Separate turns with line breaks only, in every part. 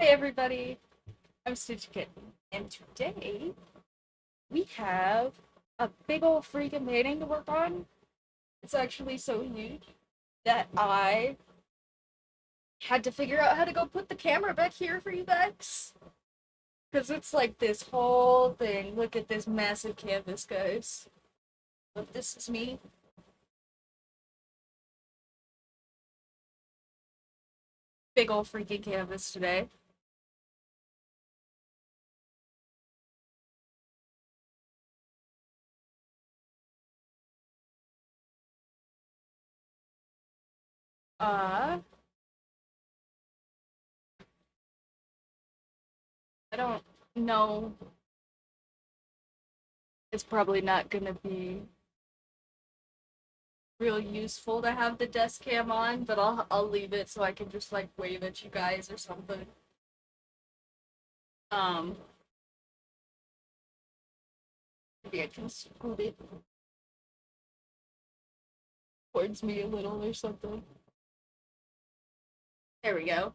Hey everybody, I'm Stitch Kitten, and today we have a big old freaking painting to work on. It's actually so huge that I had to figure out how to go put the camera back here for you guys. Because it's like this whole thing. Look at this massive canvas, guys. But this is me. Big old freaking canvas today. Uh, I don't know. It's probably not gonna be real useful to have the desk cam on, but I'll leave it so I can just like wave at you guys or something. Um, Maybe I can scoot it towards me a little or something. There we go.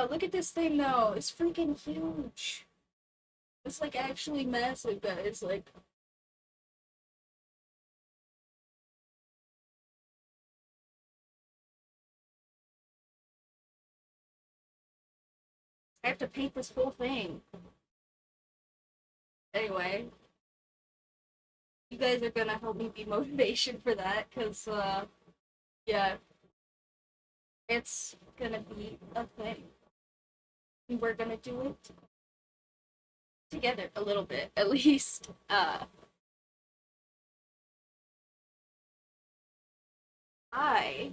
Look at this thing though. It's freaking huge. It's like actually massive, guys. Like I have to paint this whole thing. Anyway, you guys are gonna help me be motivation for that, cause yeah, it's gonna be a thing. We're gonna do it together a little bit, at least. I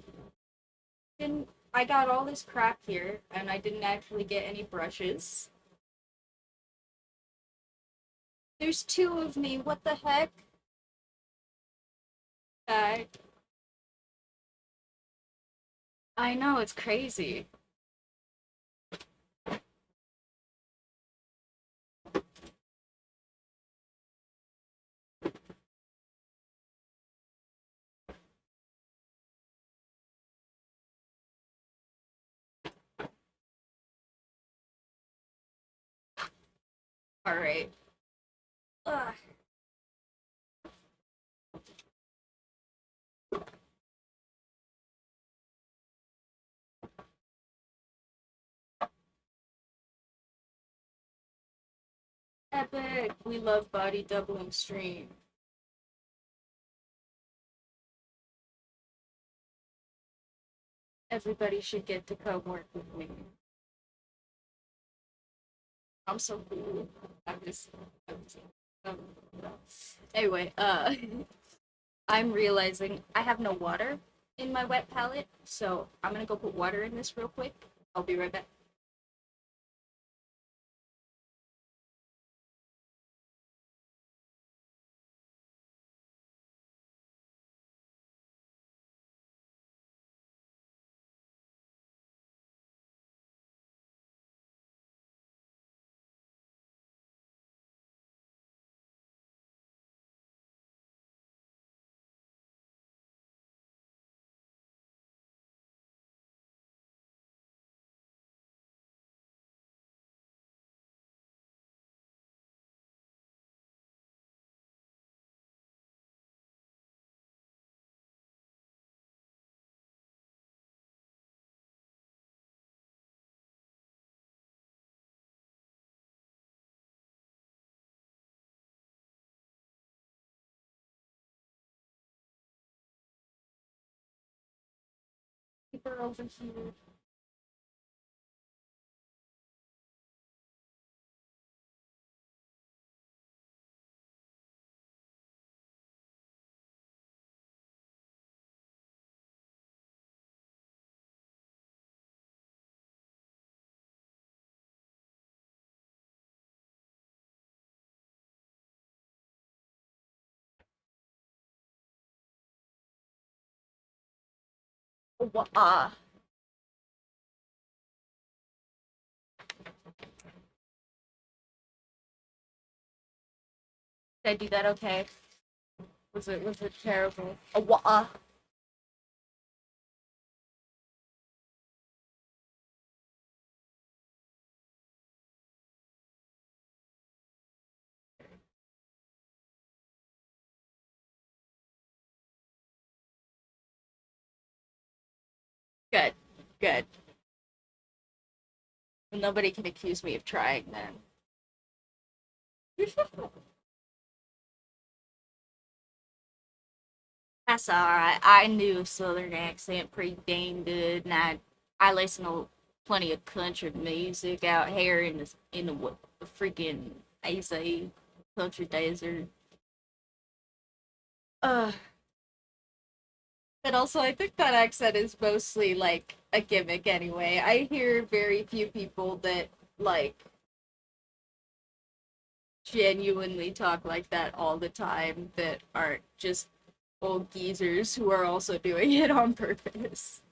didn't. I got all this crap here, and I didn't actually get any brushes. There's two of me. What the heck? Uh, I know it's crazy. All right. Ugh. Epic. We love body doubling stream. Everybody should get to come work with me. I'm so cool. I'm anyway, I'm realizing I have no water in my wet palette, so I'm gonna go put water in this real quick. I'll be right back. Paper over here. Ah, did I do that okay? Was it terrible? Good. Nobody can accuse me of trying then. That's alright. I knew a southern accent pretty dang good, and I listen to plenty of country music out here in the what the freaking AC country desert. Uh, but also I think that accent is mostly like a gimmick anyway. I hear very few people that like genuinely talk like that all the time that aren't just old geezers who are also doing it on purpose.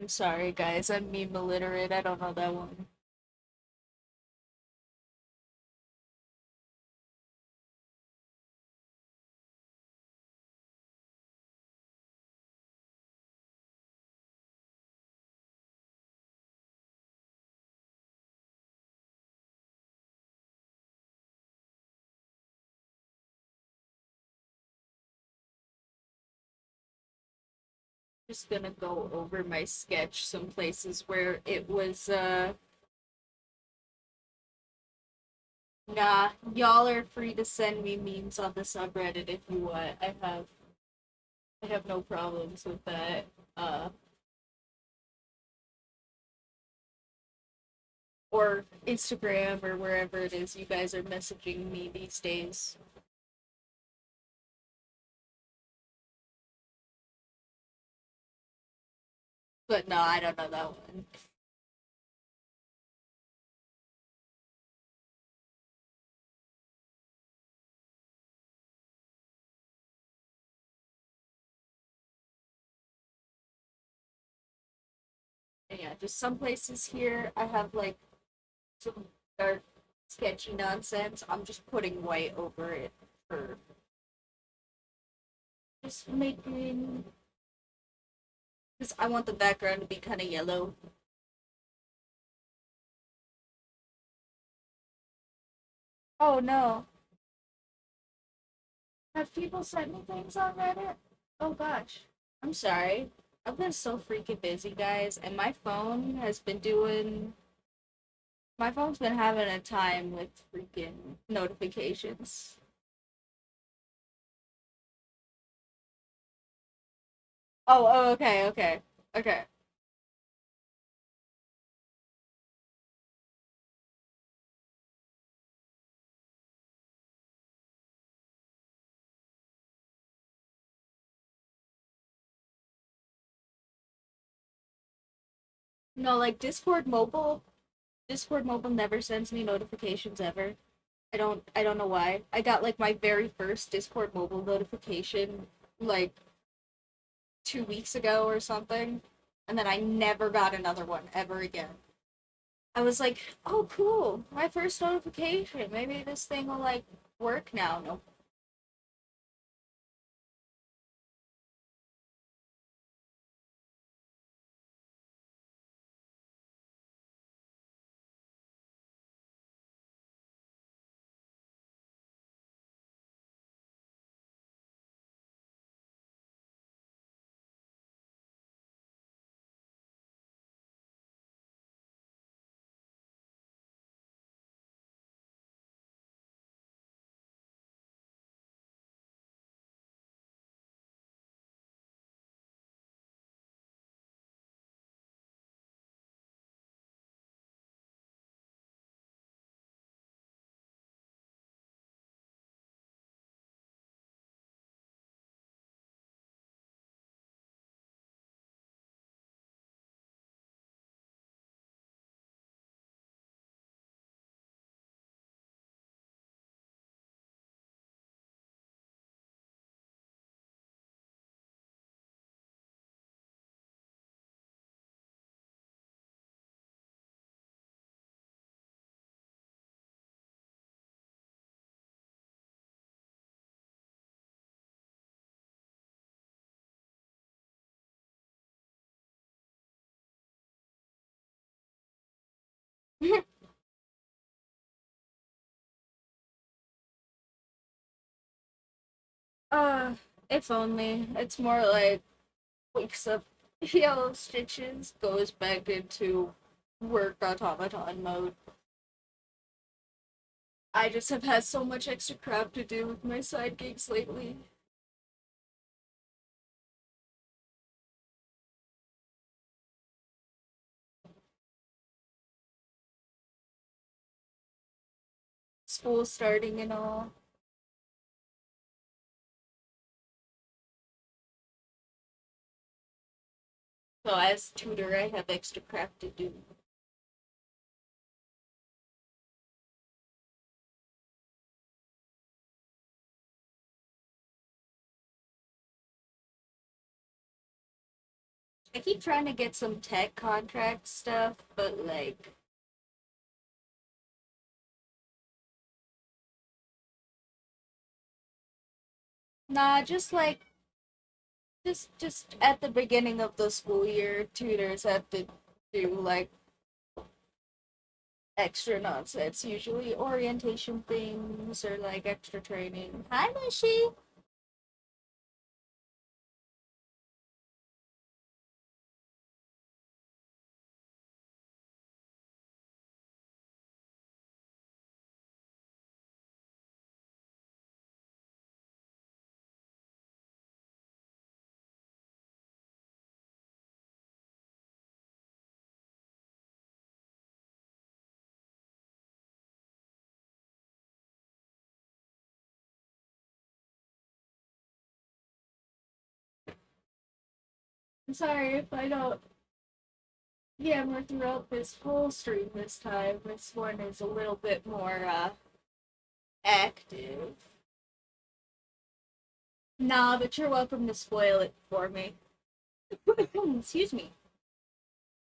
I'm sorry, guys. I'm meme illiterate. I don't know that one. Just gonna go over my sketch some places where it was nah, y'all are free to send me memes on the subreddit if you want. I have no problems with that. Uh or Instagram or wherever it is you guys are messaging me these days. But no, I don't know that one. Yeah, just some places here I have like some dark sketchy nonsense. I'm just putting white over it for just making because I want the background to be kind of yellow. Oh no. Have people sent me things on Reddit? Oh gosh. I'm sorry. I've been so freaking busy, guys, and my phone's been having a time with freaking notifications. Oh, okay, okay. Okay. No, like Discord mobile never sends me notifications ever. I don't know why. I got like my very first Discord mobile notification like 2 weeks ago or something, and then I never got another one ever again. I was like, oh cool, my first notification. Maybe this thing will like work now. No. Uh, if only. It's more like wakes up yellow stitches, goes back into work automaton mode. I just have had so much extra crap to do with my side gigs lately. School starting and all. So as tutor, I have extra crap to do. I keep trying to get some tech contract stuff, but like, nah, just like just at the beginning of the school year, tutors have to do like extra nonsense, usually orientation things or like extra training. Hi, Mushy. I'm sorry if I don't yammer throughout this whole stream this time. This one is a little bit more active. Nah, but you're welcome to spoil it for me. Excuse me.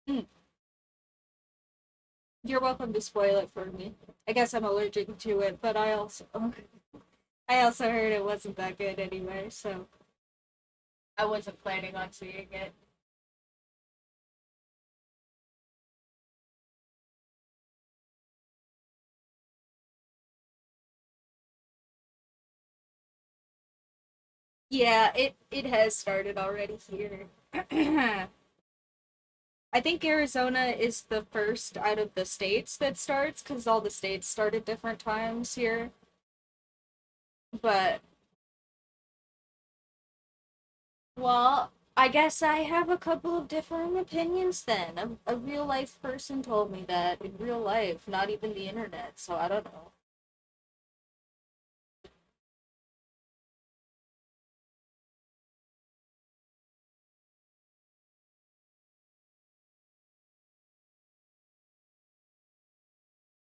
Mm, you're welcome to spoil it for me. I guess I'm allergic to it, but I also heard it wasn't that good anyway, so I wasn't planning on seeing it. Yeah, it has started already here. I think Arizona is the first out of the states that starts because all the states start at different times here. But, well, I guess I have a couple of different opinions then. A real life person told me that in real life, not even the internet, so I don't know.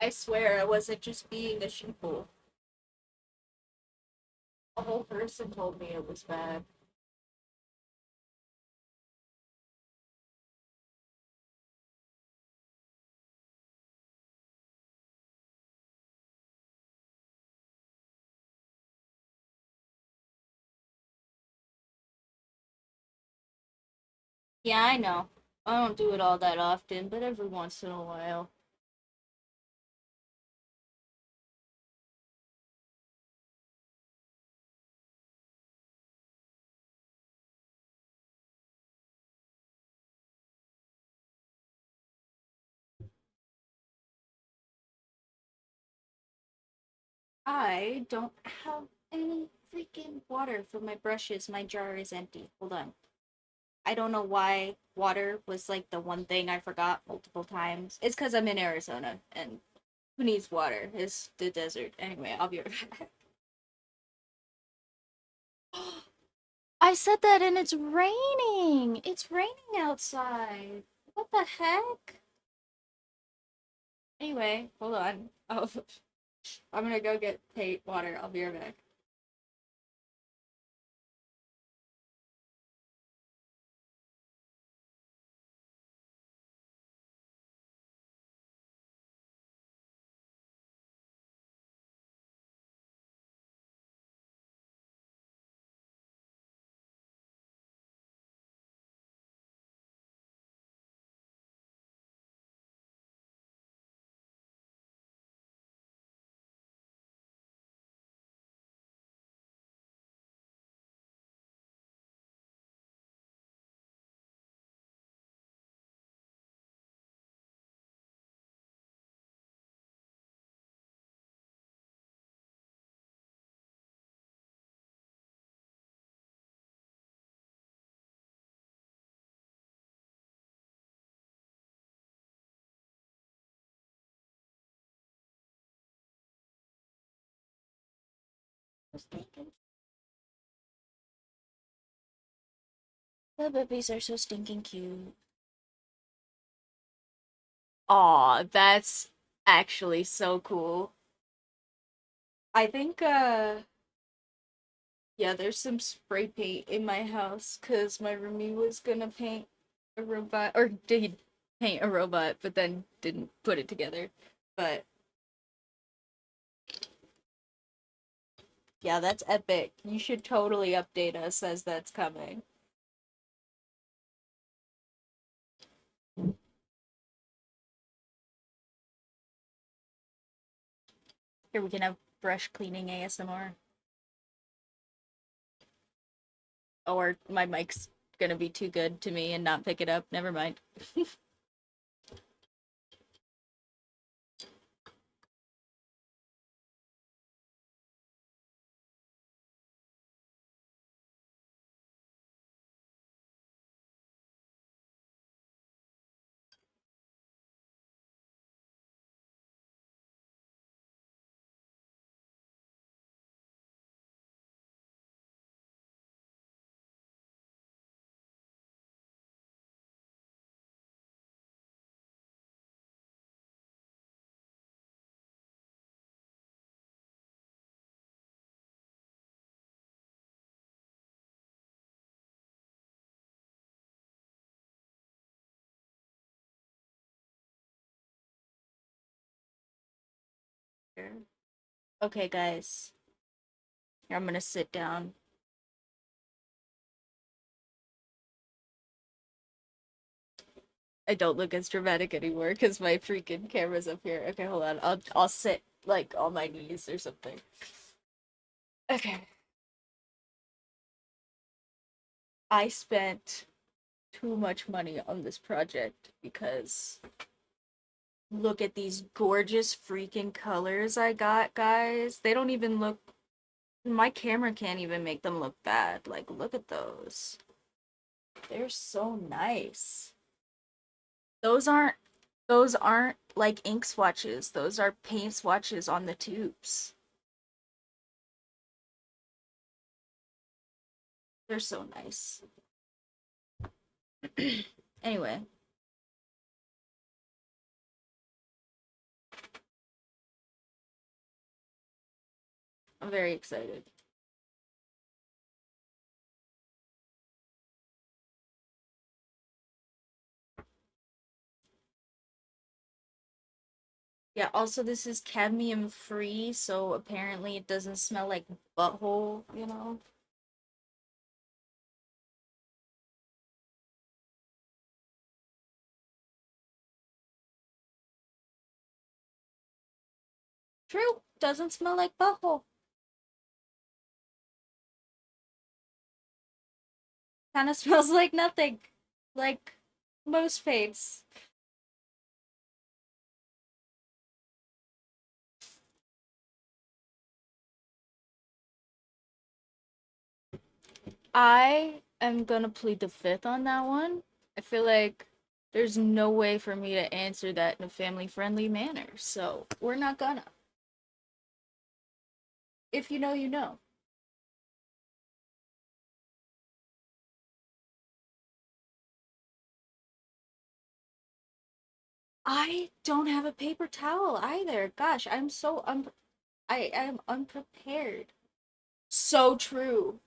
I swear I wasn't just being a sheeple. A whole person told me it was bad. Yeah, I know. I don't do it all that often, but every once in a while. I don't have any freaking water for my brushes. My jar is empty. Hold on. I don't know why water was like the one thing I forgot multiple times. It's because I'm in Arizona and who needs water? It's the desert. Anyway, I'll be right back. I said that and it's raining. It's raining outside. What the heck? Anyway, hold on. Oh, I'm gonna go get Tate water. I'll be right back. stinking. The babies are so stinking cute. Aw, that's actually so cool. I think, yeah, there's some spray paint in my house because my roomie was gonna paint a robot, or did paint a robot, but then didn't put it together. But yeah, that's epic. You should totally update us as that's coming. Here we can have brush cleaning ASMR. Or my mic's gonna be too good to me and not pick it up. Never mind. Okay, guys. Here, I'm gonna sit down. I don't look as dramatic anymore because my freaking camera's up here. Okay, hold on. I'll sit like on my knees or something. Okay. I spent too much money on this project because look at these gorgeous freaking colors I got, guys. They don't even look, my camera can't even make them look bad. Like, look at those. They're so nice. Those aren't those aren't like ink swatches. Those are paint swatches on the tubes. They're so nice. Anyway, I'm very excited. Yeah, also this is cadmium free, so apparently it doesn't smell like butthole, you know? True, doesn't smell like butthole. Kind of smells like nothing. Like most paints. I am gonna plead the fifth on that one. I feel like there's no way for me to answer that in a family friendly manner, so we're not gonna. If you know, you know. I don't have a paper towel either. Gosh, I am unprepared. So true.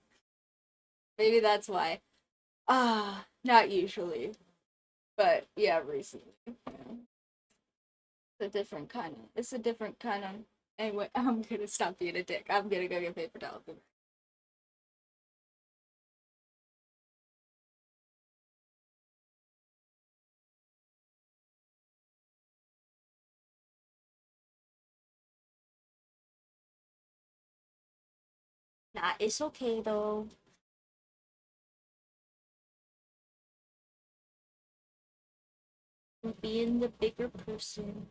Maybe that's why. Not usually, but yeah, recently. Yeah. It's a different kind of. Anyway, I'm gonna stop being a dick. I'm gonna go get paper towel. Nah, it's okay though. I'm being the bigger person.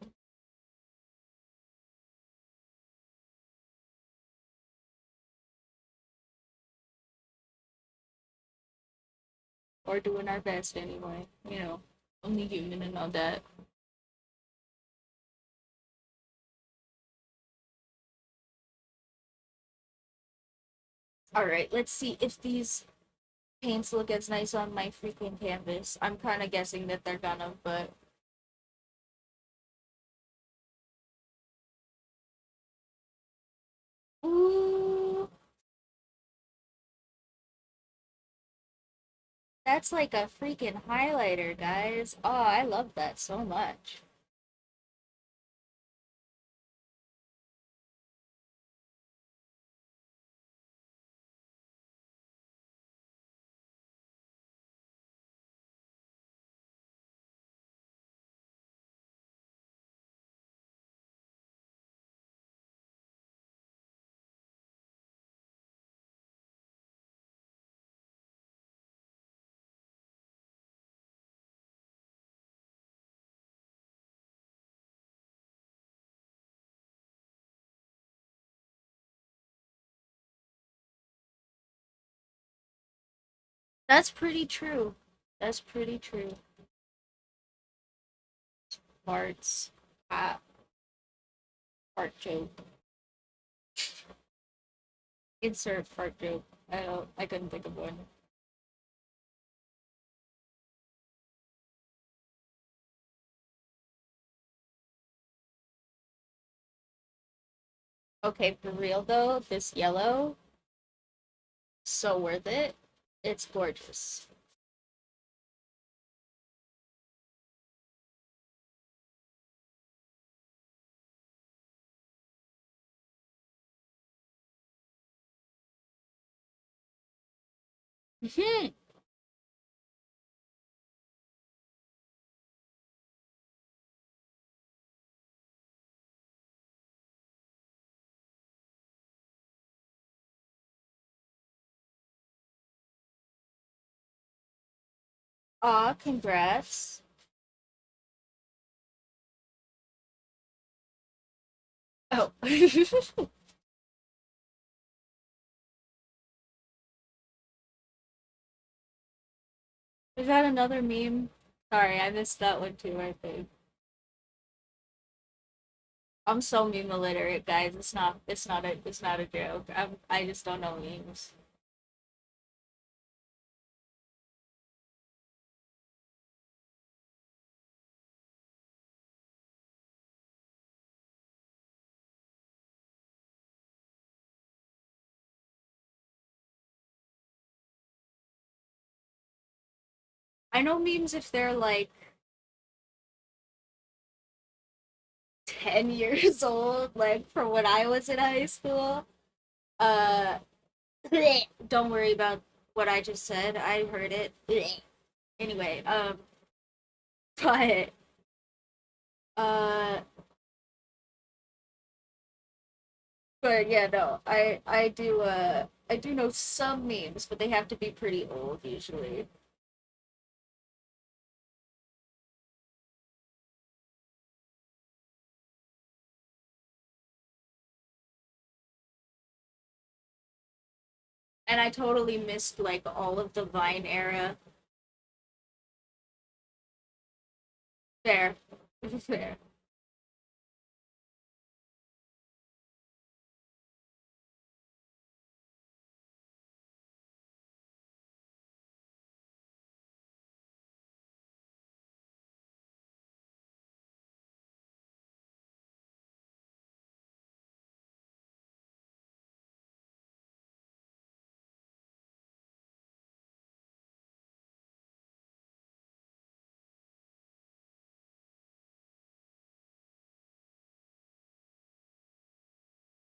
Or doing our best anyway. You know, only human and all that. Alright, let's see if these paints look as nice on my freaking canvas. I'm kind of guessing that they're gonna, but ooh, that's like a freaking highlighter, guys. Oh, I love that so much. That's pretty true. That's pretty true. Farts. Ah, fart joke. Insert fart joke. I couldn't think of one. Okay, for real though, this yellow, so worth it. It's gorgeous. Aw, congrats. Oh. Is that another meme? Sorry, I missed that one too, I think. I'm so meme illiterate, guys. It's not a joke. I just don't know memes. I know memes if they're like 10 years old, like from when I was in high school. Uh, don't worry about what I just said. I heard it. Anyway, but uh, but yeah, no, I do know some memes, but they have to be pretty old usually. And I totally missed like all of the Vine era. Fair, fair.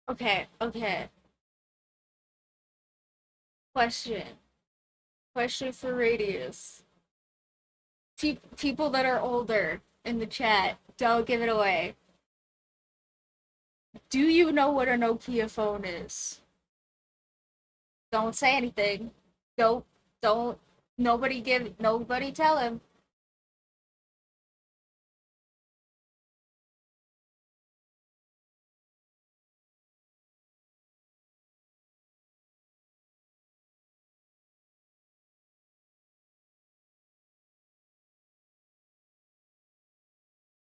Okay, okay. Question. Question for Radius. People that are older in the chat, don't give it away. Do you know what a Nokia phone is? Don't say anything. Don't, don't, nobody tell him.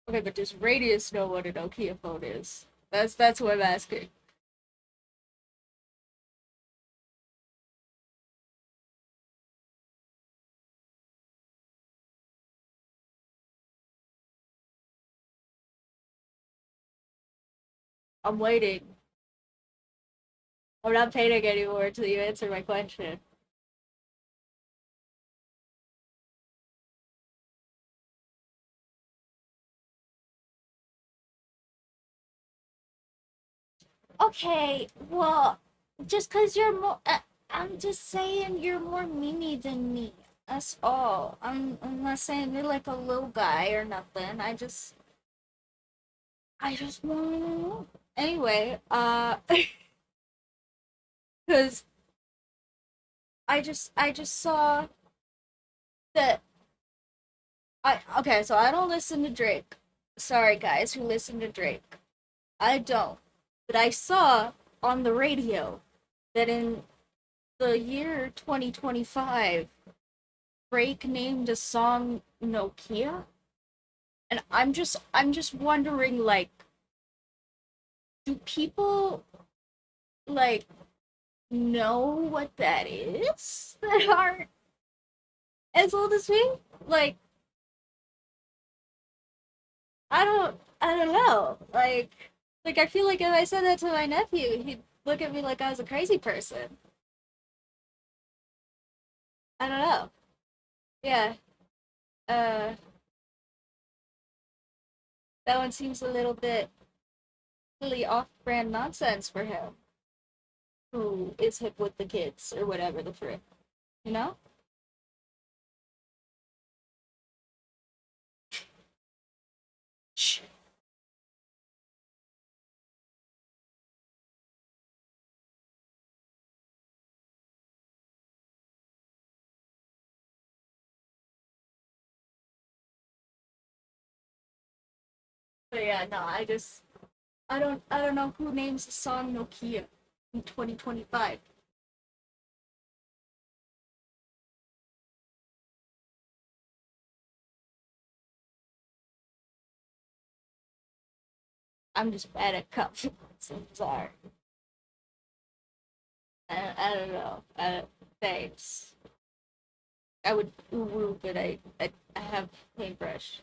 Okay, but does Radius know what a Nokia phone is? That's what I'm asking. I'm waiting. I'm not painting anymore until you answer my question. Okay, well, just because you're more. I'm just saying you're more Mimi than me. That's all. I'm not saying you're like a little guy or nothing. I just want to know. Anyway, because I just saw that okay, so I don't listen to Drake. Sorry, guys who listen to Drake. I don't. But I saw on the radio that in the year 2025, Drake named a song Nokia, and I'm just wondering, like, do people like know what that is that aren't as old as me? Like, I don't know. Like I feel like if I said that to my nephew, he'd look at me like I was a crazy person. I don't know. Yeah. Uh, that one seems a little bit really off-brand nonsense for him, who is hip with the kids or whatever the frick, you know? Shh. But yeah, no, I don't know who names the song Nokia in 2025. I'm just bad at compliments. I'm sorry. I don't know. Thanks. I would woo, but I have paintbrush.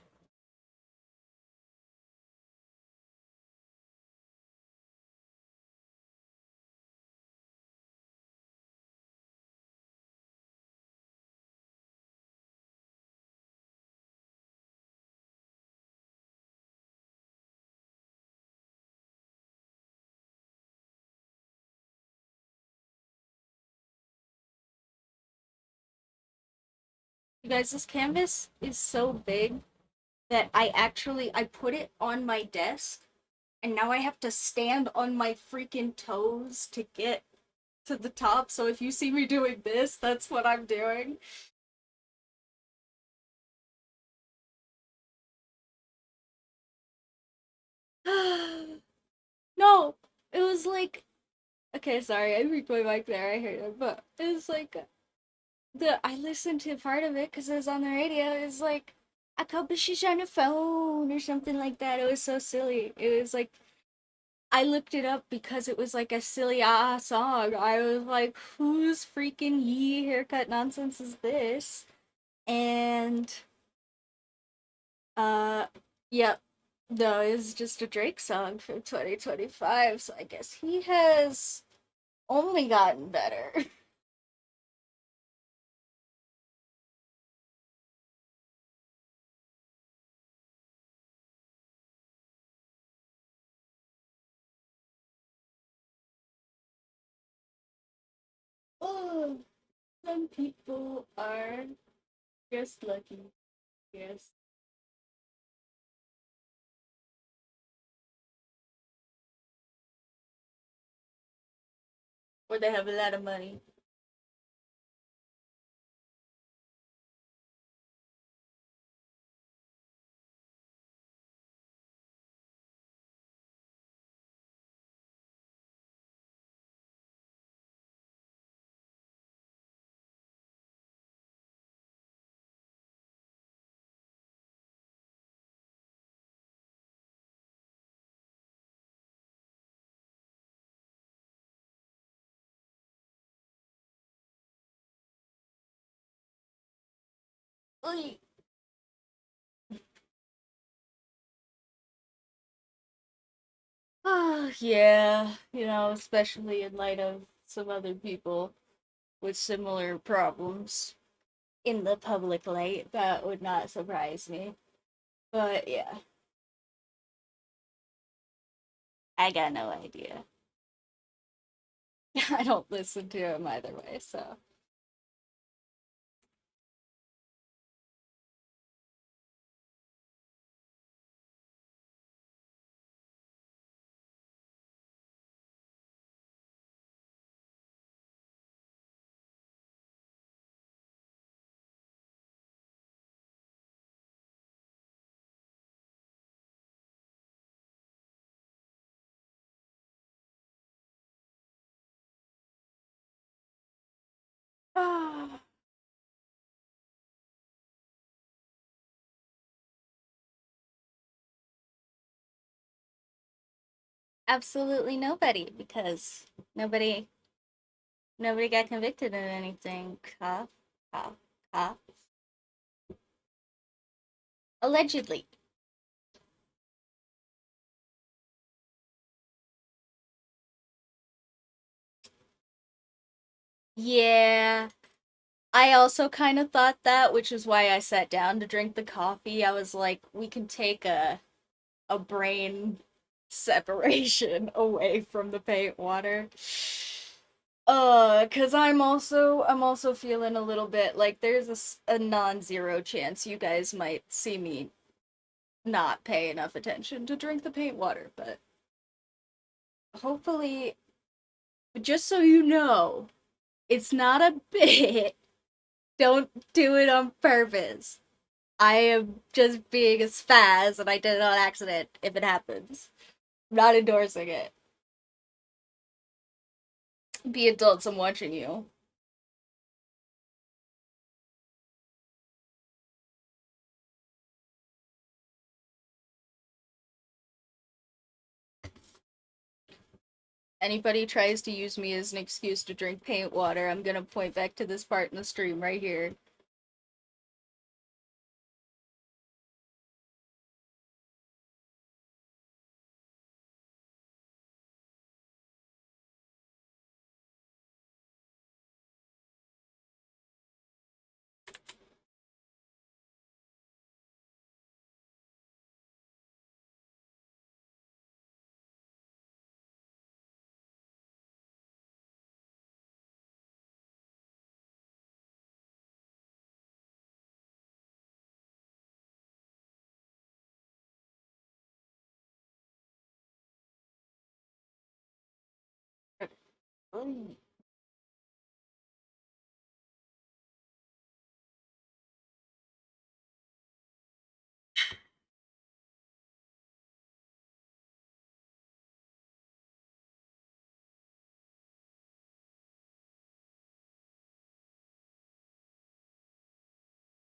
You guys, this canvas is so big that I put it on my desk, and now I have to stand on my freaking toes to get to the top. So if you see me doing this, that's what I'm doing. No, it was like, okay, sorry, I freaked my mic there. I heard it, but it was like the I listened to part of it because it was on the radio. It was like I call she's on the phone or something like that. It was so silly. It was like I looked it up because it was like a silly song. I was like, whose freaking yee haircut nonsense is this? And uh yep. No, it's just a Drake song from 2025, so I guess he has only gotten better. Oh, some people are just lucky, yes. Or they have a lot of money. Like, Yeah, especially in light of some other people with similar problems in the public light, that would not surprise me. But yeah, I got no idea. I don't listen to him either way, so. Absolutely nobody, because nobody got convicted in anything. Cough, cough, cough. Allegedly. Yeah, I also kind of thought that, which is why I sat down to drink the coffee. I was like, we can take a brain separation away from the paint water. Cause I'm also feeling a little bit like there's a non-zero chance you guys might see me not pay enough attention to drink the paint water, but hopefully, just so you know, it's not a bit. Don't do it on purpose. I am just being a spaz and I did it on accident if it happens. Not endorsing it. Be adults, I'm watching you. Anybody tries to use me as an excuse to drink paint water, I'm gonna point back to this part in the stream right here.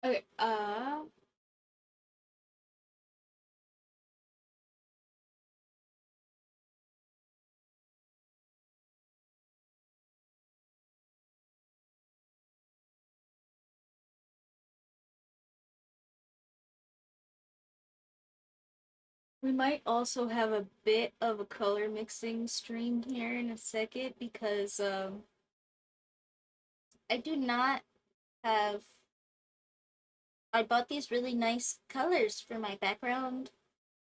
Okay, we might also have a bit of a color mixing stream here in a second because I do not have I bought these really nice colors for my background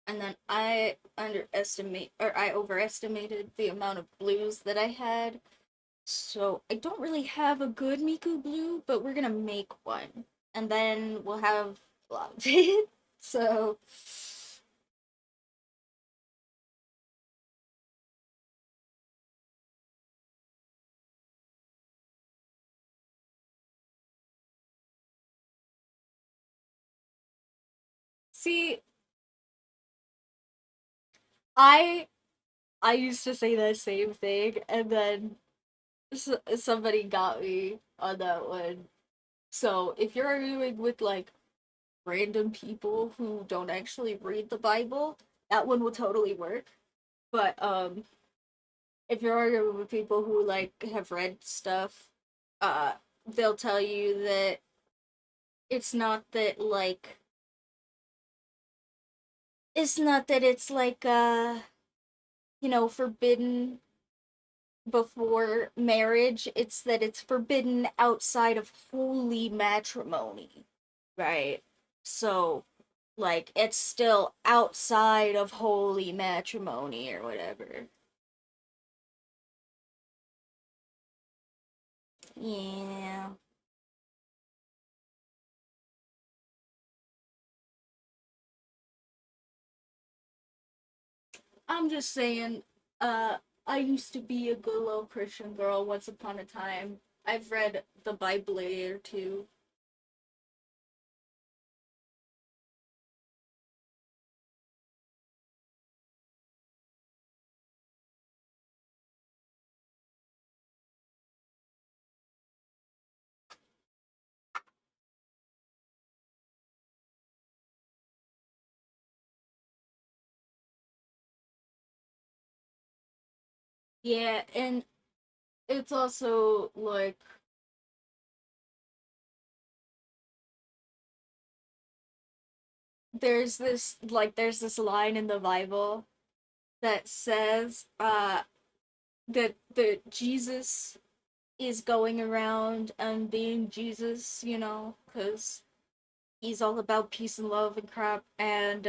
and then I overestimated the amount of blues that I had. So I don't really have a good Miku blue, but we're gonna make one. And then we'll have a lot of it. So see, I I used to say the same thing, and then somebody got me on that one. So if you're arguing with like random people who don't actually read the Bible, that one will totally work. But if you're arguing with people who like have read stuff, uh they'll tell you that it's not that like it's not that it's like
forbidden before marriage. It's that it's forbidden outside of holy matrimony, right? So, like, it's still outside of holy matrimony or whatever. Yeah. I'm just saying, uh, I used to be a good little Christian girl once upon a time. I've read the Bible a year or two. Yeah, and it's also like there's this line in the Bible that says that Jesus is going around and being Jesus, because he's all about peace and love and crap. And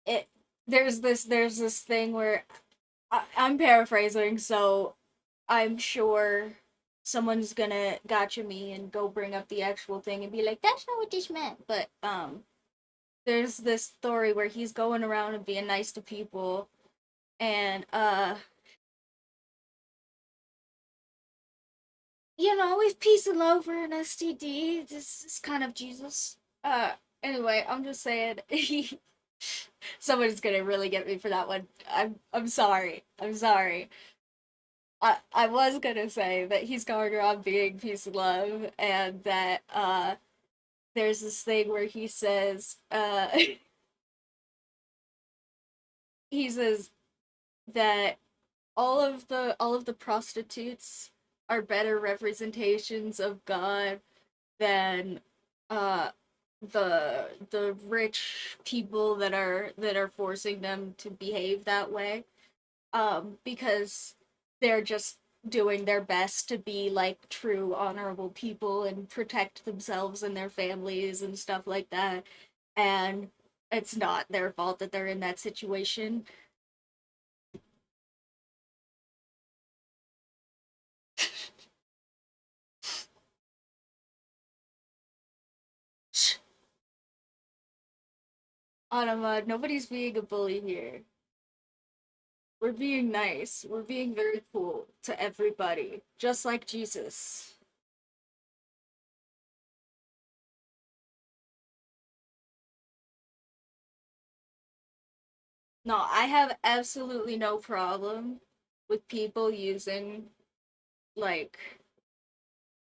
it there's this thing where I'm paraphrasing, so I'm sure someone's gonna gotcha me and go bring up the actual thing and be like, "That's not what this meant." But there's this story where he's going around and being nice to people, and with peace and love for an STD, this is kind of Jesus. Anyway, I'm just saying, someone's gonna really get me for that one. I'm sorry. I'm sorry. I was gonna say that he's going around being peace and love, and that there's this thing where he says he says that all of the prostitutes are better representations of God than uh the rich people that are forcing them to behave that way, because they're just doing their best to be like true honorable people and protect themselves and their families and stuff like that, and it's not their fault that they're in that situation. Shh, Anama, nobody's being a bully here. We're being nice. We're being very cool to everybody, just like Jesus. No, I have absolutely no problem with people using like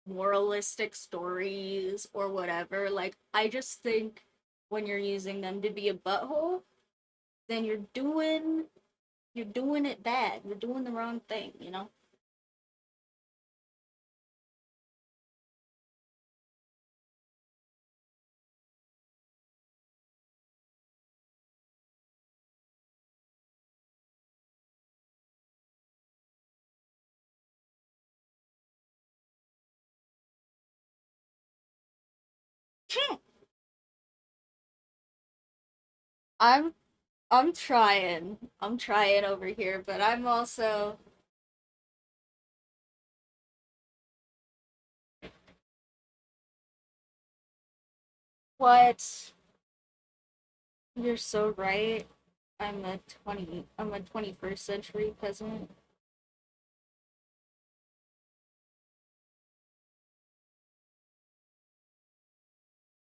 moralistic stories or whatever. Like, I just think when you're using them to be a butthole, then you're doing it bad. You're doing the wrong thing. I'm I'm trying. I'm trying over here, but I'm also what? You're so right. I'm a 21st century peasant.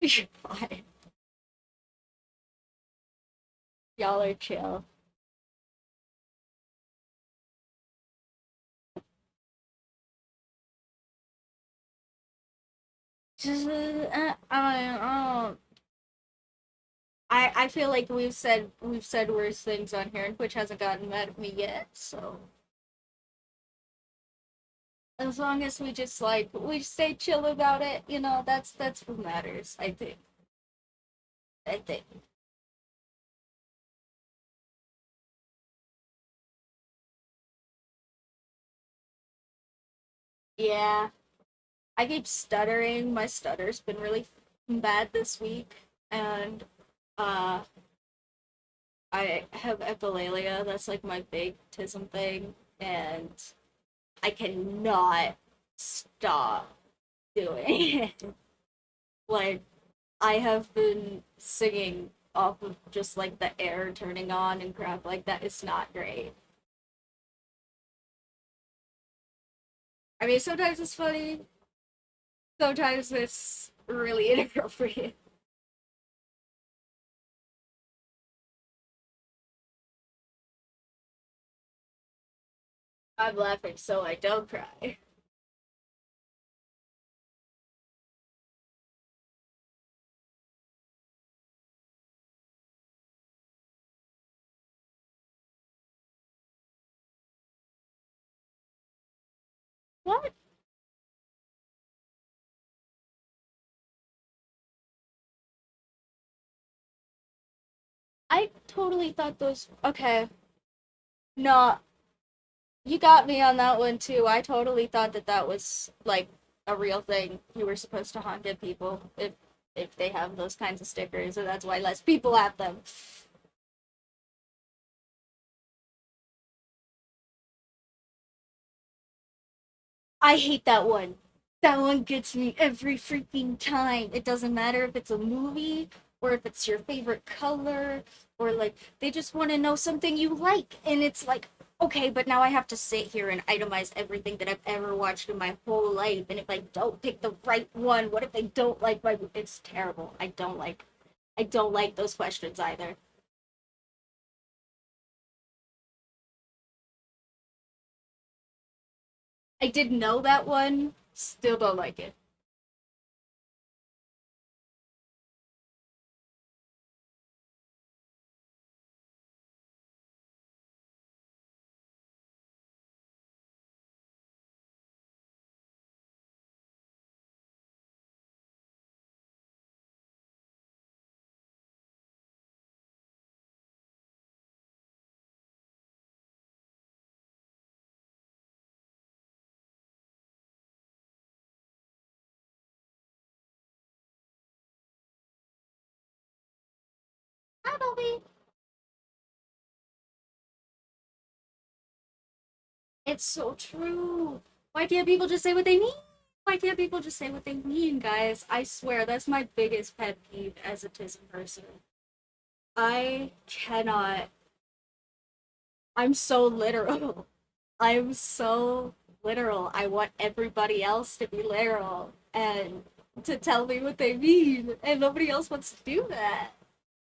You're fine. Y'all are chill. Just I feel like we've said worse things on here, and Twitch hasn't gotten mad at me yet. So as long as we stay chill about it, that's what matters. I think. I think. Yeah, I keep stuttering. My stutter's been really bad this week, and uh, I have echolalia. That's like my big tism thing, and I cannot stop doing it. Like, I have been singing off of just like the air turning on and crap like that. It's not great. I mean, sometimes it's funny, sometimes it's really inappropriate. I'm laughing so I don't cry. What? I totally thought those. Okay, no, you got me on that one too. I totally thought that that was like a real thing. You were supposed to honk at people if they have those kinds of stickers, and that's why less people have them. I hate that one. That one gets me every freaking time. It doesn't matter if it's a movie or if it's your favorite color or like they just want to know something you like. And it's like, okay, but now I have to sit here and itemize everything that I've ever watched in my whole life. And if I don't pick the right one, what if they don't like my it's terrible. I don't like those questions either. I didn't know that one. Still don't like it. Hi, Bobby. It's so true. Why can't people just say what they mean? Why can't people just say what they mean, guys? I swear, that's my biggest pet peeve as a TISM person. I cannot. I'm so literal. I'm so literal. I want everybody else to be literal and to tell me what they mean, and nobody else wants to do that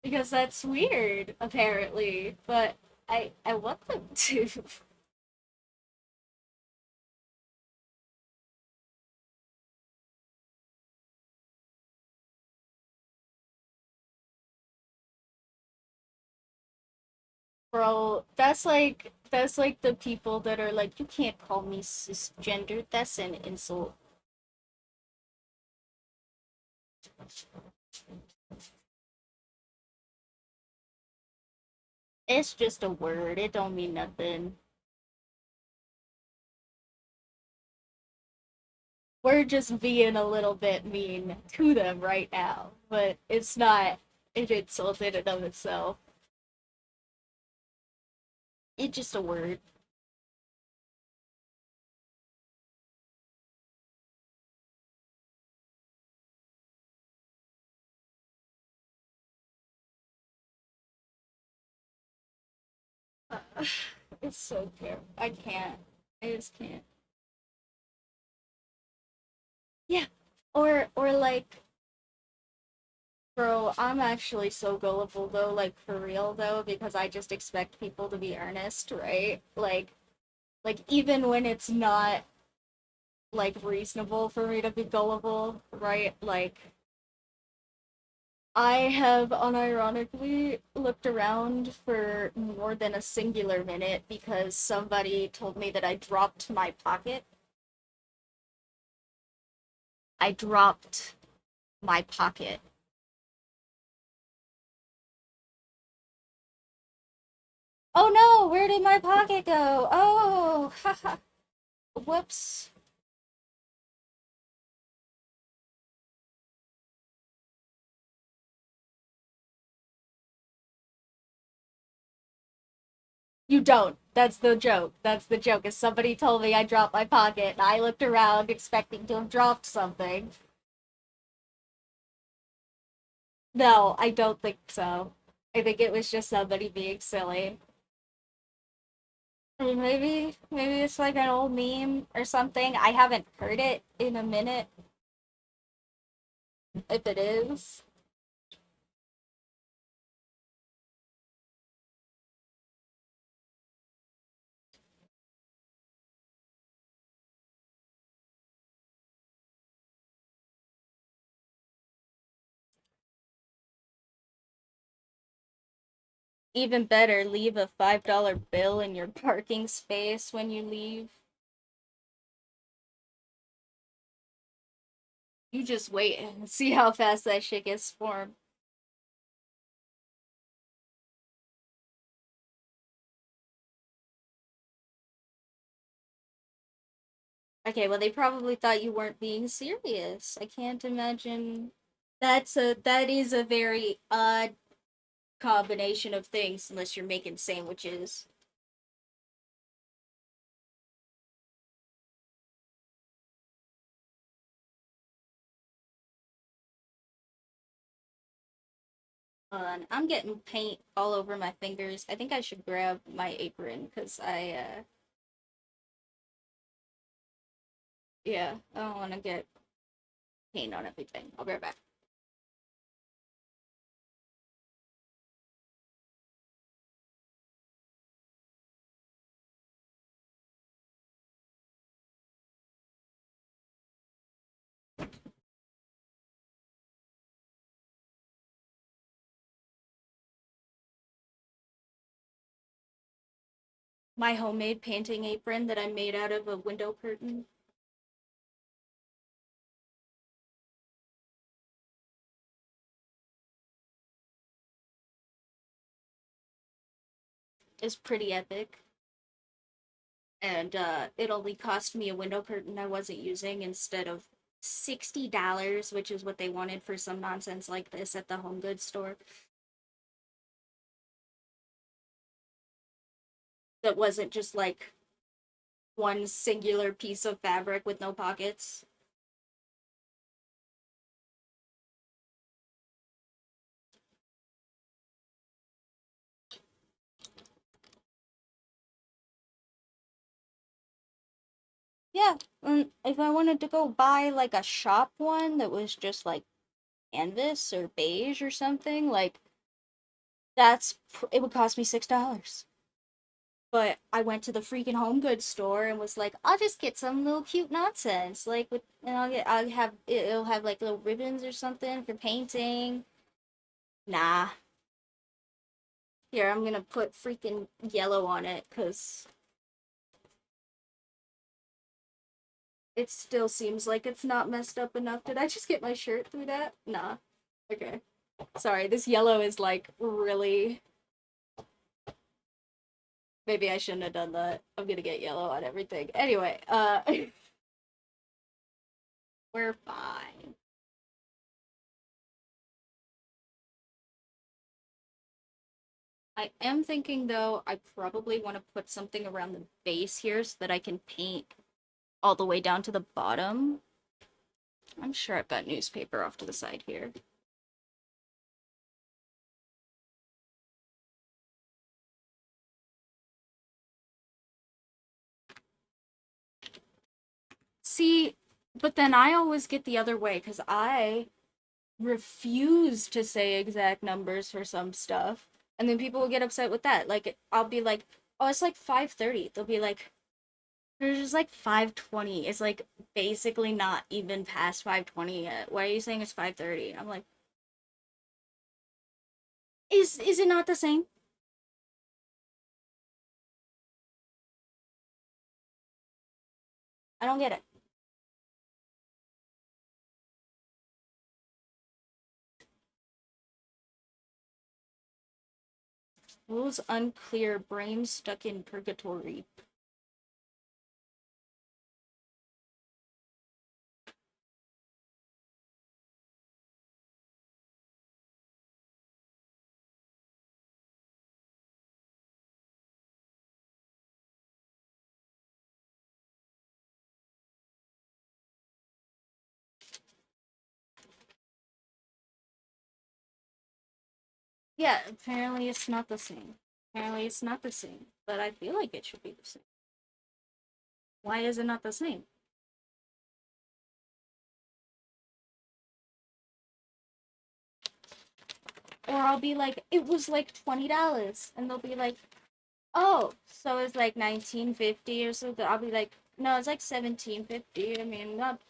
because that's weird, apparently. But I want them to. Bro, that's like the people that are like, you can't call me cisgendered. That's an insult. It's just a word. It don't mean nothing. We're just being a little bit mean to them right now, but it's not an insult in and of itself. It's just a word. Uh, it's so terrible. I can't. I just can't. Yeah. Or like, bro, I'm actually so gullible though, like for real though, because I just expect people to be earnest, right? Like even when it's not like reasonable for me to be gullible, right? Like I have unironically looked around for more than a singular minute because somebody told me that I dropped my pocket. I dropped my pocket. Oh no, where did my pocket go? Oh, haha. Whoops. You don't. That's the joke. That's the joke. Is somebody told me I dropped my pocket, and I looked around expecting to have dropped something. No, I don't think so. I think it was just somebody being silly. I mean, maybe it's like an old meme or something. I haven't heard it in a minute. If it is, even better, leave a $5 bill in your parking space when you leave. You just wait and see how fast that shit gets formed. Okay, well they probably thought you weren't being serious. I can't imagine. That is a very odd combination of things unless you're making sandwiches. I'm getting paint all over my fingers. I think I should grab my apron because yeah, I don't want to get paint on everything. I'll be right back. My homemade painting apron that I made out of a window curtain is pretty epic. And it only cost me a window curtain I wasn't using instead of $60, which is what they wanted for some nonsense like this at the home goods store. That wasn't just like one singular piece of fabric with no pockets. Yeah, and if I wanted to go buy like a shop one that was just like canvas or beige or something, like it would cost me $6. But I went to the freaking home goods store and was like, I'll just get some little cute nonsense, like with, and it'll have like little ribbons or something for painting. Nah, here I'm gonna put freaking yellow on it because it still seems like it's not messed up enough. Did I just get my shirt through that? Nah. Okay. Sorry, this yellow is like really. Maybe I shouldn't have done that. I'm gonna get yellow on everything. Anyway, we're fine. I am thinking though, I probably want to put something around the base here so that I can paint all the way down to the bottom. I'm sure I've got newspaper off to the side here. See, but then I always get the other way because I refuse to say exact numbers for some stuff. And then people will get upset with that. Like, I'll be like, oh, it's like 5:30. They'll be like, there's just like 5:20. It's like basically not even past 5:20 yet. Why are you saying it's 5:30? I'm like, is it not the same? I don't get it. Rules unclear, brain stuck in purgatory. Yeah, apparently it's not the same. Apparently it's not the same, but I feel like it should be the same. Why is it not the same? Or I'll be like, it was like $20, and they'll be like, oh, so it's like 19.50 or something. I'll be like, no, it's like 17.50. I mean, not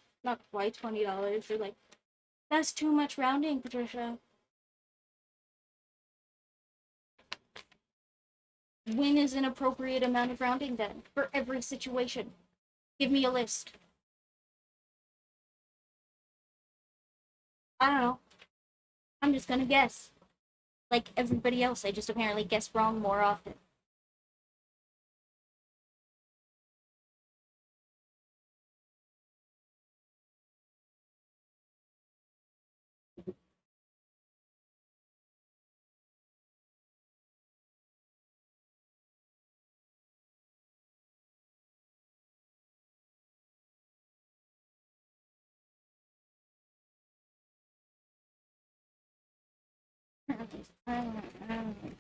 quite $20. They're like, that's too much rounding, Patricia. When is an appropriate amount of rounding then for every situation? Give me a list. I don't know. I'm just gonna guess. Like everybody else, I just apparently guess wrong more often.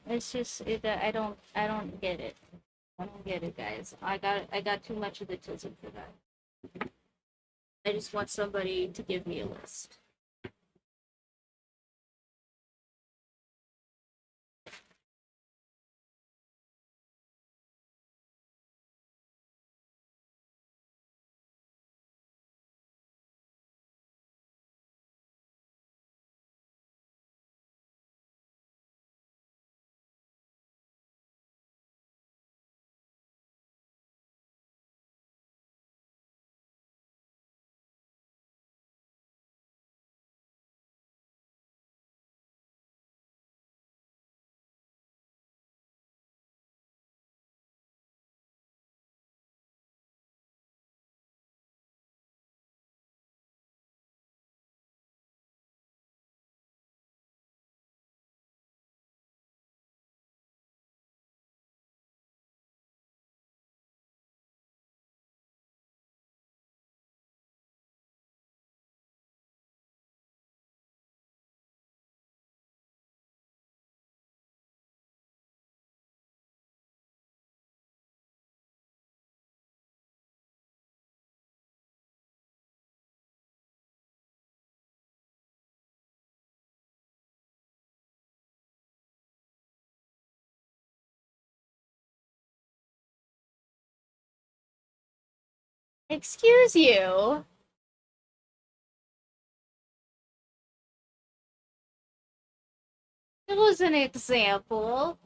It's just I don't get it. I don't get it, guys. I got too much of the tism for that. I just want somebody to give me a list. Excuse you. It was an example.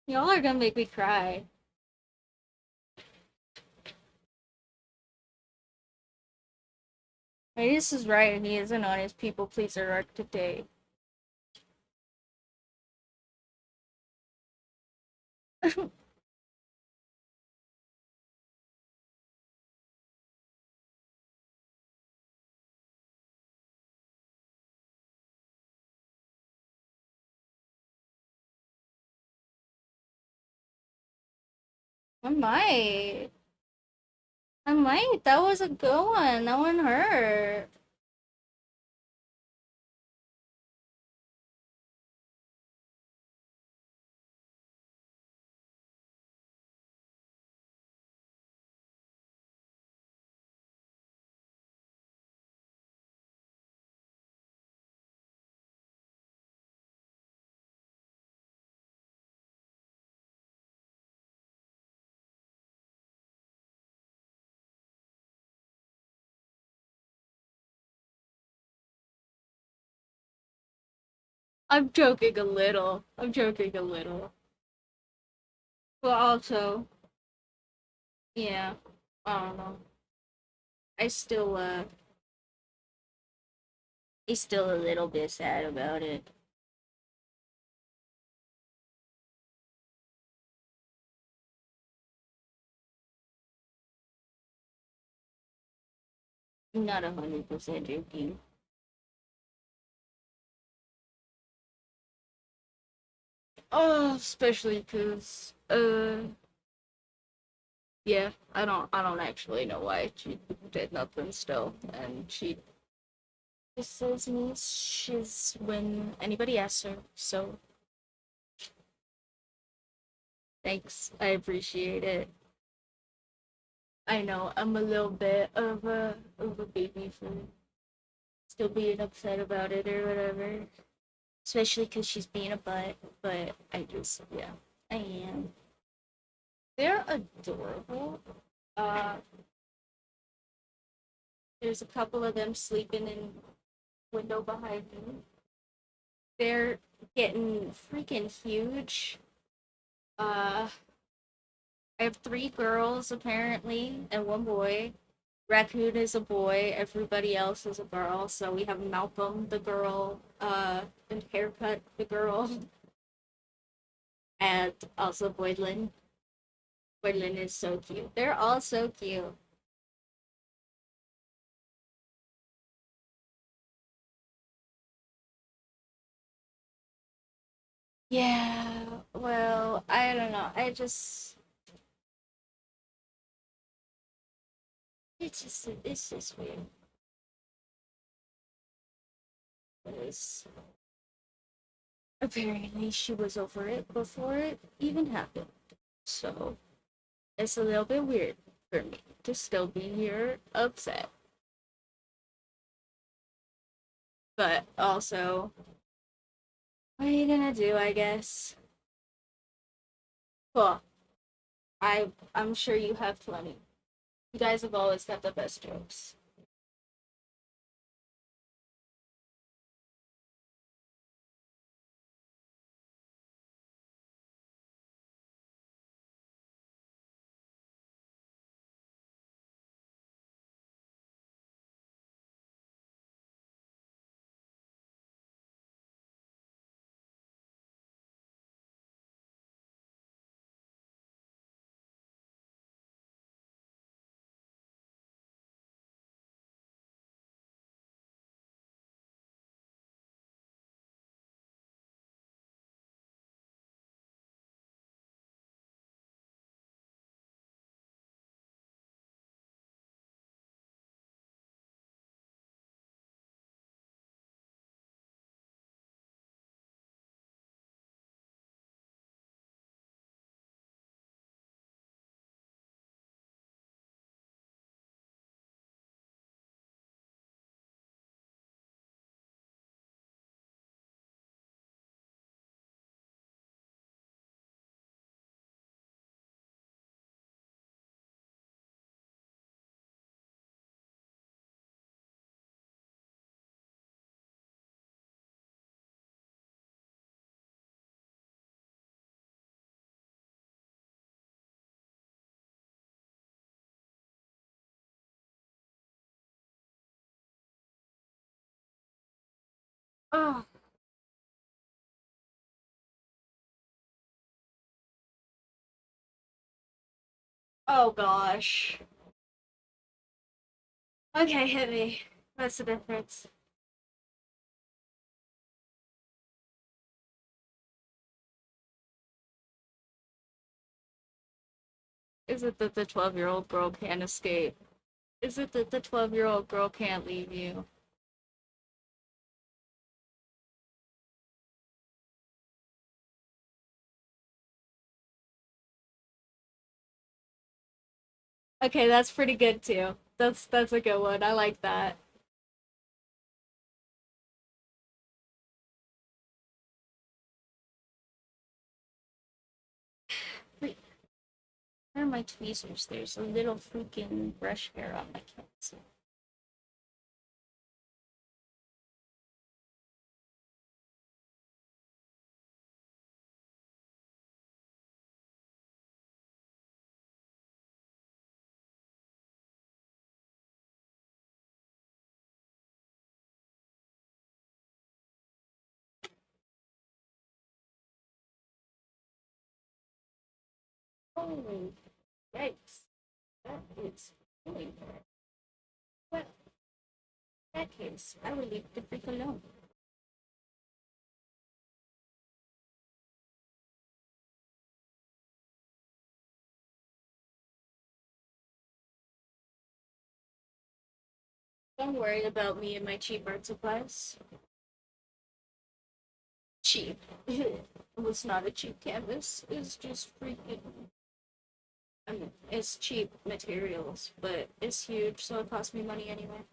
Y'all are gonna make me cry. Radius is right. He is an honest people pleaser arc today. I might. I might. That was a good one. That one hurt. I'm joking a little. I'm joking a little. But also, yeah. I don't know. I still he's still a little bit sad about it. I'm not 100% joking. Oh, especially because Yeah, I don't actually know why she did nothing still, and she just says me she's when anybody asks her. So thanks, I appreciate it. I know I'm a little bit of a baby for still being upset about it or whatever, especially because she's being a butt. But I just yeah, I am. They're adorable. Uh, there's a couple of them sleeping in window behind me. They're getting freaking huge. Uh, I have three girls apparently and one boy. Raccoon is a boy. Everybody else is a girl. So we have Malcolm, the girl, and Haircut, the girl, and also Boydlin. Boydlin is so cute. They're all so cute. Yeah. Well, I don't know. It's just weird. Because apparently she was over it before it even happened. So it's a little bit weird for me to still be here upset. But also, what are you gonna do, I guess? Cool. I'm sure you have plenty. You guys have always got the best jokes. Oh, oh gosh. Okay, hit me. What's the difference? Is it that the 12-year-old girl can't escape? Is it that the 12-year-old girl can't leave you? Okay, that's pretty good too. That's a good one. I like that. Wait, where are my tweezers? There's a little freaking brush hair on my pencil. Oh, yikes. That is really bad. Well, in that case, I will leave the freak alone. Don't worry about me and my cheap art supplies. Cheap. It was not a cheap canvas. It's just freaking. I mean, it's cheap materials, but it's huge, so it cost me money anyway.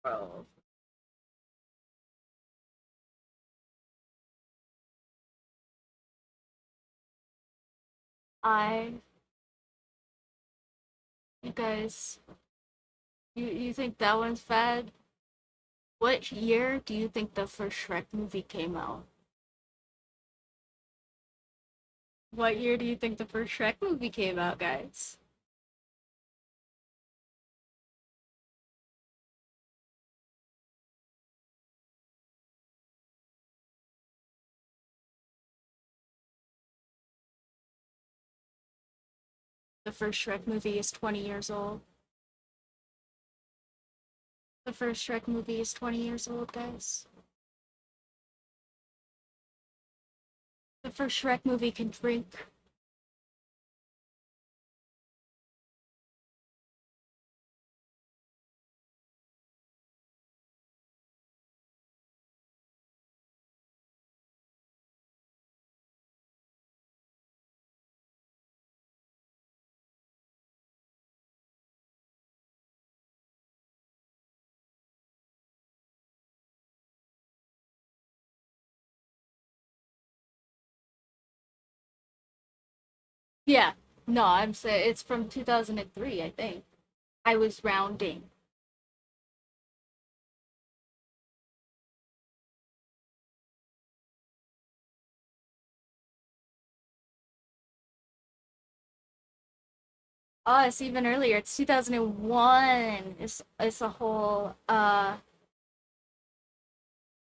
Bro. I, you guys, you think that one's bad? What year do you think the first Shrek movie came out? What year do you think the first Shrek movie came out, guys? The first Shrek movie is 20 years old. The first Shrek movie is 20 years old, guys. The first Shrek movie can drink. Yeah. No, I'm saying it's from 2003, I think. I was rounding. Oh, it's even earlier. It's 2001. It's a whole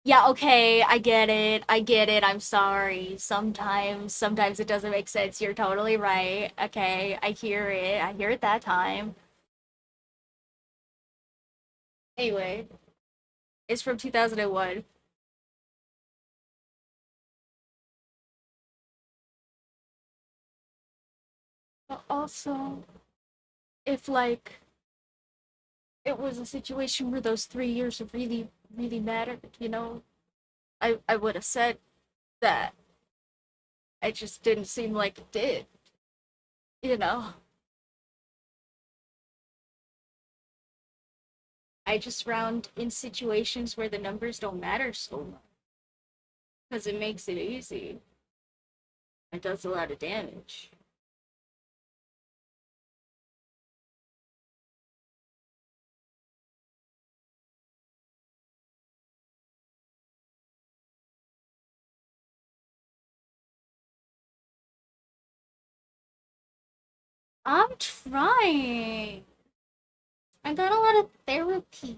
yeah, okay, I get it. I get it. I'm sorry. Sometimes it doesn't make sense. You're totally right. Okay, I hear it. I hear it that time. Anyway, it's from 2001. But also, if like it was a situation where those 3 years really, really mattered, I would have said that. It just didn't seem like it did, you know? I just round in situations where the numbers don't matter so much because it makes it easy. It does a lot of damage. I'm trying. I got a lot of therapy.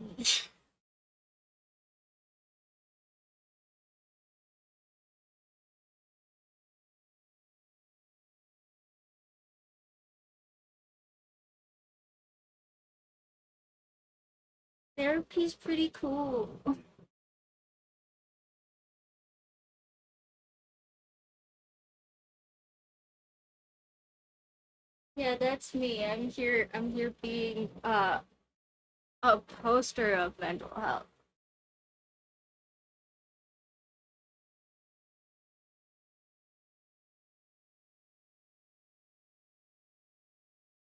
Therapy's pretty cool. Yeah, that's me. I'm here being a poster of mental health.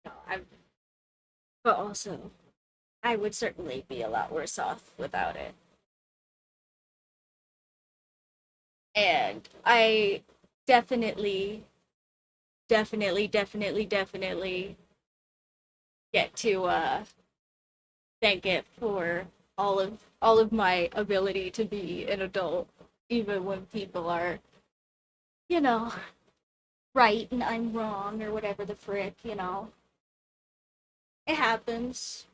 No,
but also I would certainly be a lot worse off without it. And I definitely, definitely get to thank it for all of my ability to be an adult, even when people are, you know, right and I'm wrong or whatever the frick. It happens.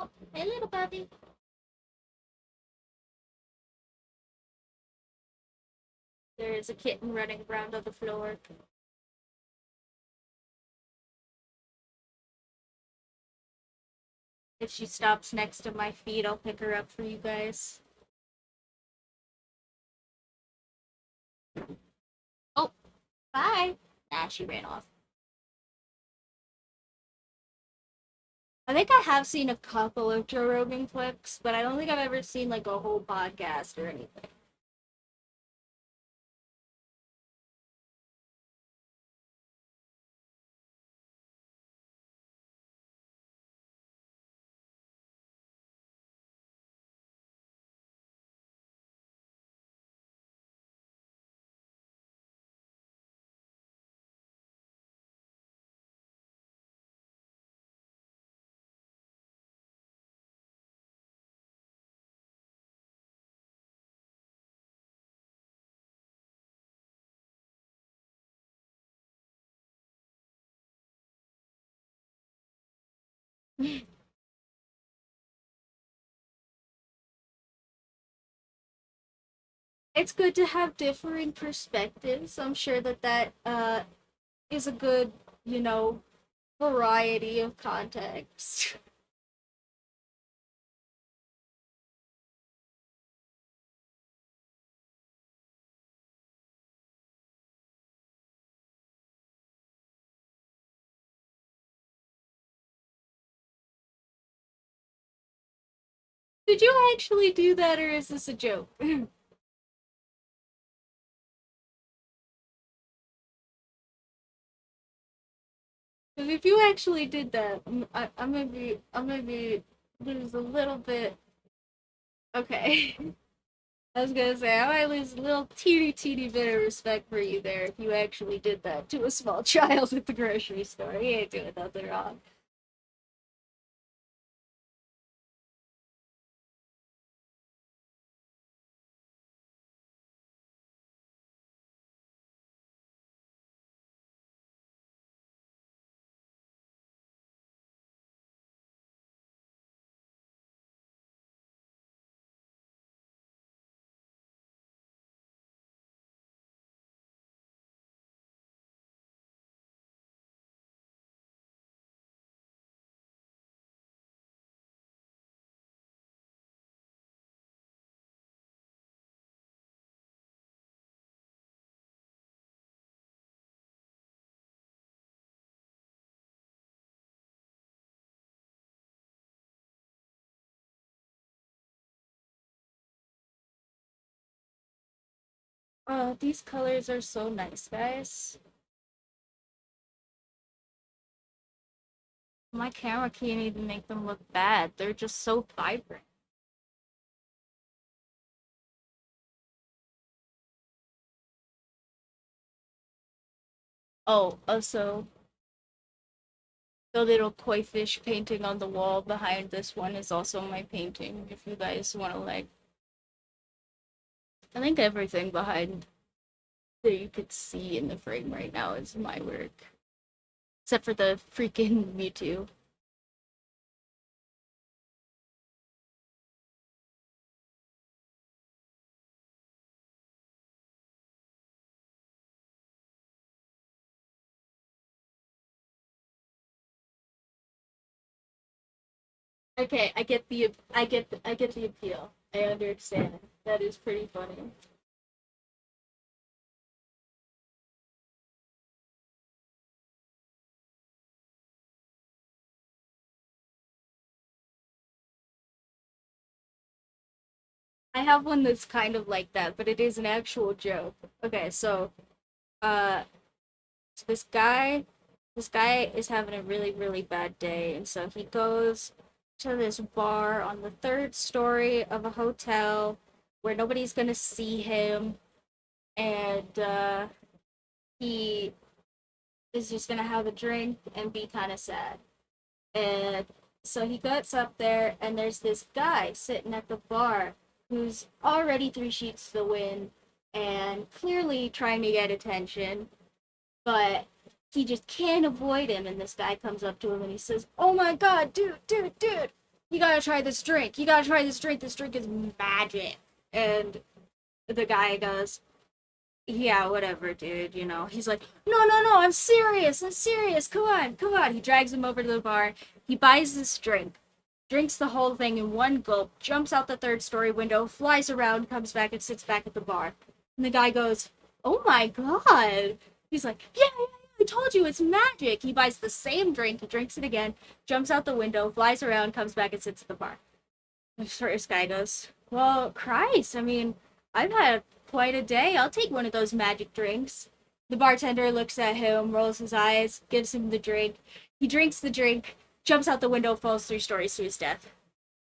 Oh, hey, little puppy. There is a kitten running around on the floor. If she stops next to my feet, I'll pick her up for you guys. Oh, bye. Nah, she ran off. I think I have seen a couple of Joe Rogan clips, but I don't think I've ever seen like a whole podcast or anything. It's good to have differing perspectives. I'm sure that is a good, you know, variety of context. Did you actually do that, or is this a joke? Because if you actually did that, I'm gonna be lose a little bit. Okay, I was gonna say I might lose a little teeny bit of respect for you there if you actually did that to a small child at the grocery store. He ain't doing nothing wrong. These colors are so nice, guys. My camera can't even make them look bad. They're just so vibrant. Oh, also, the little koi fish painting on the wall behind this one is also my painting. If you guys want to like, I think everything behind that you could see in the frame right now is my work, except for the freaking Mewtwo.
Okay, I get the appeal. I understand. That is pretty funny. I have one that's kind of like that, but it is an actual joke. Okay, so uh so this guy is having a really, really bad day, and so he goes to this bar on the third story of a hotel where nobody's gonna see him, and he is just gonna have a drink and be kind of sad. And so he gets up there, and there's this guy sitting at the bar who's already three sheets to the wind and clearly trying to get attention, but he just can't avoid him. And this guy comes up to him and he says, "Oh my god, dude, you gotta try this drink. You gotta try this drink. This drink is magic." And the guy goes, "Yeah, whatever, dude, you know." He's like, "No, I'm serious. I'm serious. Come on, come on." He drags him over to the bar. He buys this drink, drinks the whole thing in one gulp, jumps out the third story window, flies around, comes back, and sits back at the bar. And the guy goes, "Oh my god." He's like, "Yeah, I told you it's magic." He buys the same drink, he drinks it again, jumps out the window, flies around, comes back, and sits at the bar. The first guy goes, "Well, Christ, I mean, I've had quite a day. I'll take one of those magic drinks." The bartender looks at him, rolls his eyes, gives him the drink. He drinks the drink, jumps out the window, falls three stories to his death.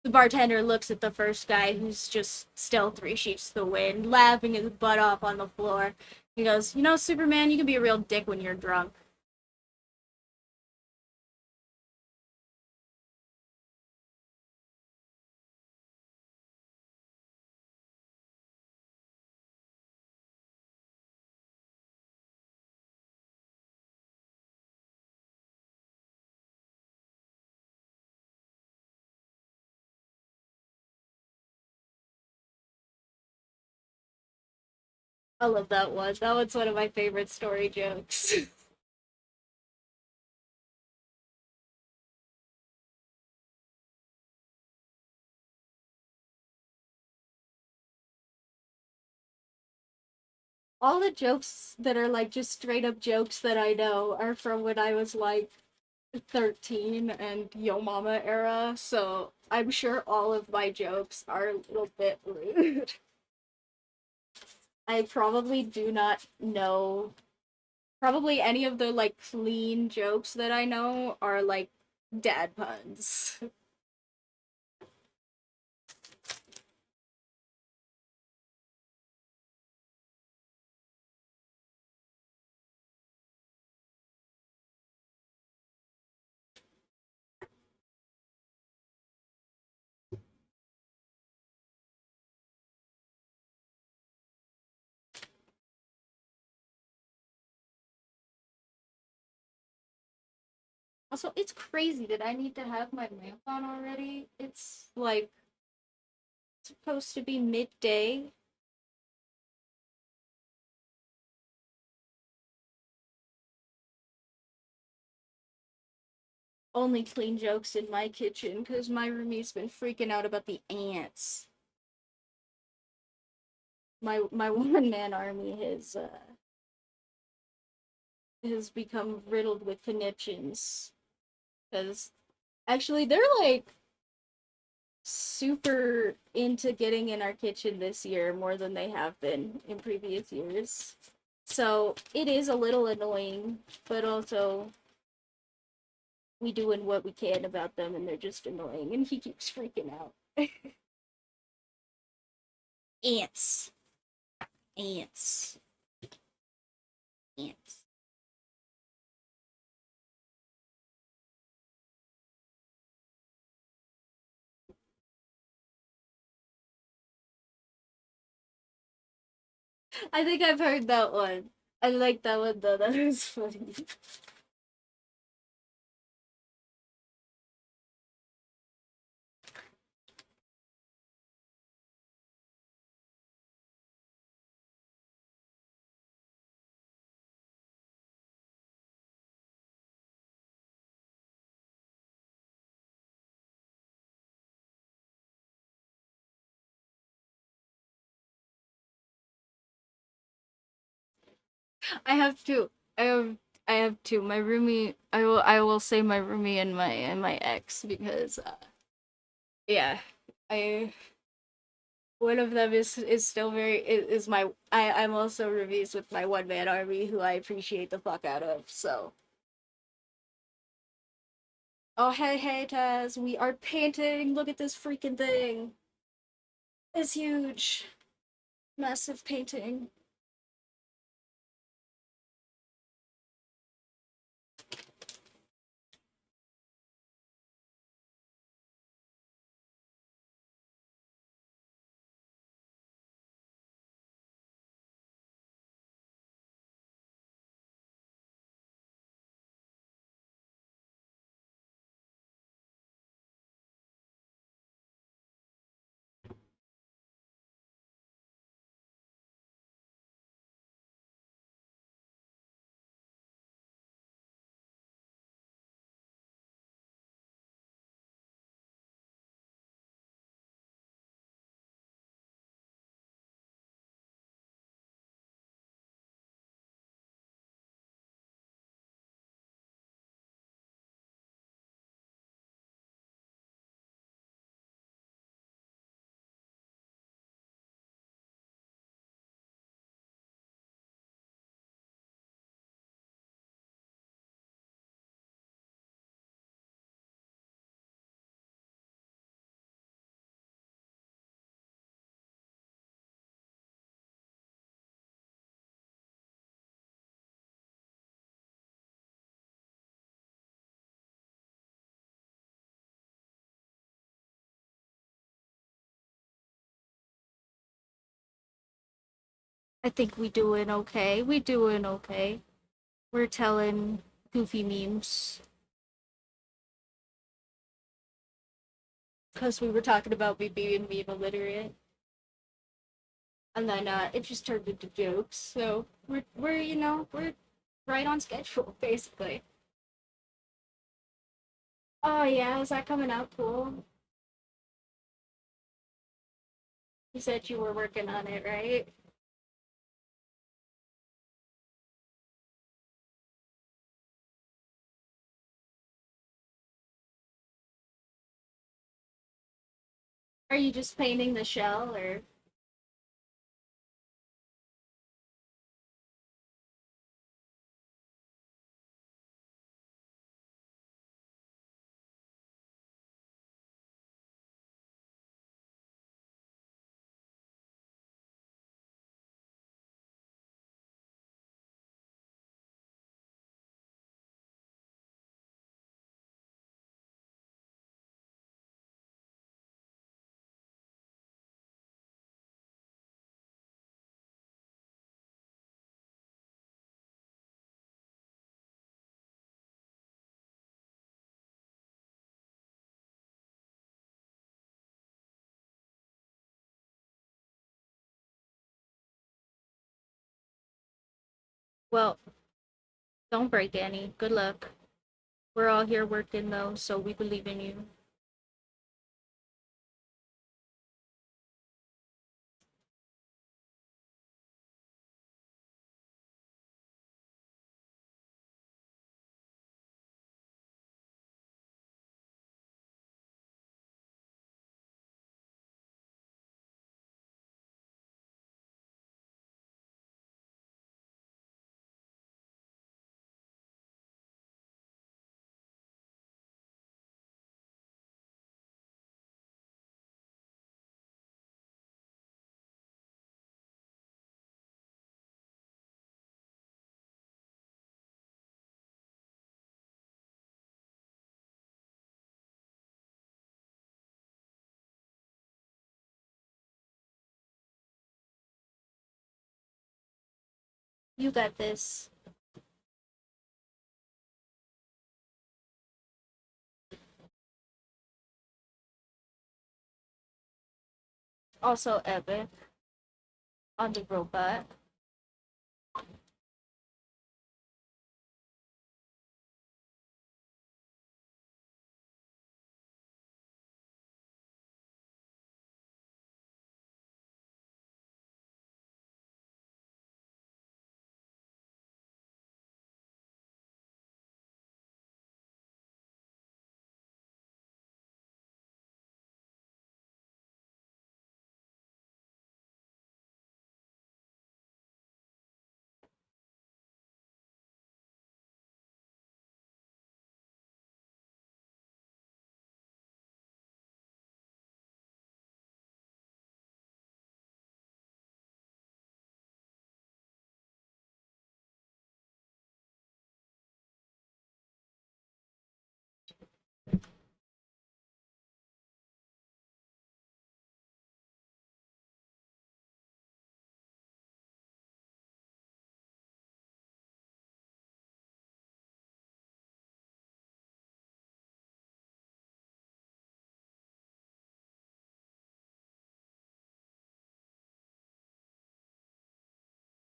The bartender looks at the first guy, who's just still three sheets to the wind, laughing his butt off on the floor. He goes, "You know, Superman, you can be a real dick when you're drunk." I love that one. That one's one of my favorite story jokes. All the jokes that are like just straight up jokes that I know are from when I was like 13 and Yo Mama era, so I'm sure all of my jokes are a little bit rude. I probably do not know. Probably any of the like clean jokes that I know are like dad puns. Also, it's crazy that I need to have my lamp on already. It's like supposed to be midday. Only clean jokes in my kitchen because my roomie's been freaking out about the ants. My one man army has become riddled with conniptions because actually they're like super into getting in our kitchen this year more than they have been in previous years. So it is a little annoying, but also we doing what we can about them and they're just annoying and he keeps freaking out. Ants. Ants. Ants. I think I've heard that one. I like that one though. That was funny. I have two. I have I have two. My roomie. I will say my roomie and my ex because yeah, I one of them is still very is my I'm also reviews with my one man army who I appreciate the fuck out of. So oh hey Taz, we are painting. Look at this freaking thing. It's huge, massive painting. I think we doing okay. We doing okay. We're telling goofy memes because we were talking about me being meme illiterate, and then it just turned into jokes. So we're right on schedule basically. Oh yeah, is that coming out cool? You said you were working on it, right? Are you just painting the shell, or well, don't break any. Good luck. We're all here working though, so we believe in you. You got this. Also, Evan on the robot.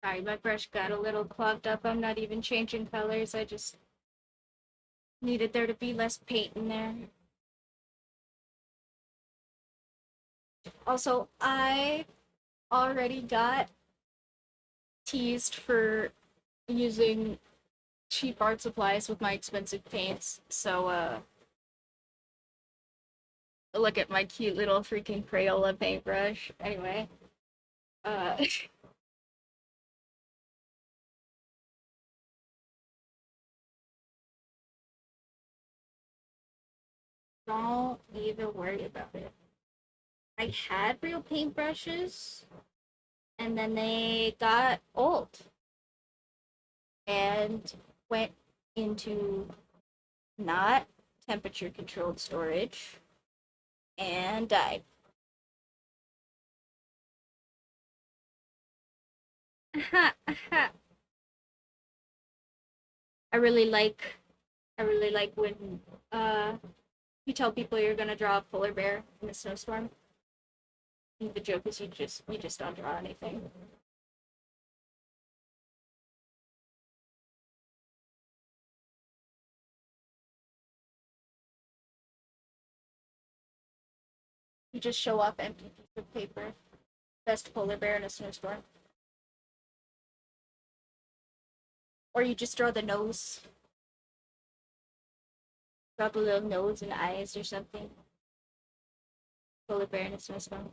Sorry, my brush got a little clogged up. I'm not even changing colors. I just needed there to be less paint in there. Also, I already got teased for using cheap art supplies with my expensive paints. So, look at my cute little freaking Crayola paintbrush. Anyway, uh, don't even worry about it. I had real paintbrushes, and then they got old and went into not temperature controlled storage and died. I really like I really like when uh you tell people you're gonna draw a polar bear in a snowstorm. And the joke is you just don't draw anything. You just show off empty piece of paper. Best polar bear in a snowstorm. Or you just draw the nose. Draw the little nose and eyes or something. Polar bear in a snowstorm.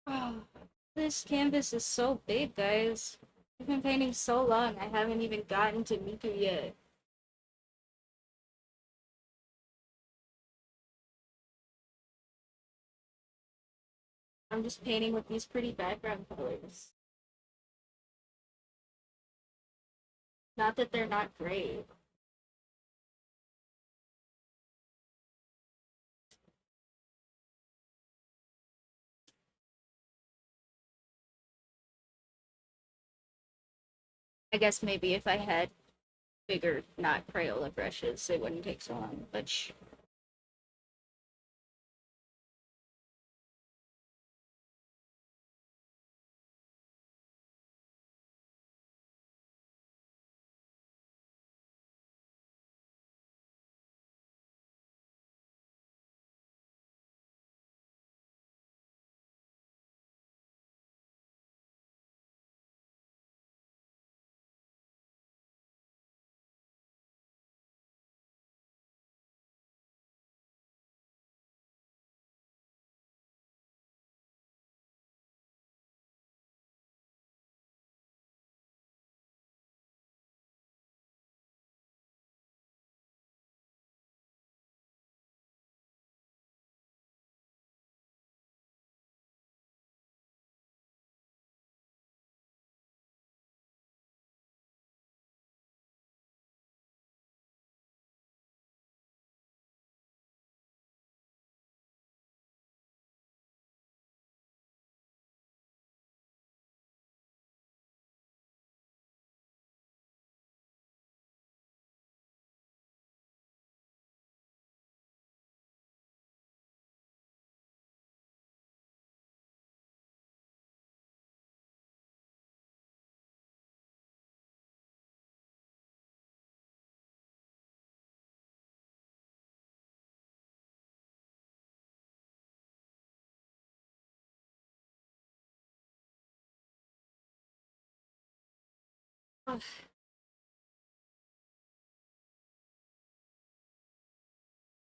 Oh, this canvas is so big, guys. I've been painting so long, I haven't even gotten to Miku yet. I'm just painting with these pretty background colors. Not that they're not great. I guess maybe if I had bigger, not Crayola brushes, it wouldn't take so long, but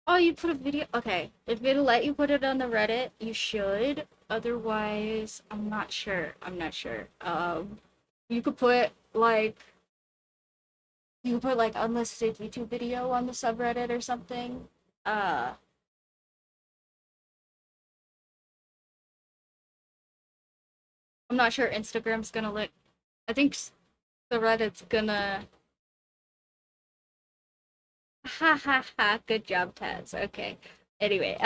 oh, you put a video. Okay, if it'll let you put it on the Reddit, you should. Otherwise, I'm not sure. I'm not sure. You could put like unlisted YouTube video on the subreddit or something. Uh, I'm not sure Instagram's gonna let I think the Reddit's gonna. Ha ha ha! Good job, Taz. Okay. Anyway,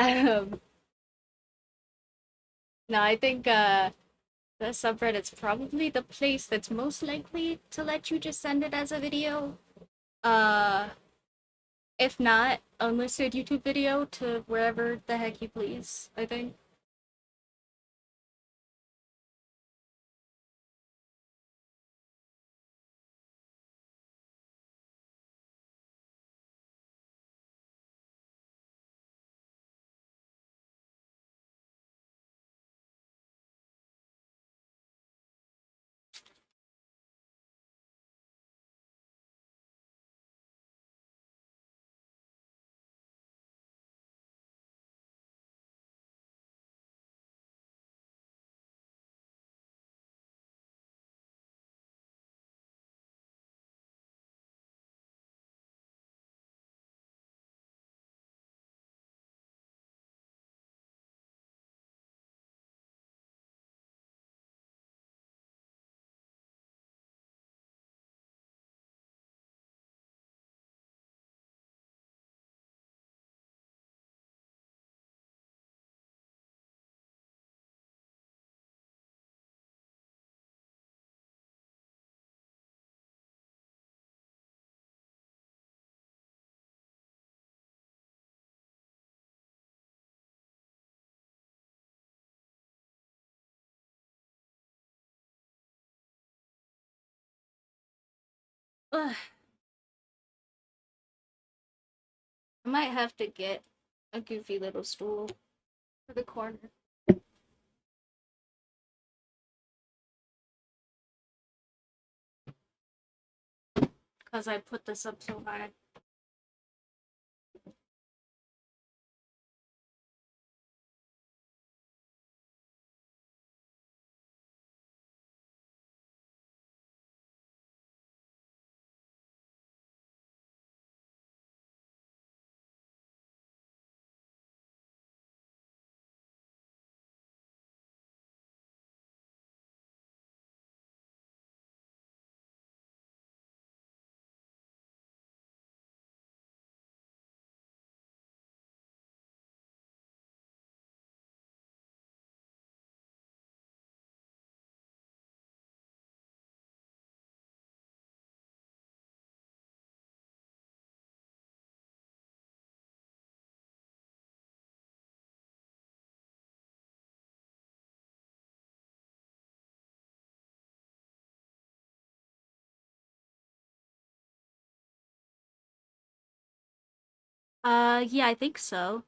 no, I think the subreddit's probably the place that's most likely to let you just send it as a video. Uh, if not, unlisted YouTube video to wherever the heck you please. I think. Ugh, I might have to get a goofy little stool for the corner. Because I put this up so high. Yeah, I think so.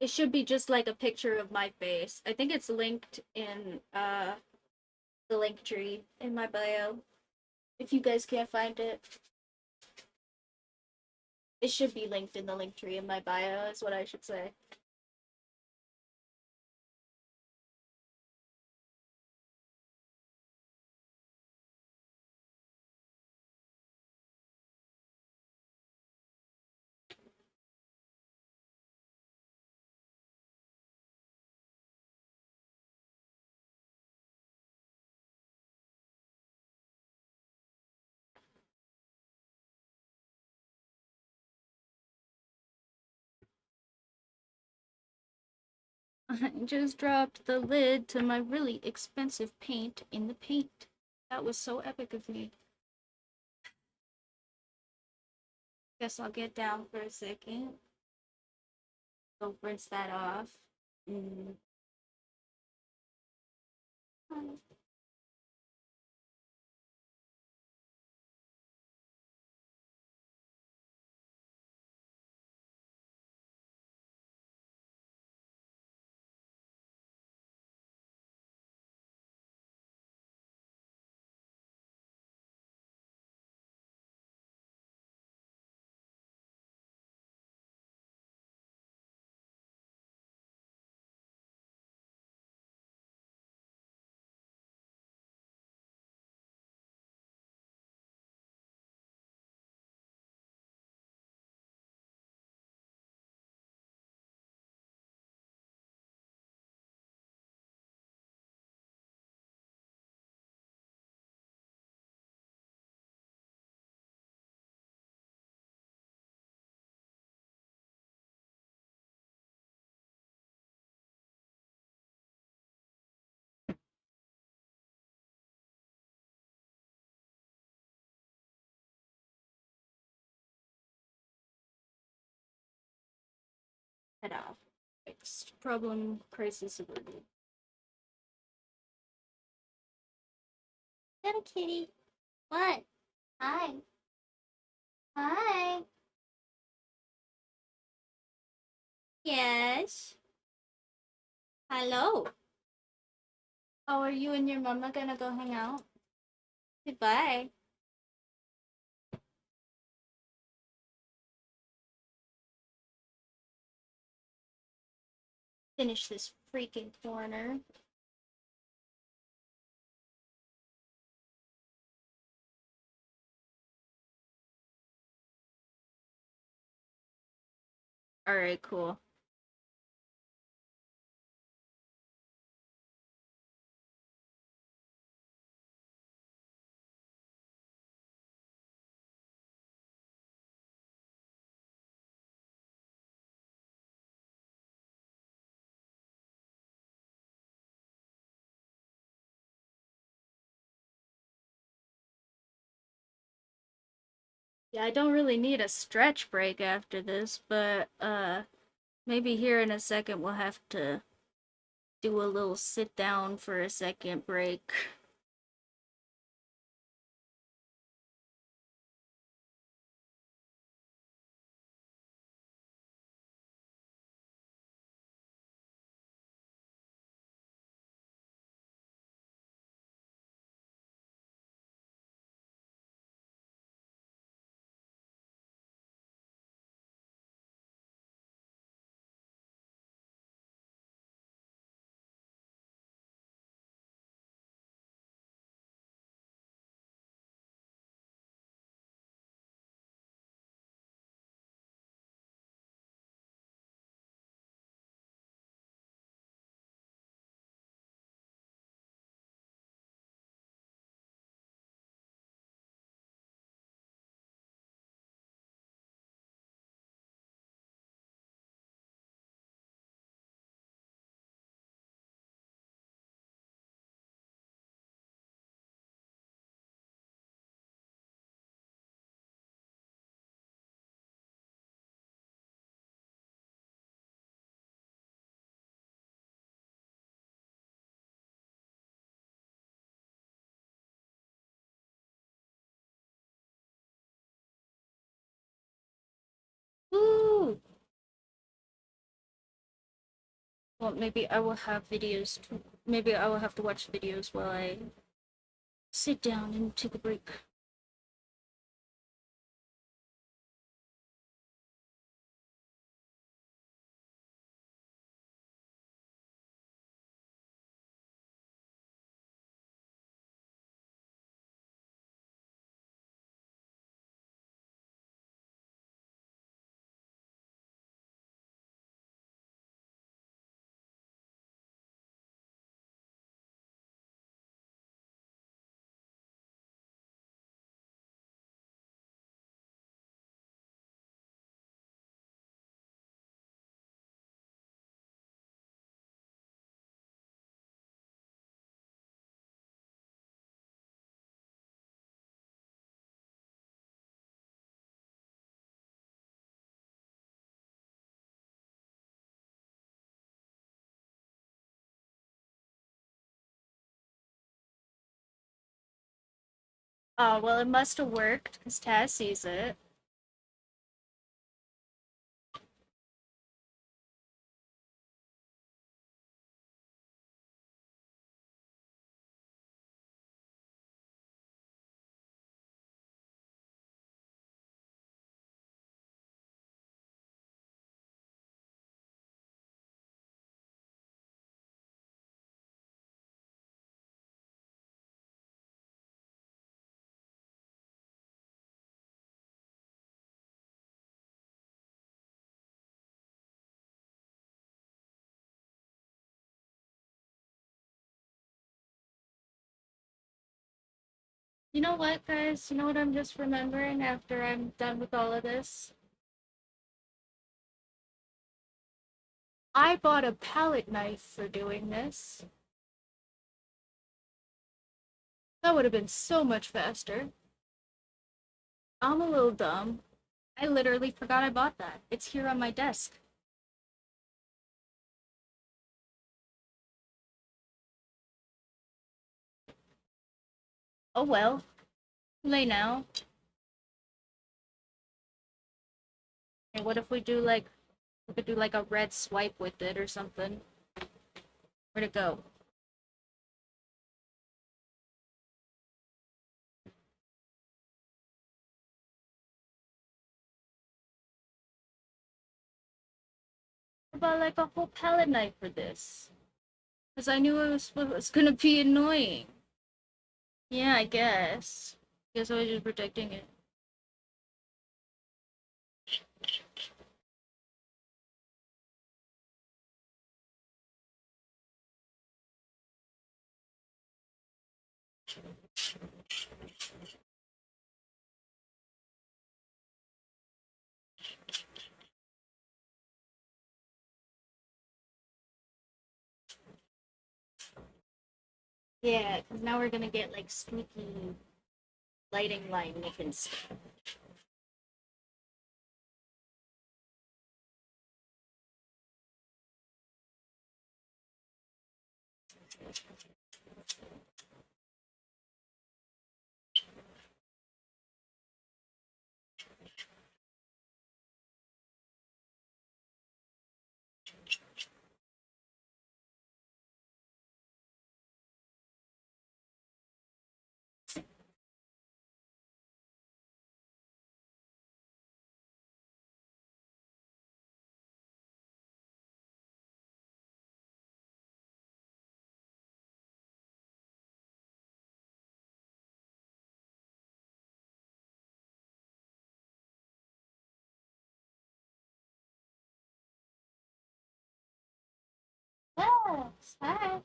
It should be just like a picture of my face. I think it's linked in the link tree in my bio. If you guys can't find it, it should be linked in the link tree in my bio, is what I should say. I just dropped the lid to my really expensive paint in the paint. That was so epic of me. Guess I'll get down for a second. Go rinse that off. Mm. head off. Fixed. Problem, crisis averted. Little kitty. What? Hi. Hi. Yes. Hello. Oh, are you and your mama gonna go hang out? Goodbye. Finish this freaking corner. Alright, cool. Yeah, I don't really need a stretch break after this, but maybe here in a second we'll have to do a little sit down for a second break. Woo! Well, maybe I will have videos too. Maybe I will have to watch videos while I sit down and take a break. Oh, well, it must have worked because Taz sees it. You know what, guys? You know what I'm just remembering after I'm done with all of this? I bought a palette knife for doing this. That would have been so much faster. I'm a little dumb. I literally forgot I bought that. It's here on my desk. Oh well. Late now. And what if we could do like a red swipe with it or something? Where'd it go? What about like a whole palette knife for this? Because I knew it was gonna be annoying. Yeah, I guess. Guess I was just protecting it. Yeah, because now we're gonna get like spooky lighting line and stuff. Yes, hi.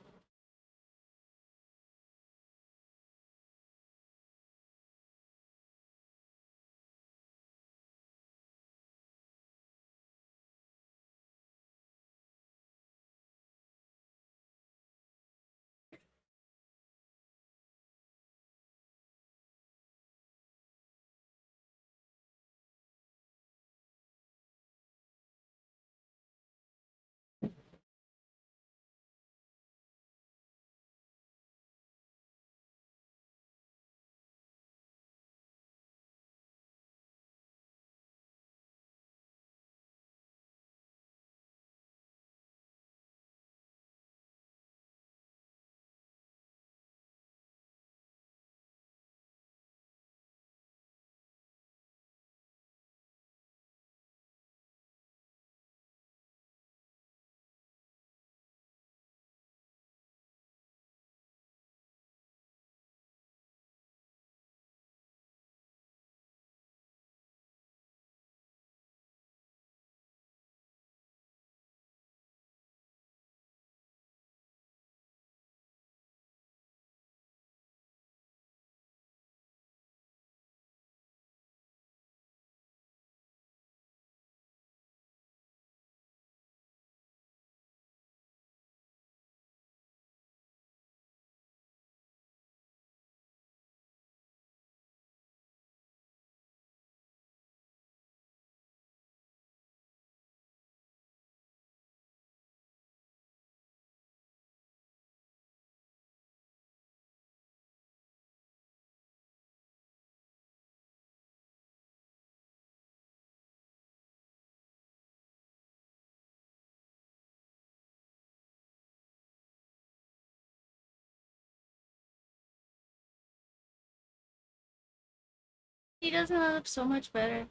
He doesn't look so much better.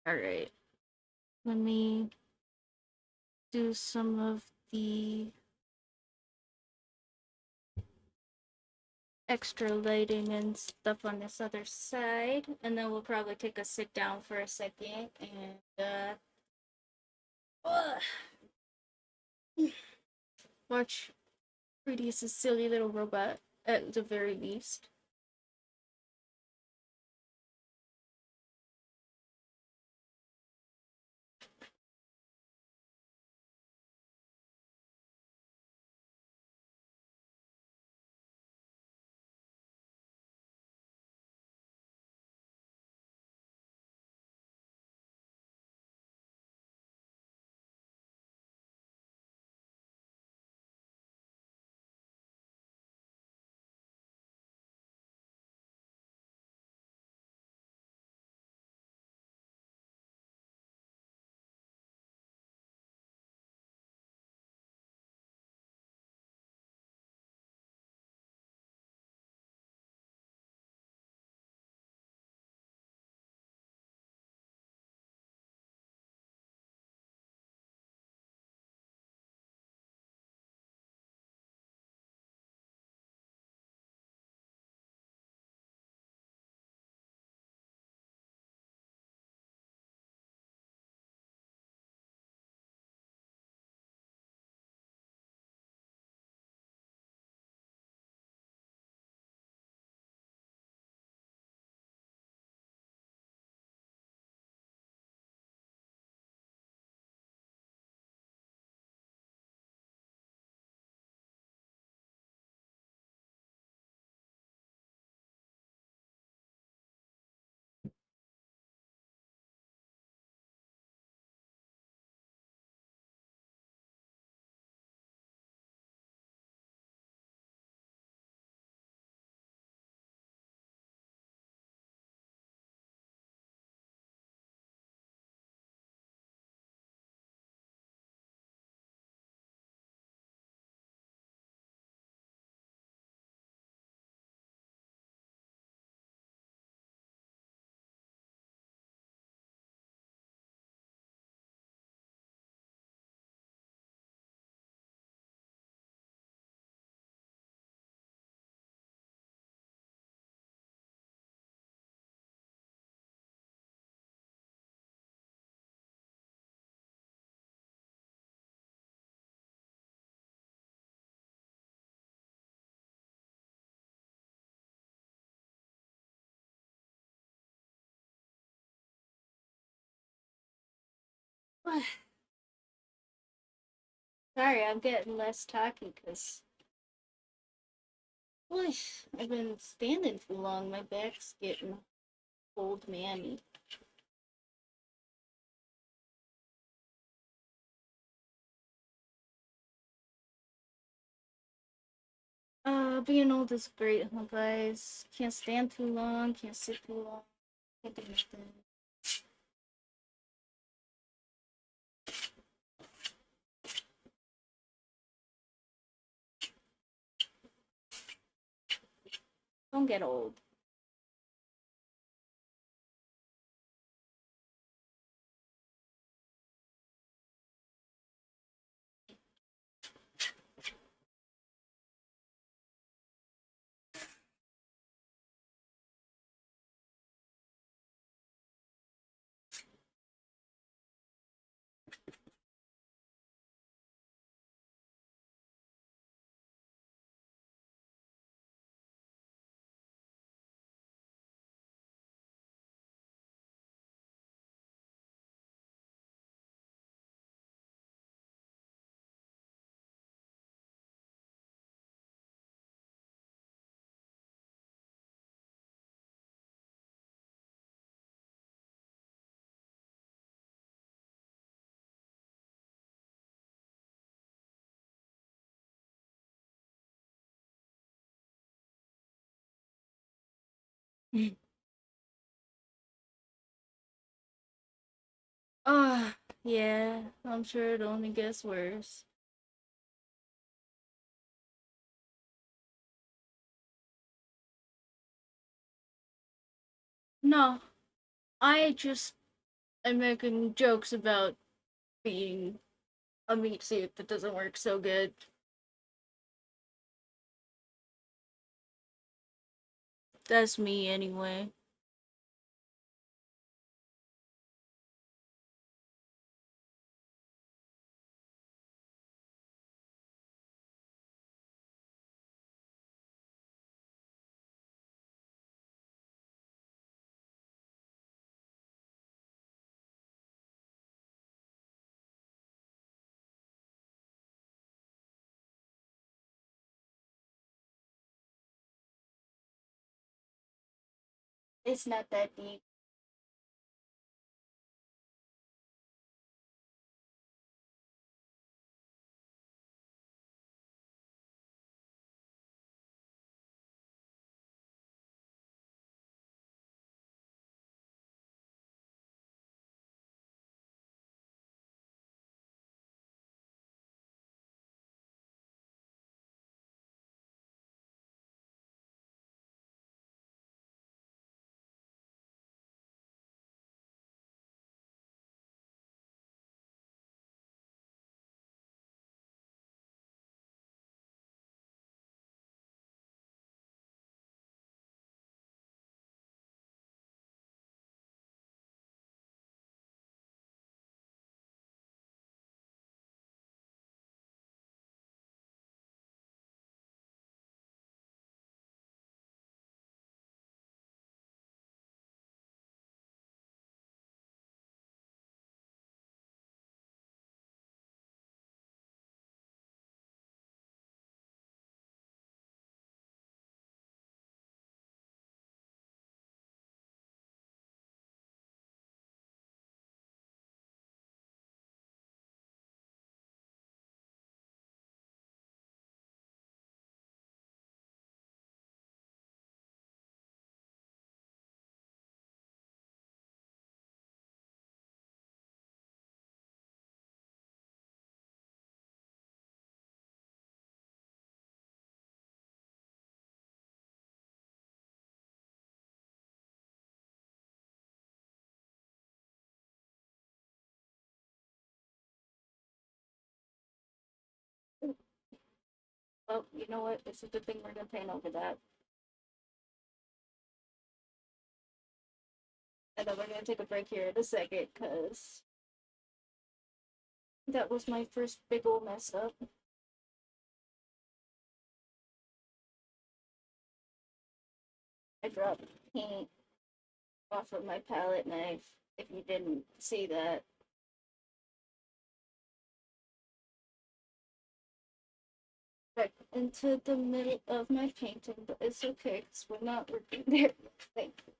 Alright. Let me do some of the extra lighting and stuff on this other side, and then we'll probably take a sit down for a second and watch Rudy's silly little robot at the very least. Sorry, I'm getting less talky because I've been standing too long. My back's getting old mammy. Being old is great, huh, guys? Can't stand too long, can't sit too long, can't do nothing. Don't get old. Ah, yeah, I'm sure it only gets worse. No, I just I'm making jokes about being a meat suit that doesn't work so good. That's me anyway. It's not that deep. Well, you know what? It's a good thing we're gonna paint over that. And then we're gonna take a break here in a second, because that was my first big ol' mess up. I dropped paint off of my palette knife, if you didn't see that. Back into the middle of my painting, but it's okay, because we're not working there. Thank you.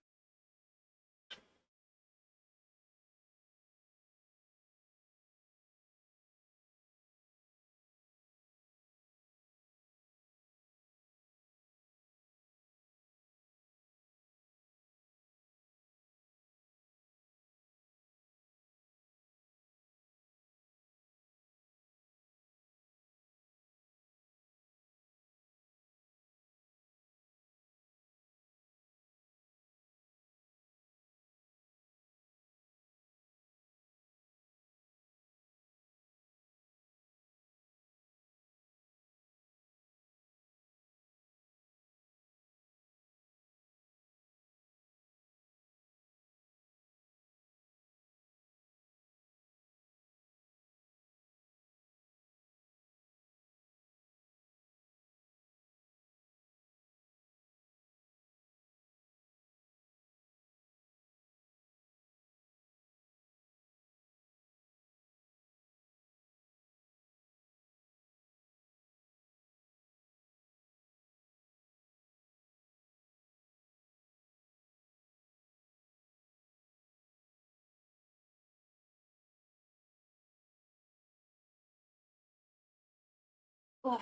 Oh,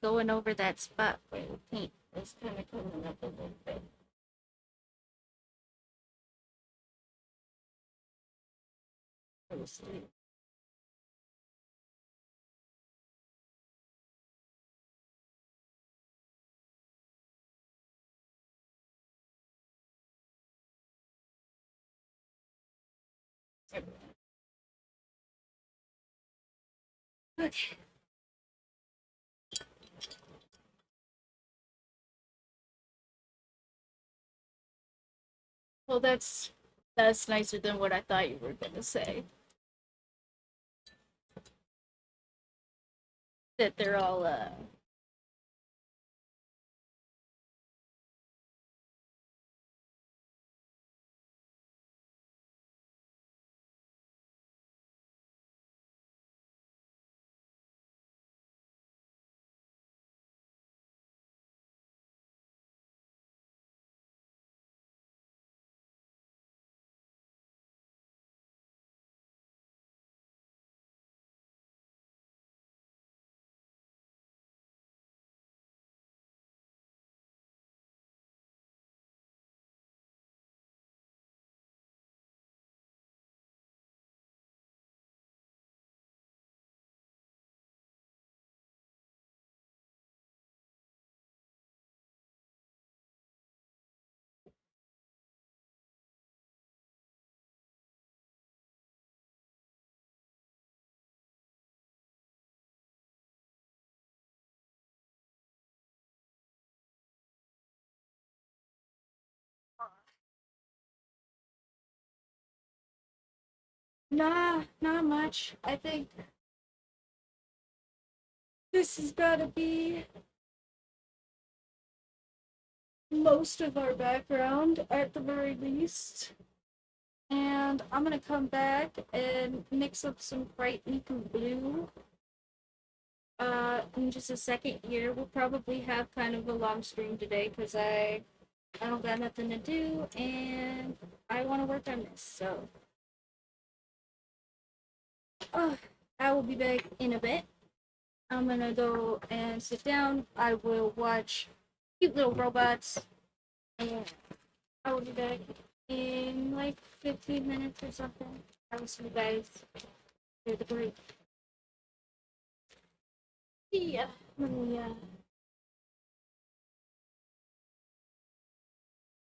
going over that spot where the paint is kind of coming up a little bit. Okay. Well, that's nicer than what I thought you were gonna say. That they're all nah, not much. I think this has got to be most of our background at the very least. And I'm gonna come back and mix up some bright pink and blue. In just a second here. We'll probably have kind of a long stream today because I don't got nothing to do and I want to work on this. So, uh, I will be back in a bit. I'm gonna go and sit down. I will watch cute little robots, and I will be back in like 15 minutes or something. I will see you guys through the break. Yeah, let me,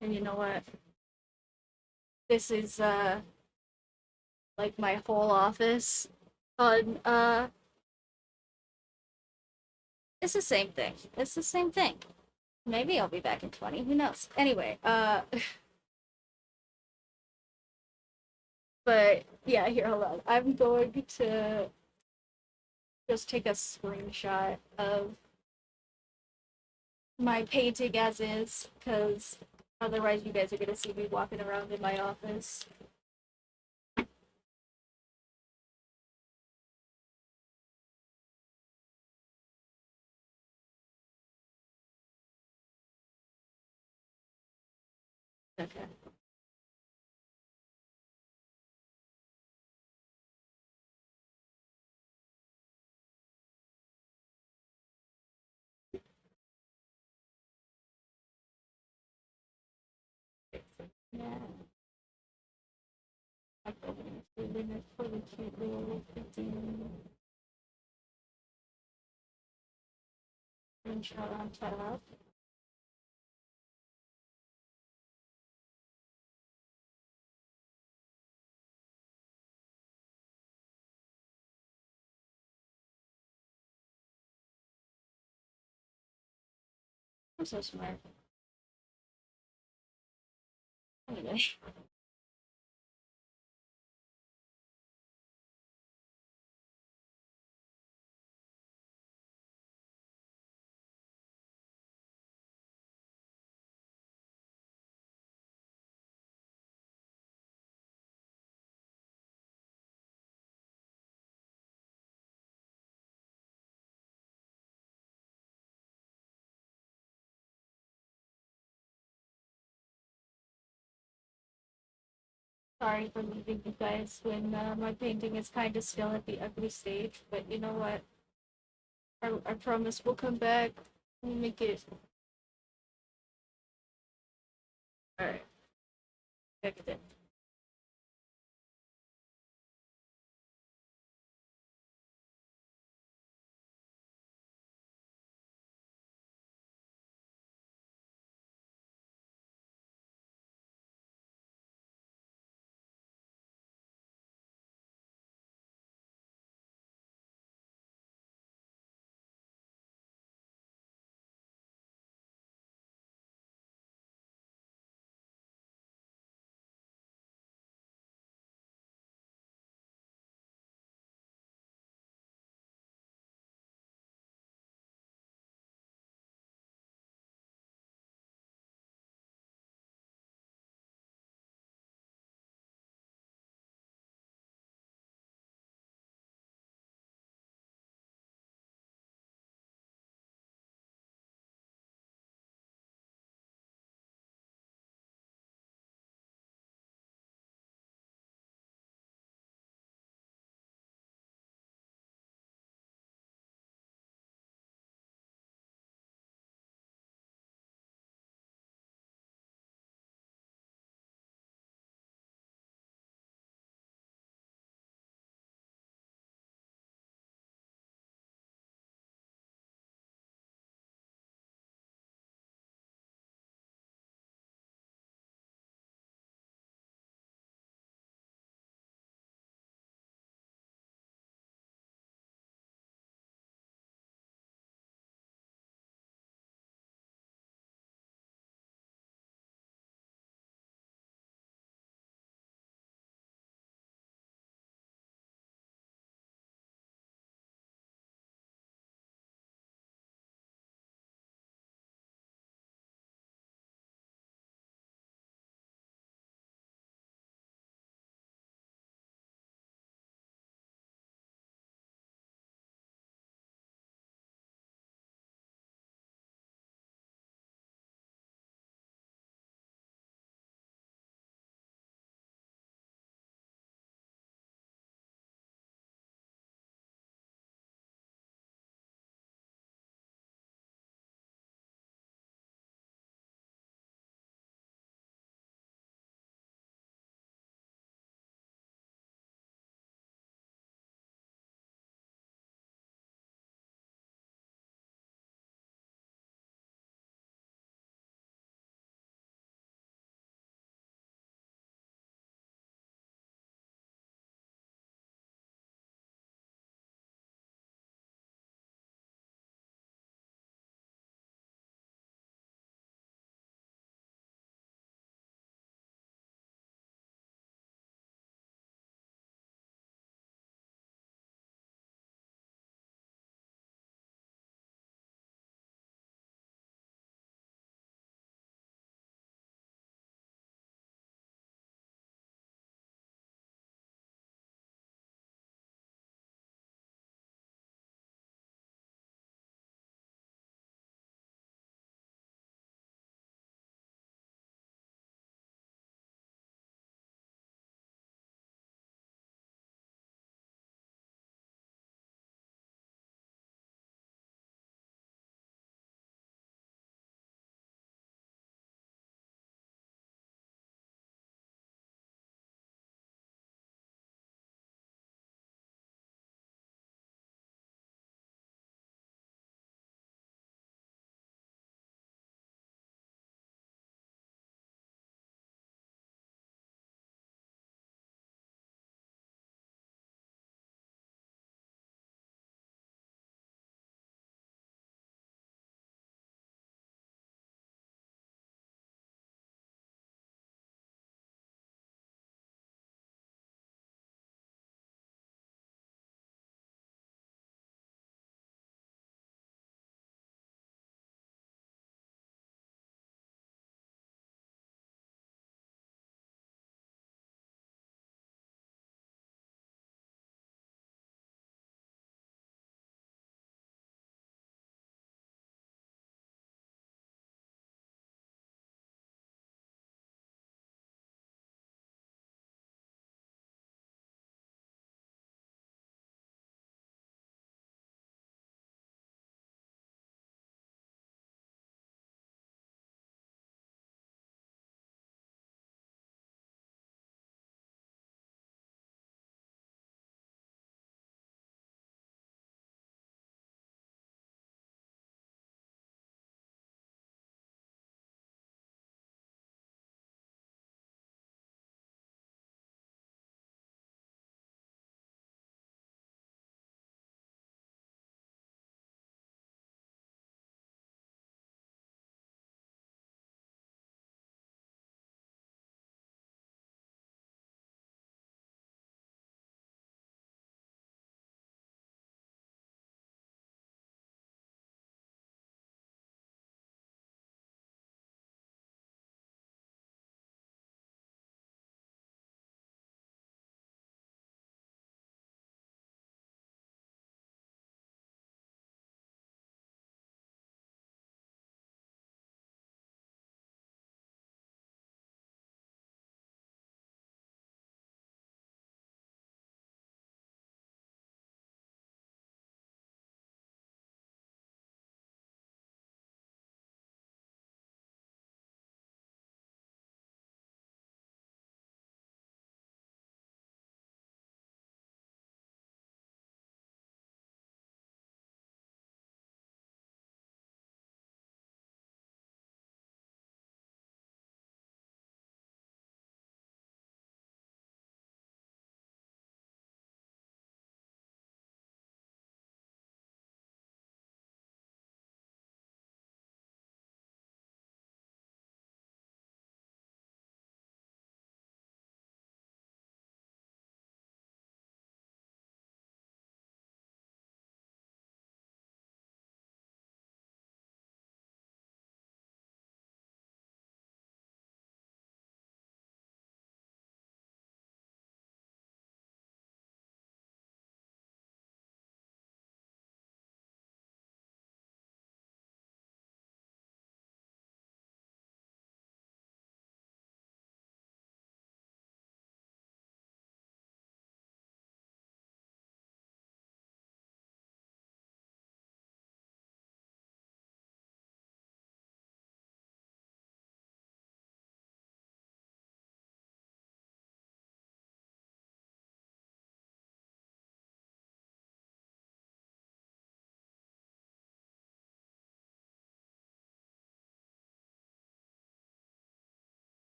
and you know what? This is like my whole office on it's the same thing. It's the same thing. Maybe I'll be back in 20. Who knows? Anyway, but yeah, here, hold on. I'm going to just take a screenshot of my painting as is, because otherwise you guys are gonna see me walking around in my office. Okay. Yeah. I'm going to do this really cute little screenshot on top. I'm so smart. Anyway. Sorry for leaving you guys when my painting is kind of still at the ugly stage, but you know what? I promise we'll come back. We'll make it. Alright. Back at it.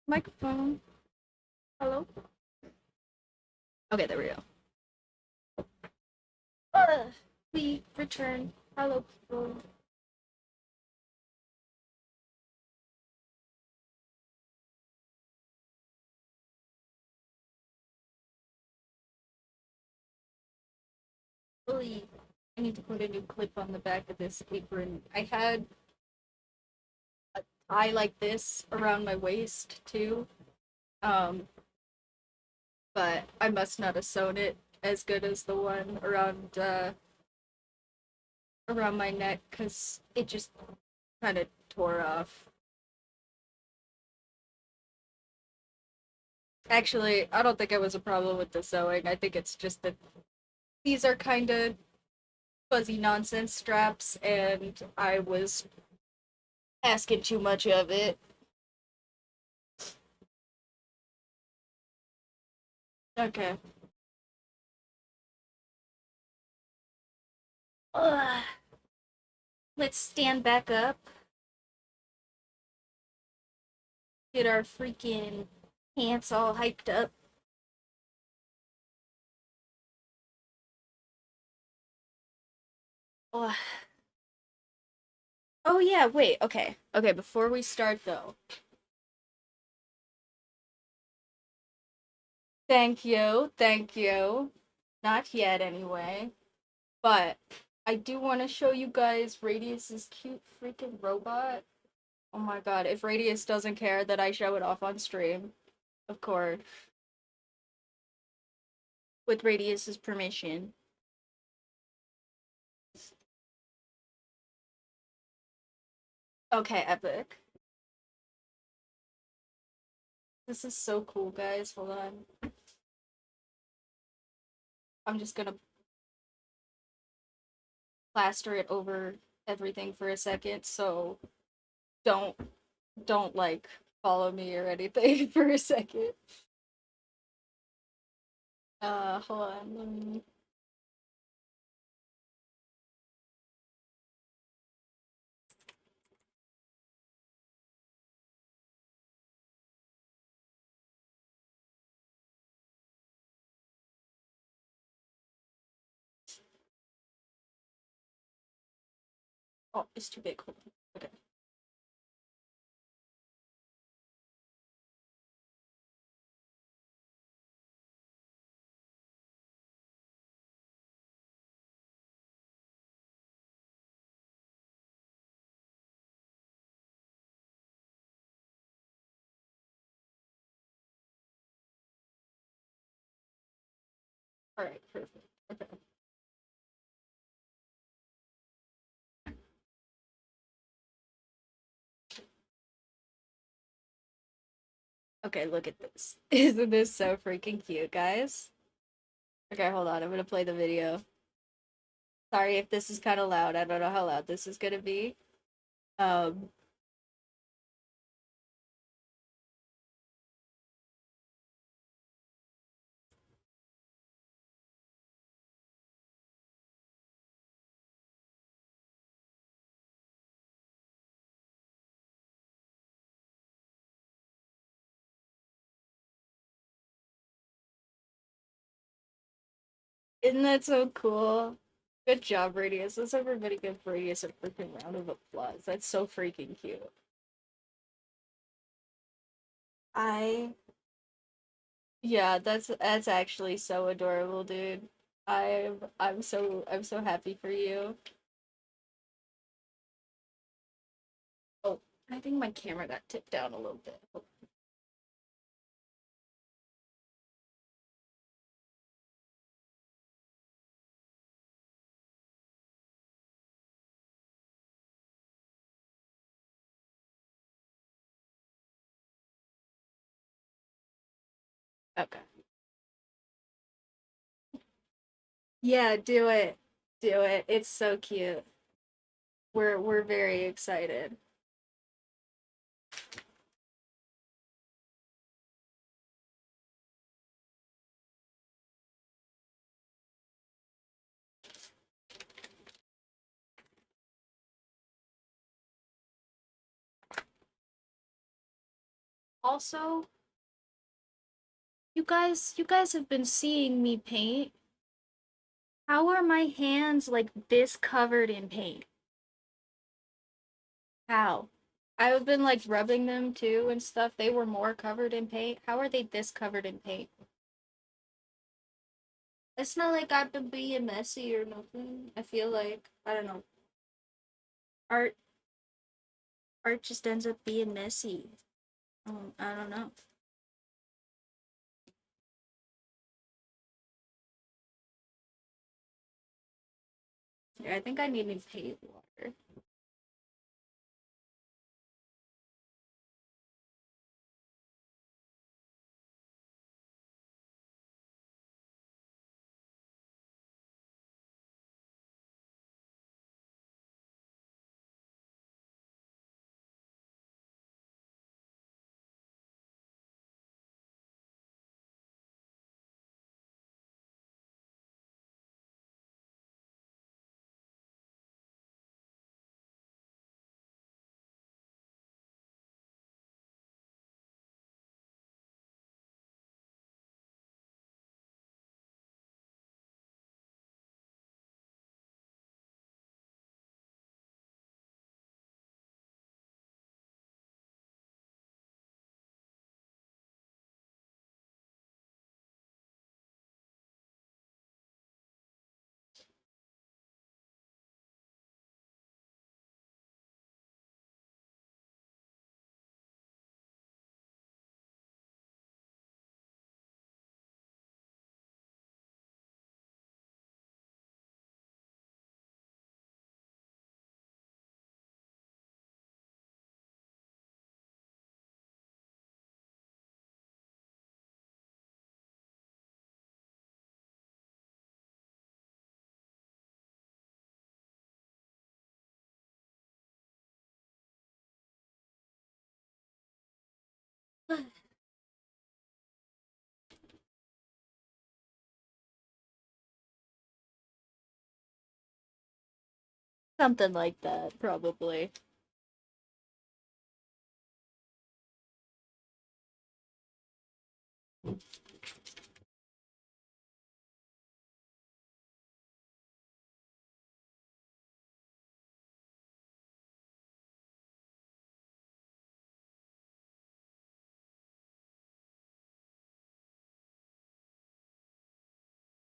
Microphone. Hello?
Okay, there we go.
We return. Hello, people. Really, I need to put a new clip on the back of this apron. I had a tie like this around my waist too, um, but I must not have sewn it as good as the one around my neck because it just kind of tore off. Actually, I don't think it was a problem with the sewing. I think it's just that these are kind of fuzzy nonsense straps, and I was asking too much of it. Okay. Ugh. Let's stand back up. Get our freaking pants all hyped up. Ugh. Oh yeah, wait, okay. Okay, before we start though. Thank you, thank you. Not yet anyway. But I do want to show you guys Radius's cute freaking robot. Oh my god, if Radius doesn't care that I show it off on stream, of course. With Radius's permission. Okay, epic. This is so cool, guys. Hold on. I'm just gonna plaster it over everything for a second, so don't like follow me or anything for a second. Hold on. Let me... Oh, it's too big. Hold on. Okay. Alright, perfect. Okay. Okay, look at this. Isn't this so freaking cute, guys? Okay, hold on. I'm gonna play the video. Sorry if this is kind of loud. I don't know how loud this is gonna be. Um, isn't that so cool? Good job, Radius. Let's everybody give Radius a freaking round of applause. That's so freaking cute. I Yeah, that's actually so adorable, dude. I'm so happy for you. Oh, I think my camera got tipped down a little bit. Okay. Yeah, do it. Do it. It's so cute. We're very excited.
Also, you guys have been seeing me paint. How are my hands like this covered in paint? How? I've been like rubbing them too and stuff. They were more covered in paint. How are they this covered in paint? It's not like I've been being messy or nothing. I feel like I don't know. Art art just ends up being messy. I don't know. Yeah, I think I need new paint water. Something like that, probably.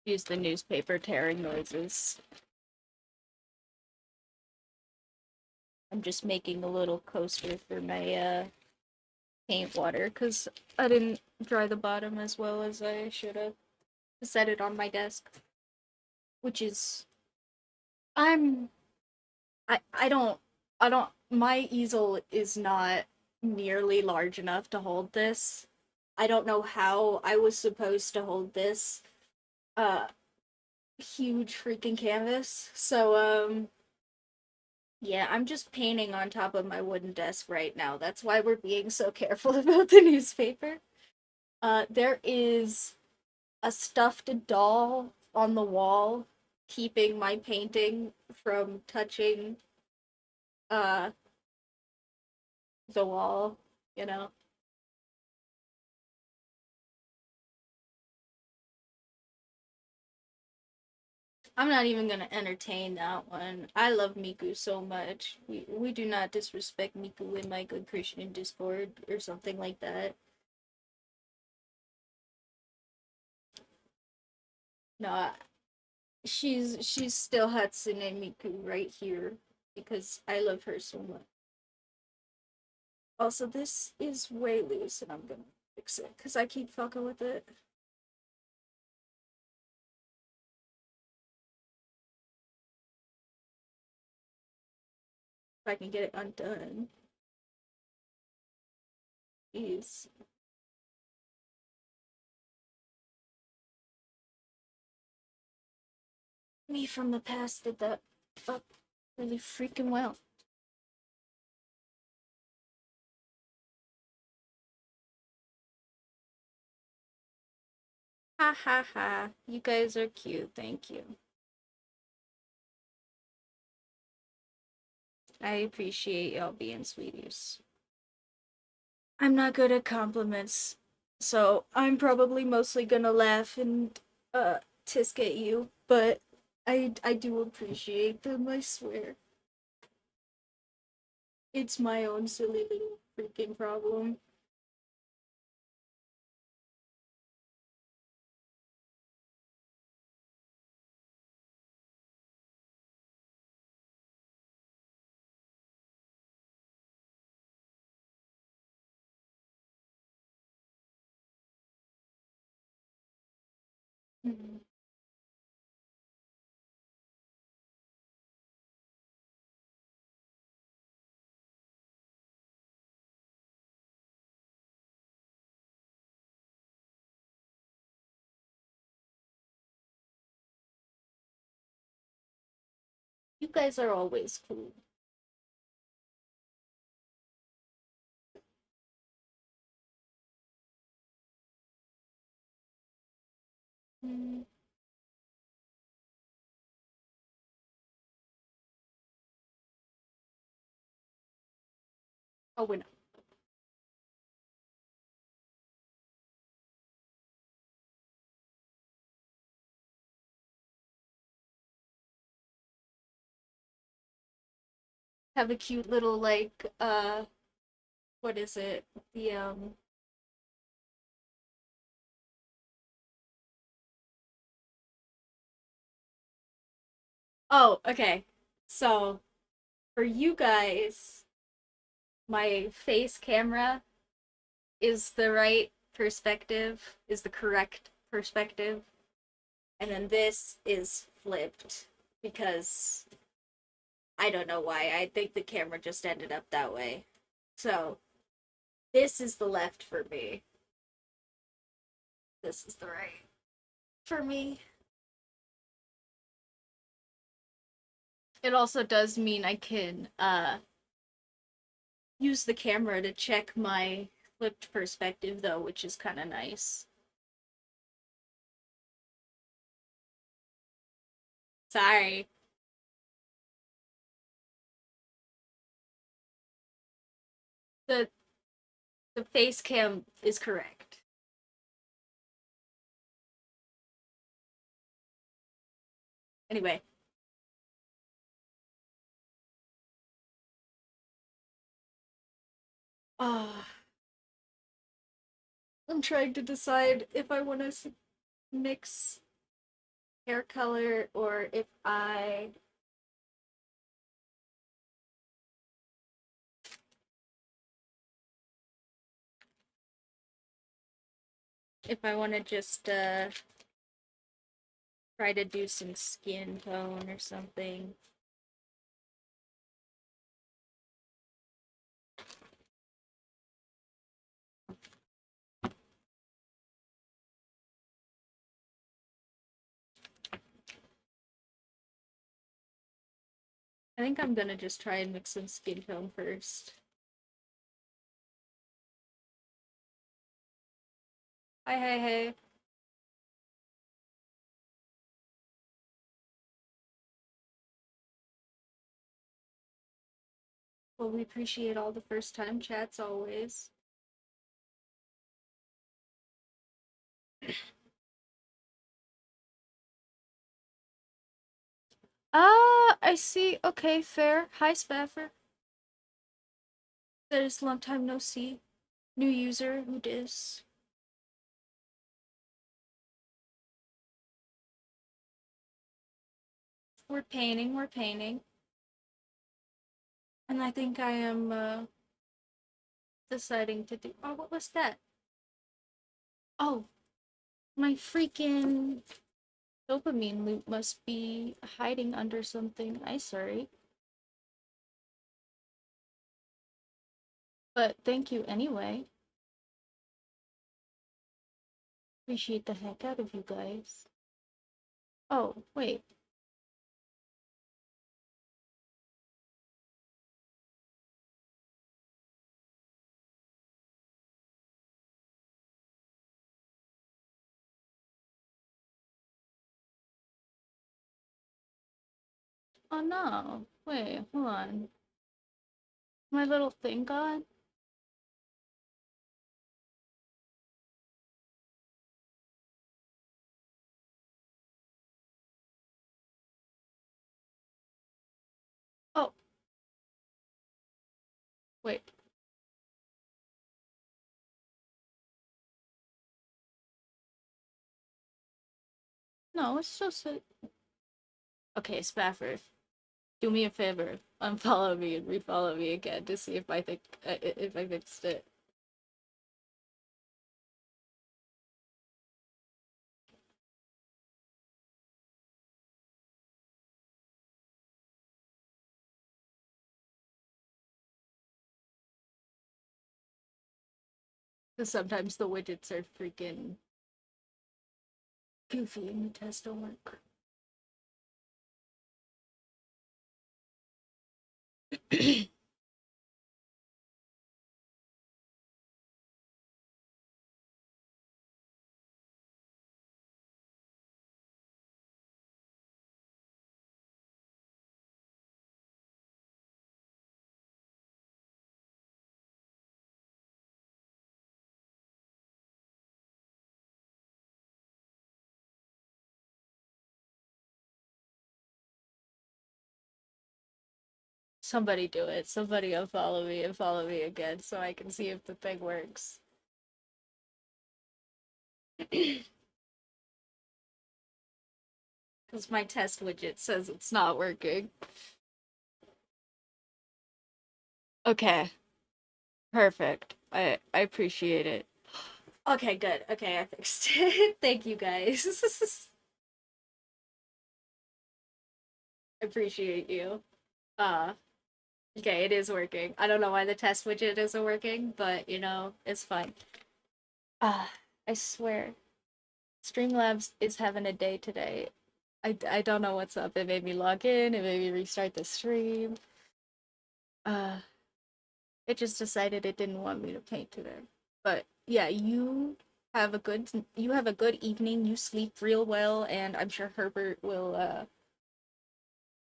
Use the newspaper tearing noises. I'm just making a little coaster for my paint water because I didn't dry the bottom as well as I should have. Set it on my desk, which is I'm I don't my easel is not nearly large enough to hold this. I don't know how I was supposed to hold this uh huge freaking canvas. So yeah, I'm just painting on top of my wooden desk right now. That's why we're being so careful about the newspaper. There is a stuffed doll on the wall, keeping my painting from touching uh the wall, you know. I'm not even gonna entertain that one. I love Miku so much. We do not disrespect Miku in my good Christian Discord or something like that. No, she's still Hatsune Miku right here because I love her so much. Also, this is way loose and I'm gonna fix it because I keep fucking with it. If I can get it undone. Jeez. Me from the past did that up really freaking well. Ha ha ha. You guys are cute. Thank you. I appreciate y'all being sweeties. I'm not good at compliments, so I'm probably mostly gonna laugh and tisk at you, but I do appreciate them, I swear. It's my own silly little freaking problem. Mhm. You guys are always cool. Mm. Oh, we're not. Have a cute little like what is it? The Oh, okay. So for you guys, my face camera is the right perspective, is the correct perspective, and then this is flipped because I don't know why. I think the camera just ended up that way. So this is the left for me. This is the right for me. It also does mean I can use the camera to check my flipped perspective though, which is kind of nice. Sorry. The the face cam is correct. Anyway, uh, I'm trying to decide if I want to mix hair color or if I want to just try to do some skin tone or something. I think I'm gonna just try and mix some skin tone first. Hi, hey, hey. Well, we appreciate all the first time chats always. Ah, I see. Okay, fair. Hi, Spaffer. That is long time no see. New user, who dis? We're painting, we're painting. And I think I am deciding to do. Oh, what was that? Oh, my freaking dopamine loop must be hiding under something. I sorry. But thank you anyway. Appreciate the heck out of you guys. Oh, wait. Oh no. Wait, hold on. My little thing gone? Wait. No, it's just a... Okay, Spafford, do me a favor. Unfollow me and refollow me again to see if I think if I fixed it. Because sometimes the widgets are freaking goofy and the test don't work. Somebody do it. Somebody unfollow me and follow me again so I can see if the thing works. Because my test widget says it's not working. Okay. Perfect. I appreciate it. Okay, good. Okay, I fixed it. Thank you guys. Appreciate you. Uh okay, it is working. I don't know why the test widget isn't working, but you know, it's fine. I swear. Streamlabs is having a day today. I don't know what's up. It made me log in, it made me restart the stream. Uh it just decided it didn't want me to paint today. But yeah, you have a good evening. You sleep real well, and I'm sure Herbert will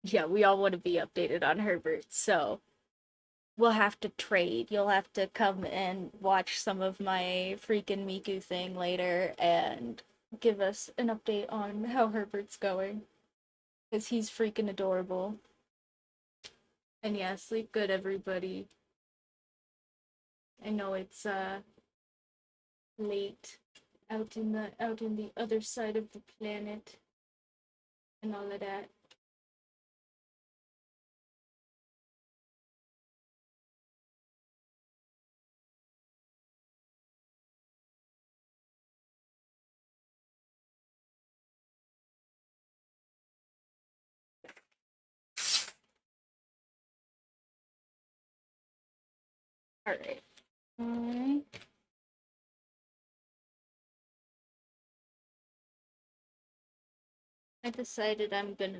yeah, we all want to be updated on Herbert. So, we'll have to trade. You'll have to come and watch some of my freaking Miku thing later and give us an update on how Herbert's going. Because he's freaking adorable. And yeah, sleep good, everybody. I know it's late out in the other side of the planet and all of that. Alright. I decided I'm gonna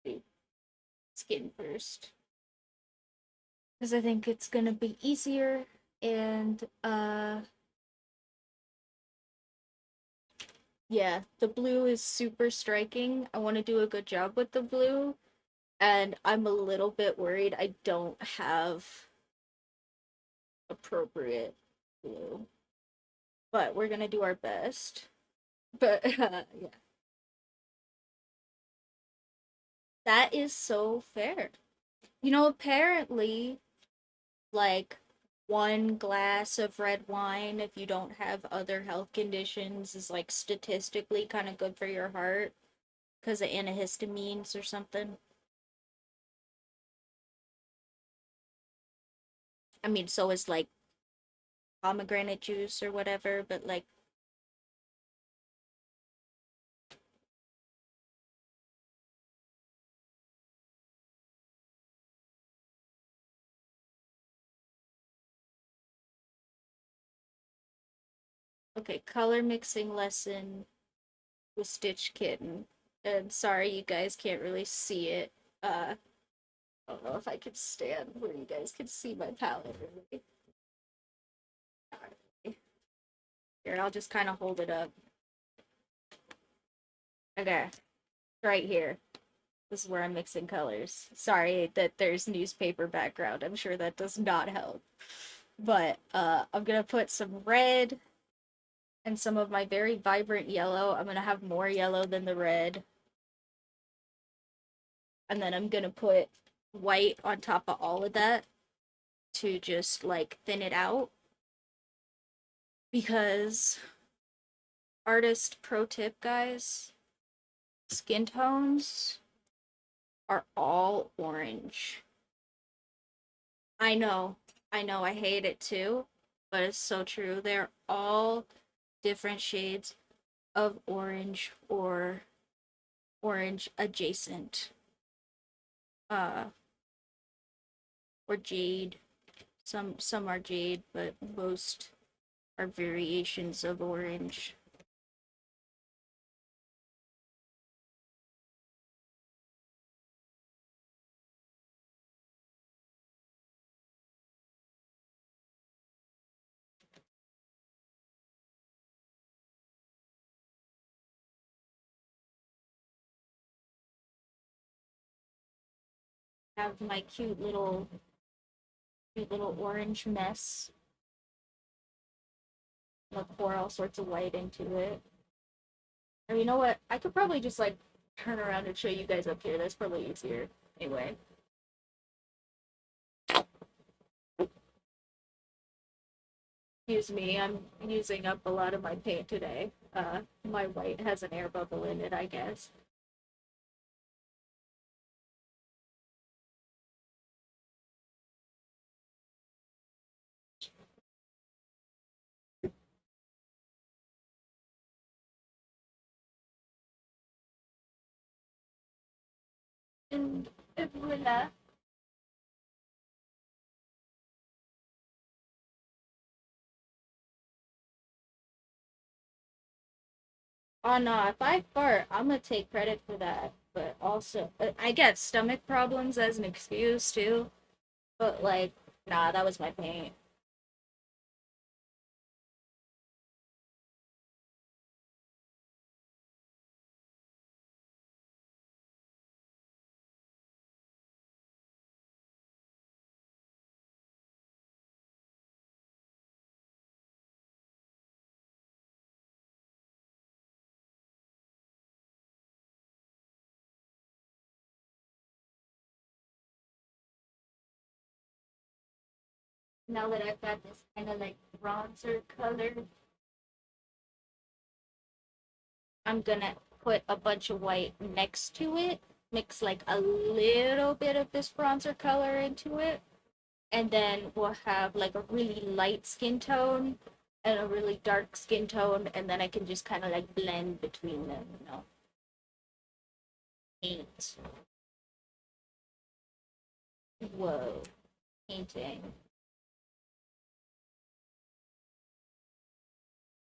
do skin first. Because I think it's gonna be easier and yeah, the blue is super striking. I want to do a good job with the blue, and I'm a little bit worried I don't have appropriate blue. But we're gonna do our best. But yeah. That is so fair. You know, apparently, like, one glass of red wine, if you don't have other health conditions, is like statistically kind of good for your heart because of antihistamines or something. I mean, so is like pomegranate juice or whatever, but like, okay, color mixing lesson with Stitch Kitten. And sorry, you guys can't really see it. I don't know if I could stand where you guys can see my palette really. Here, I'll just kind of hold it up. Okay, right here. This is where I'm mixing colors. Sorry that there's newspaper background. I'm sure that does not help. But I'm gonna put some red and some of my very vibrant yellow. I'm gonna have more yellow than the red. And then I'm gonna put white on top of all of that. to just like thin it out because artist pro tip, guys, skin tones are all orange. I know, I hate it too, but it's so true. They're all different shades of orange or orange adjacent. Uh, or jade. Some are jade, but most are variations of orange. I have my cute little orange mess. I'll pour all sorts of white into it. Or you know what? I could probably just like turn around and show you guys up here. That's probably easier. Anyway. Excuse me, I'm using up a lot of my paint today. My white has an air bubble in it, I guess. And voila. Oh no, if I fart, I'm gonna take credit for that. But also, I get stomach problems as an excuse too. But like, nah, that was my paint. Now that I've got this kind of like bronzer color, I'm gonna put a bunch of white next to it, mix like a little bit of this bronzer color into it, and then we'll have like a really light skin tone and a really dark skin tone, and then I can just kind of like blend between them, you know. Paint. Whoa, painting.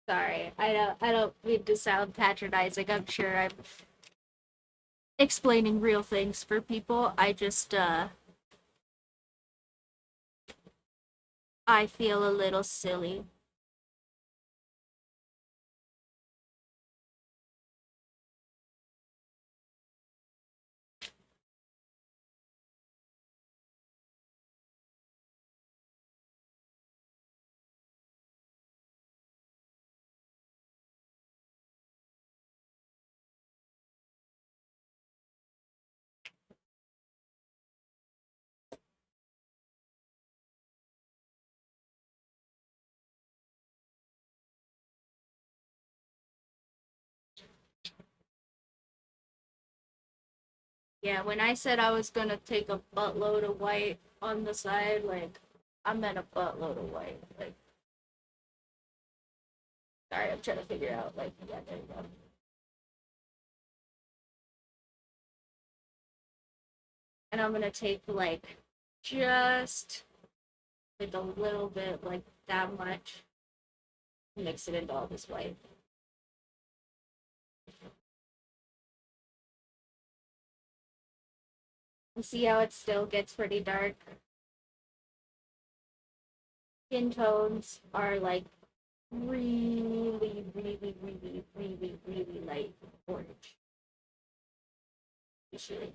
Sorry, I don't mean to sound patronizing. I'm sure I'm explaining real things for people. I feel a little silly. Yeah, when I said I was gonna take a buttload of white on the side, like I meant a buttload of white. Like, sorry, I'm trying to figure out. Like, yeah, there you go. And I'm gonna take like just like a little bit, like that much, mix it into all this white. And see how it still gets pretty dark. Skin tones are like really, really, really, really, really light orange. Usually.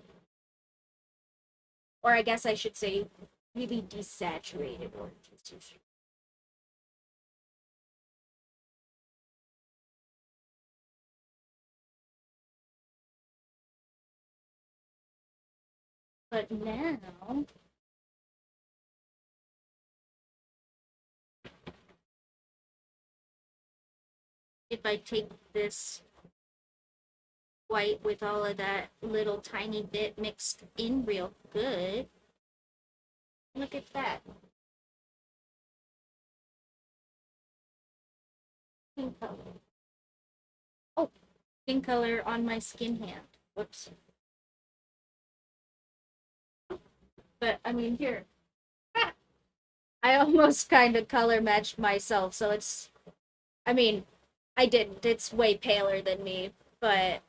Or I guess I should say really desaturated oranges usually. But now if I take this white with all of that little tiny bit mixed in real good. Look at that. Pink color. Oh, pink color on my skin hand. Whoops. But I mean, here. I almost kind of color matched myself, so it's. I mean, I didn't. It's way paler than me, but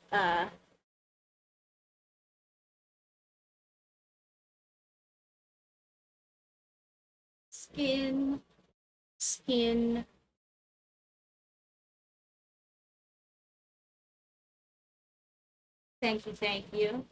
skin, skin. Thank you, thank you.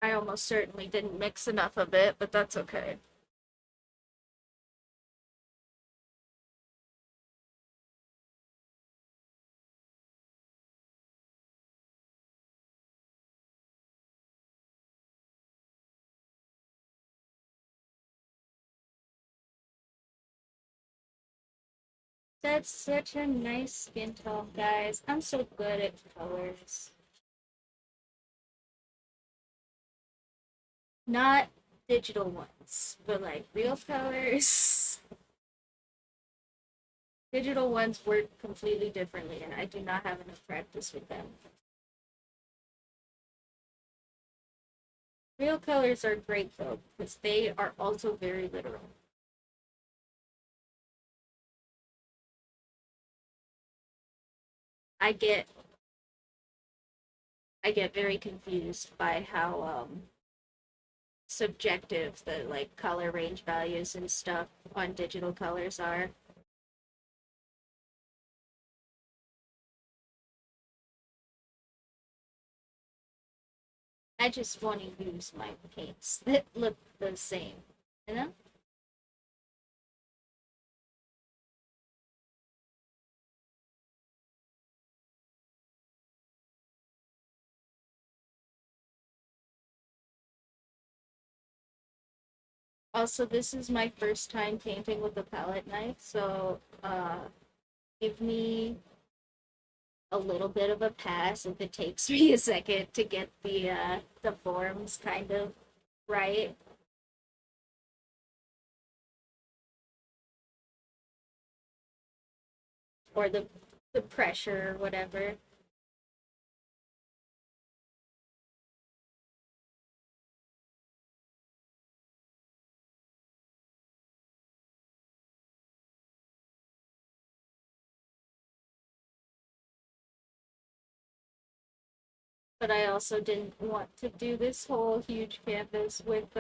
I almost certainly didn't mix enough of it, but that's okay. That's such a nice skin tone, guys. I'm so good at colors. Not digital ones, but like real colors. Digital ones work completely differently, and I do not have enough practice with them. Real colors are great though, because they are also very literal. I get I get very confused by how subjective the like color range values and stuff on digital colors are. I just want to use my paints that look the same, you know? Also, this is my first time painting with a palette knife, so give me a little bit of a pass if it takes me a second to get the forms kind of right, or the pressure or whatever. But I also didn't want to do this whole huge canvas with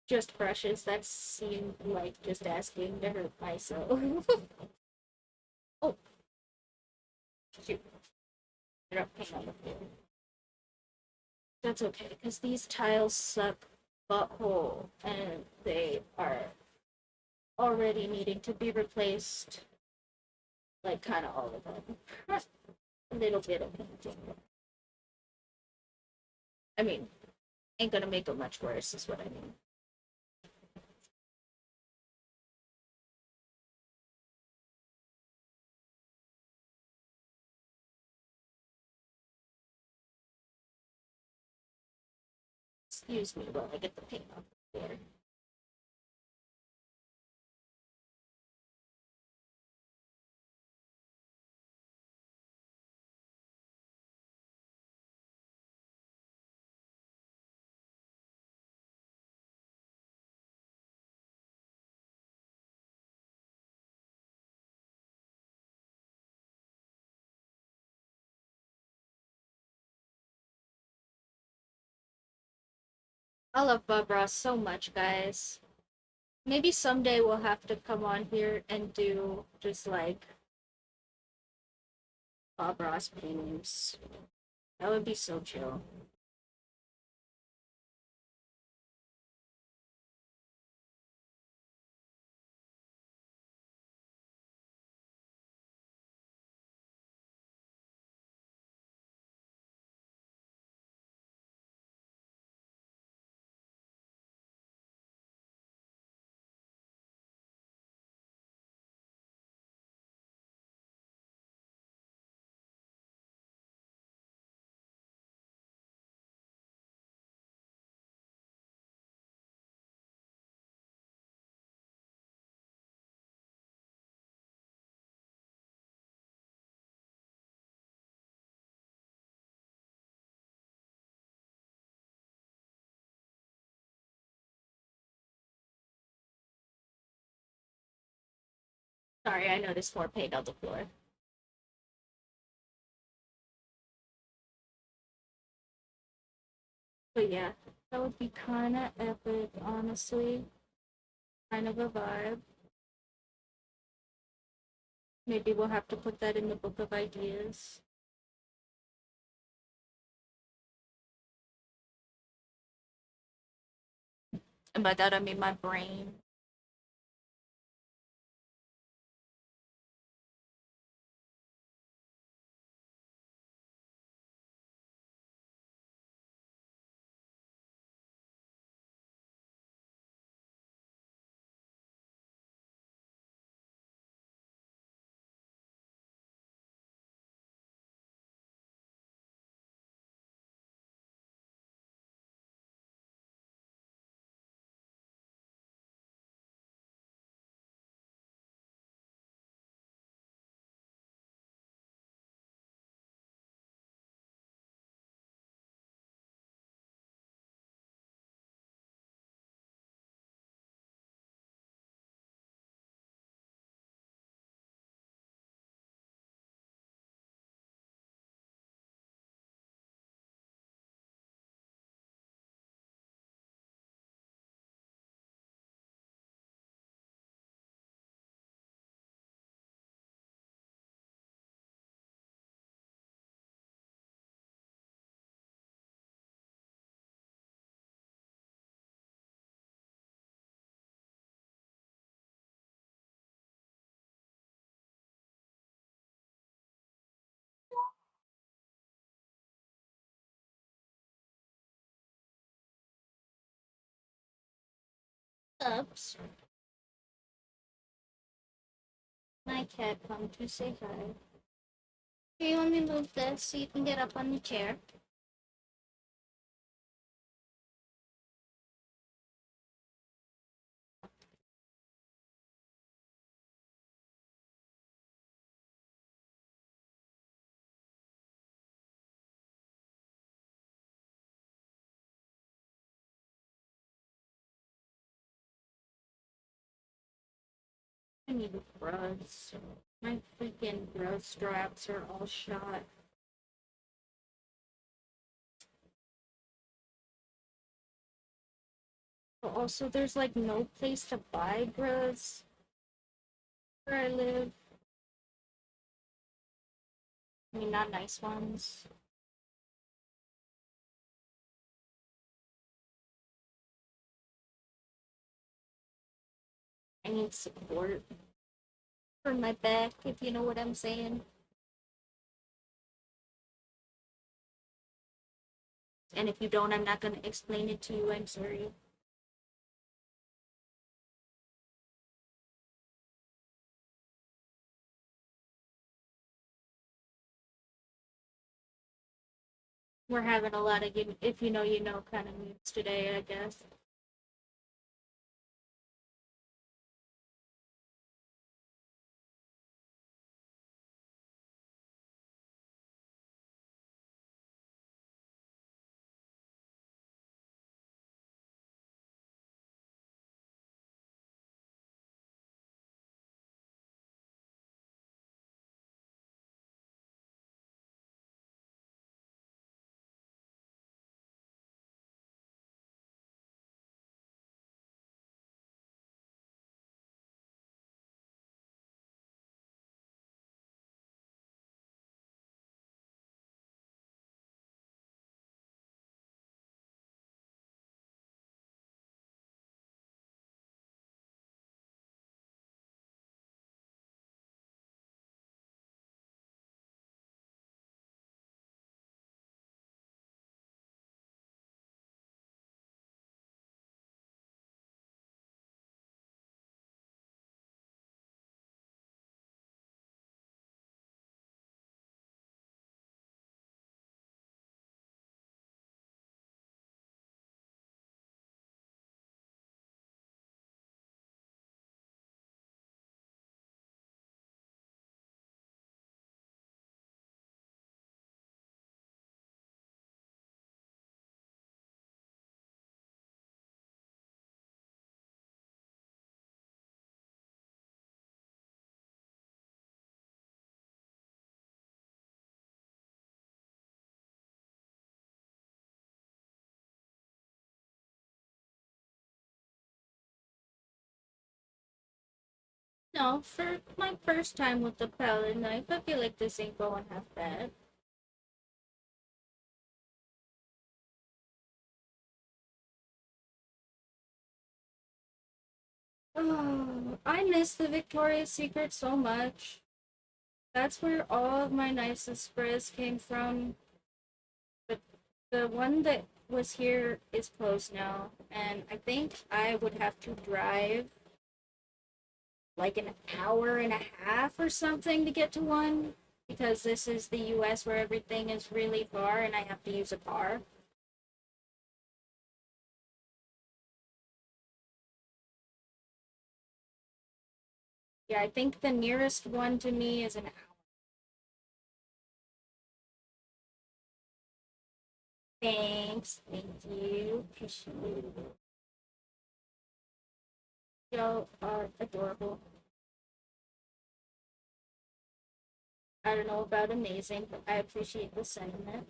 just brushes. That seemed like just asking to hurt myself. Oh, shoot. I dropped paint on the floor. That's okay, because these tiles suck butthole and they are already needing to be replaced. Like, kind of all of them. A little bit of painting. I mean, ain't gonna make it much worse, is what I mean. Excuse me while I get the paint off the floor. I love Bob Ross so much, guys. Maybe someday we'll have to come on here and do just like Bob Ross paintings. That would be so chill. Sorry, I noticed more paint on the floor. But yeah, that would be kind of epic, honestly. Kind of a vibe. Maybe we'll have to put that in the book of ideas. And by that I mean my brain. Oops. My cat come to say hi. Do you want me to move this so you can get up on the chair? I need a brush. My freaking brush straps are all shot. But also, there's like no place to buy brush where I live. I mean, not nice ones. I need support for my back, if you know what I'm saying. And if you don't, I'm not going to explain it to you. I'm sorry. We're having a lot of, if you know kind of moods today, I guess. for my first time with the palette knife, I feel like this ain't going half bad. Oh, I miss the Victoria's Secret so much. That's where all of my nicest sprays came from. But the one that was here is closed now, and I think I would have to drive like an hour and a half or something to get to one because this is the US where everything is really far and I have to use a car. Yeah, I think the nearest one to me is an hour. Thanks, thank you, appreciate it. Y'all are adorable. I don't know about amazing, but I appreciate the sentiment.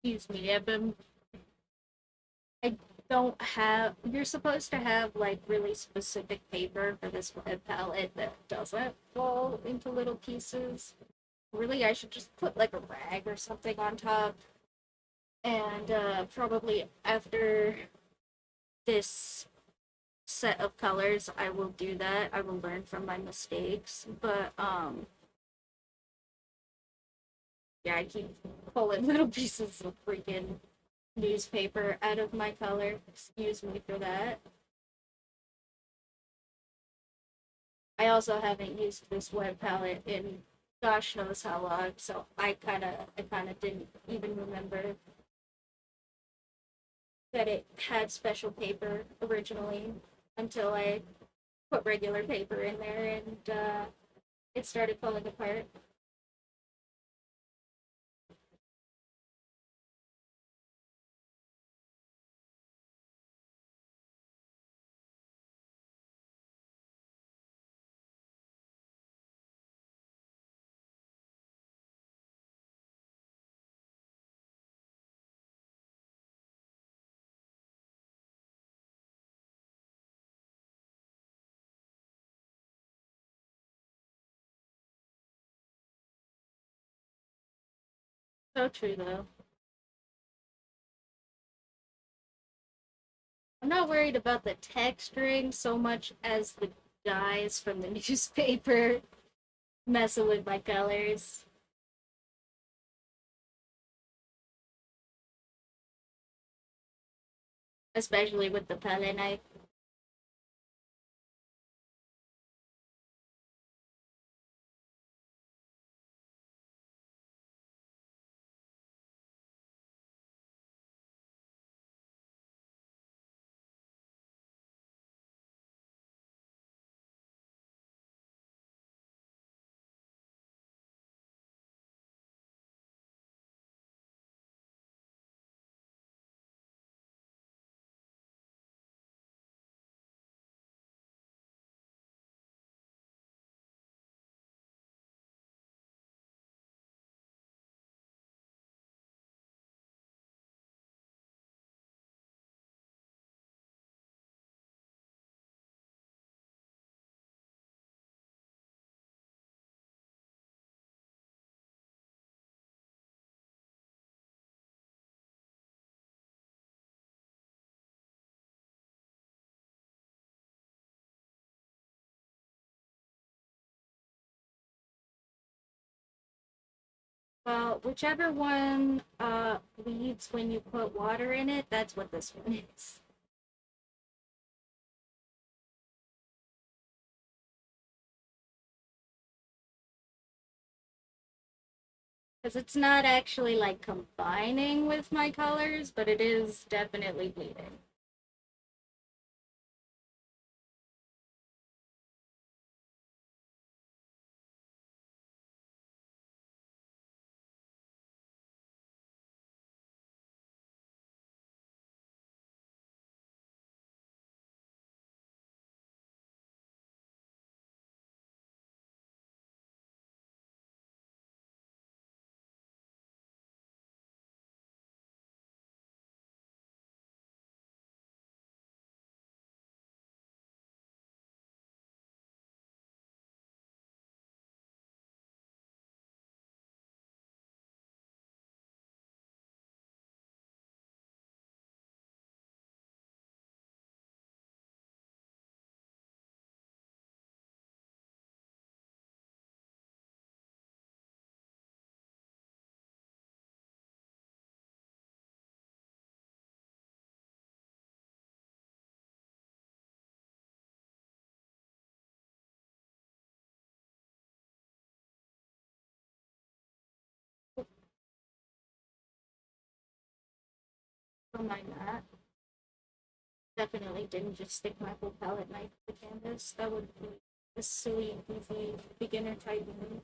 Excuse me, I don't have. You're supposed to have like really specific paper for this web palette that doesn't fall into little pieces. Really, I should just put like a rag or something on top. And probably after this set of colors, I will do that. I will learn from my mistakes. But yeah, I keep pulling little pieces of freaking newspaper out of my color. Excuse me for that. I also haven't used this web palette in gosh knows how long, so I kinda didn't even remember that it had special paper originally until I put regular paper in there and it started falling apart. So true though. I'm not worried about the texturing so much as the dyes from the newspaper messing with my colors, especially with the palette knife. Well, whichever one bleeds when you put water in it, that's what this one is. Because it's not actually like combining with my colors, but it is definitely bleeding. Don't mind that. Definitely didn't just stick my whole palette knife to the canvas. That would be a silly, goofy, beginner type move.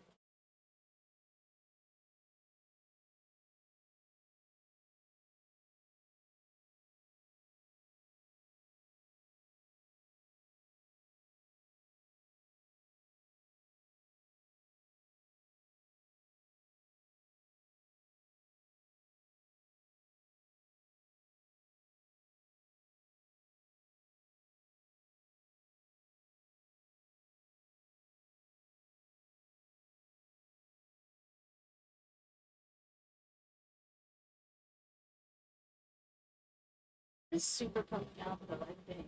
It's super pumped out though, I think.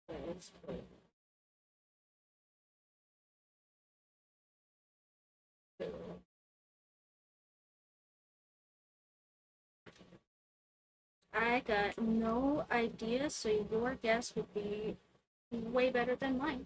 But it's pretty. I got no idea, so your guess would be way better than mine.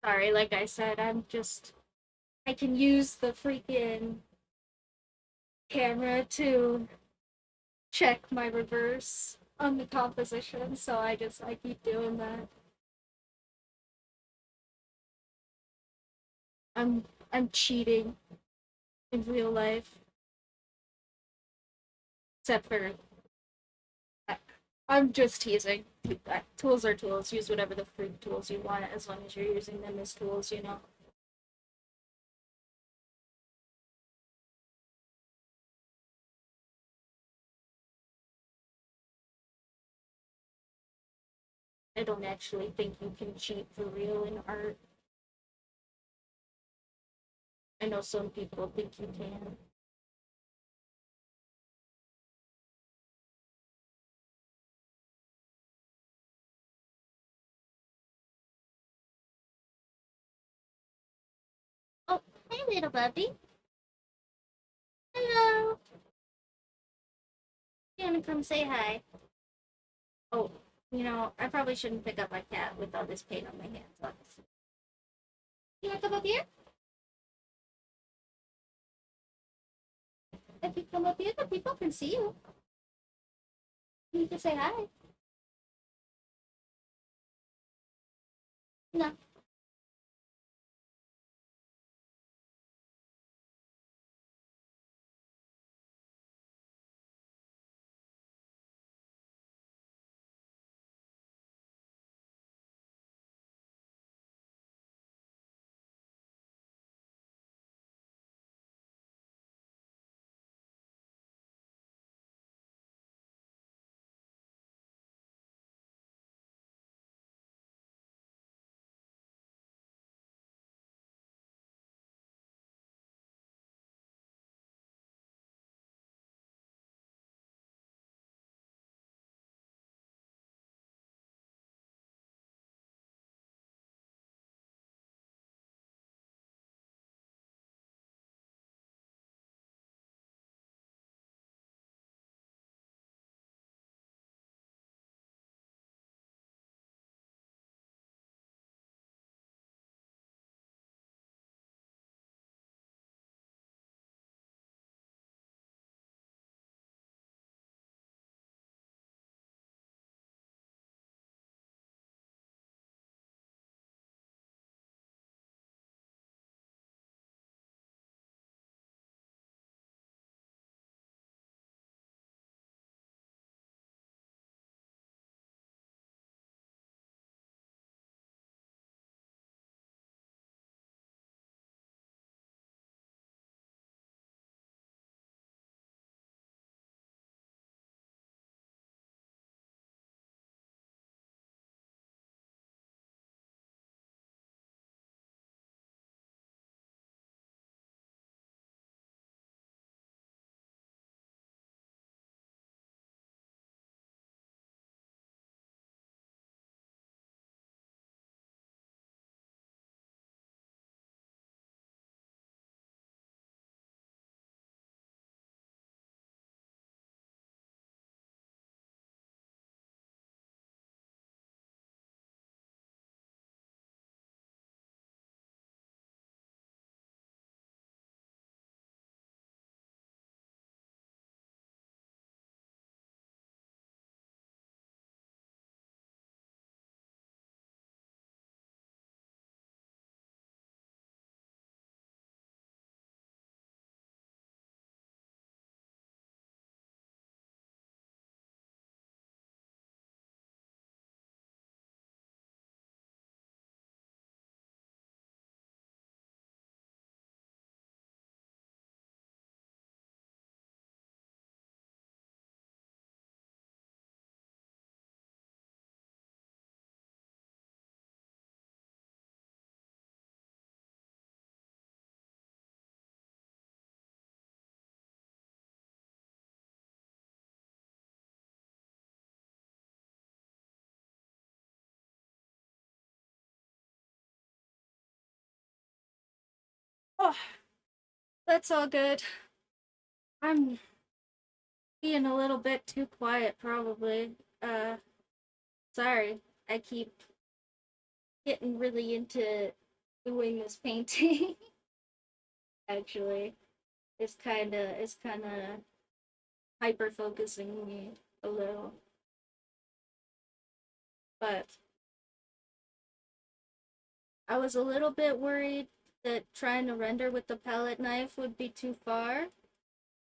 Sorry, like I said, I can use the freaking camera to check my reverse on the composition, so I keep doing that. I'm cheating in real life, except for I'm just teasing. Tools are tools. Use whatever the free tools you want, as long as you're using them as tools, you know. I don't actually think you can cheat for real in art. I know some people think you can. Oh, hey, little Bubby. Hello. You wanna come say hi? Oh, I probably shouldn't pick up my cat with all this paint on my hands, honestly. You wanna come up here? If you come up here, the people can see you. You can say hi. No. Oh, that's all good. I'm being a little bit too quiet, probably. Uh, Sorry. I keep getting really into doing this painting. Actually, it's kind of hyper focusing me a little, but I was a little bit worried that trying to render with the palette knife would be too far.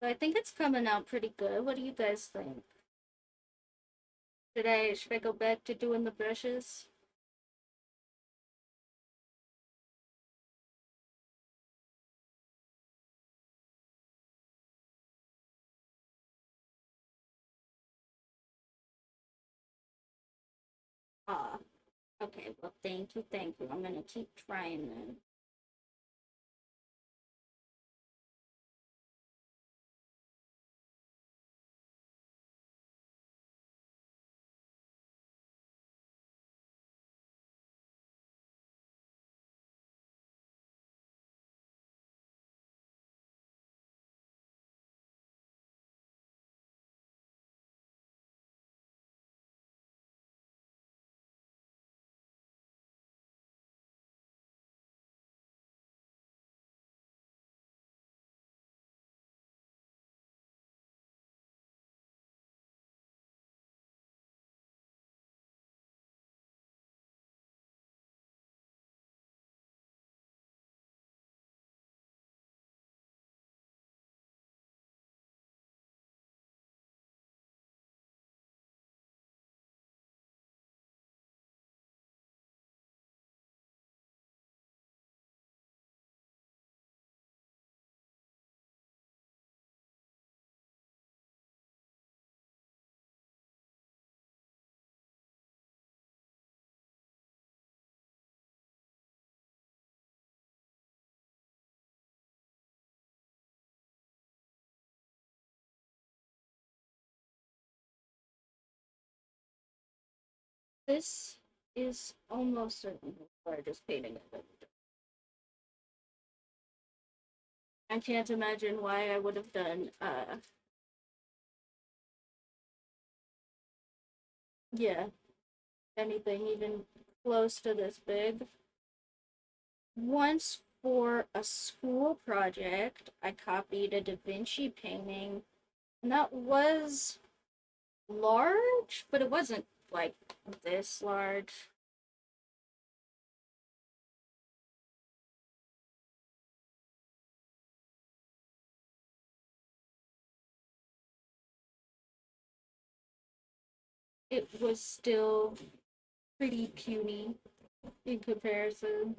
But I think it's coming out pretty good. What do you guys think? Should I go back to doing the brushes? Ah, okay. Well, thank you, thank you. I'm gonna keep trying then. This is almost certainly the largest painting I've ever done. I can't imagine why I would have done yeah, anything even close to this big. Once for a school project, I copied a Da Vinci painting, and that was large, but it wasn't like this large. It was still pretty puny in comparison.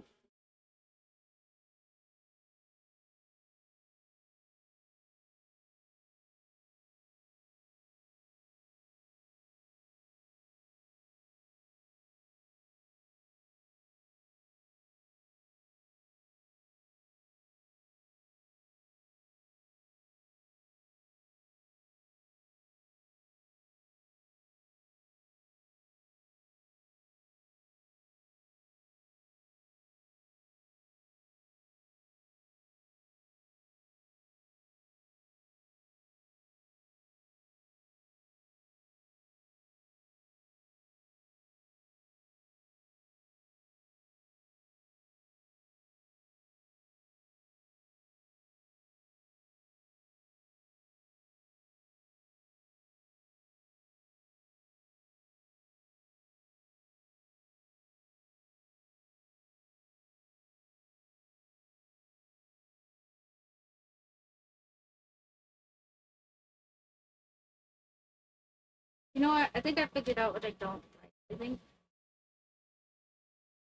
You know what? I think I figured out what I don't like. I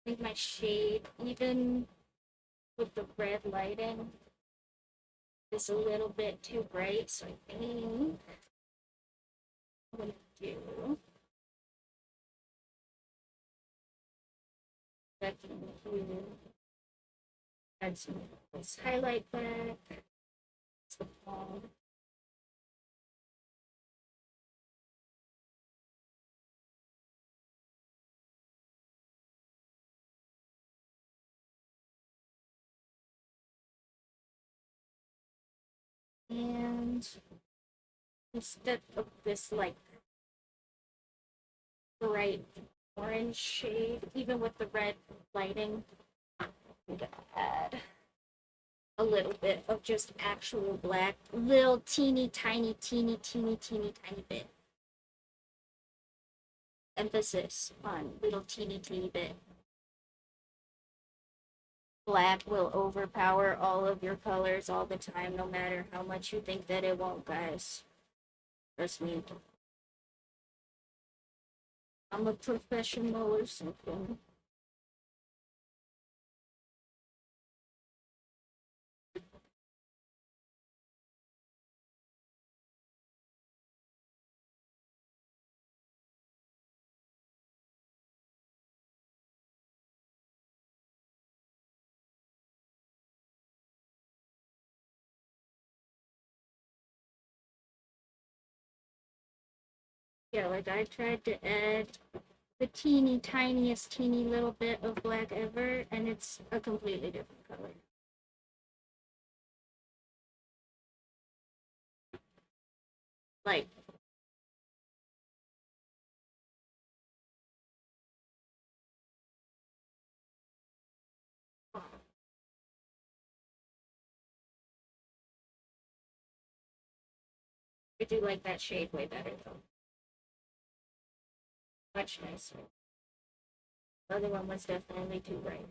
think my shade, even with the red lighting, is a little bit too bright. So I think I'm gonna do definitely add some of this highlight back. It's the palm. And instead of this like bright orange shade, even with the red lighting, I'm gonna add a little bit of just actual black, little teeny tiny bit. Emphasis on little teeny bit. Black will overpower all of your colors all the time, no matter how much you think that it won't, guys. Trust me. I'm a professional or something. Yeah, like I tried to add the teeny tiniest teeny little bit of black ever, and it's a completely different color. Like, I do like that shade way better though. Much nicer. The other one was definitely too bright.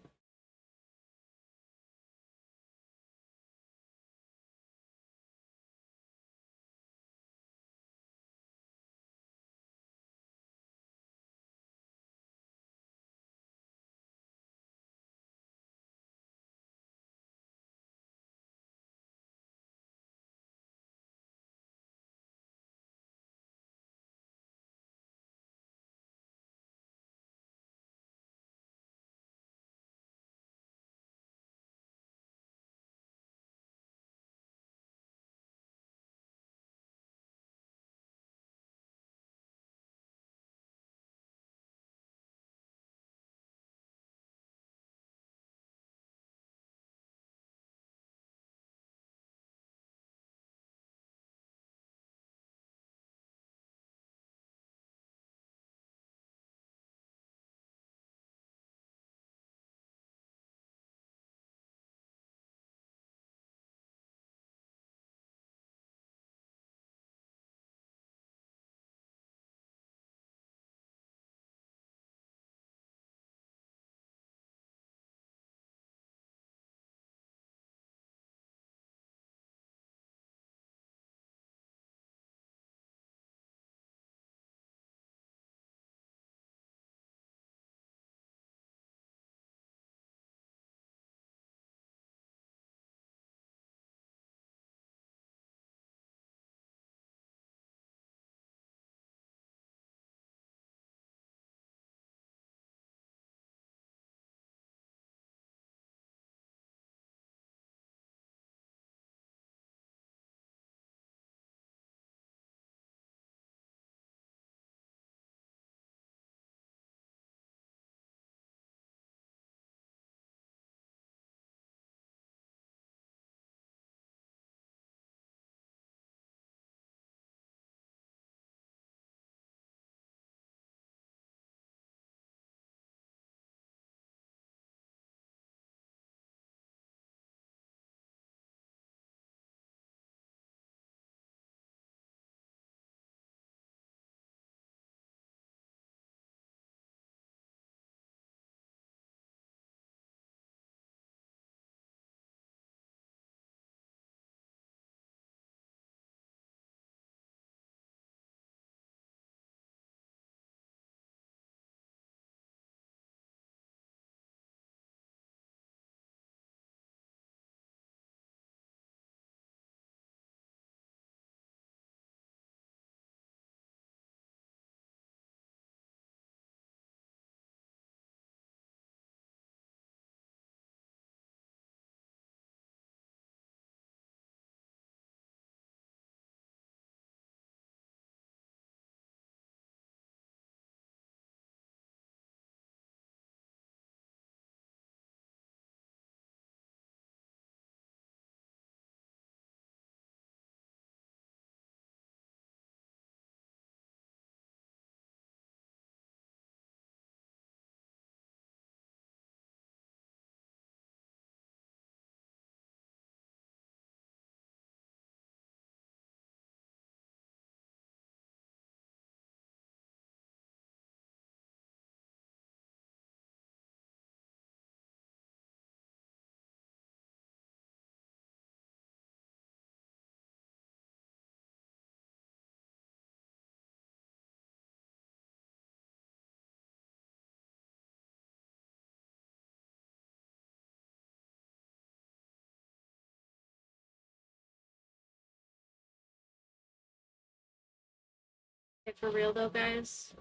For real though, guys,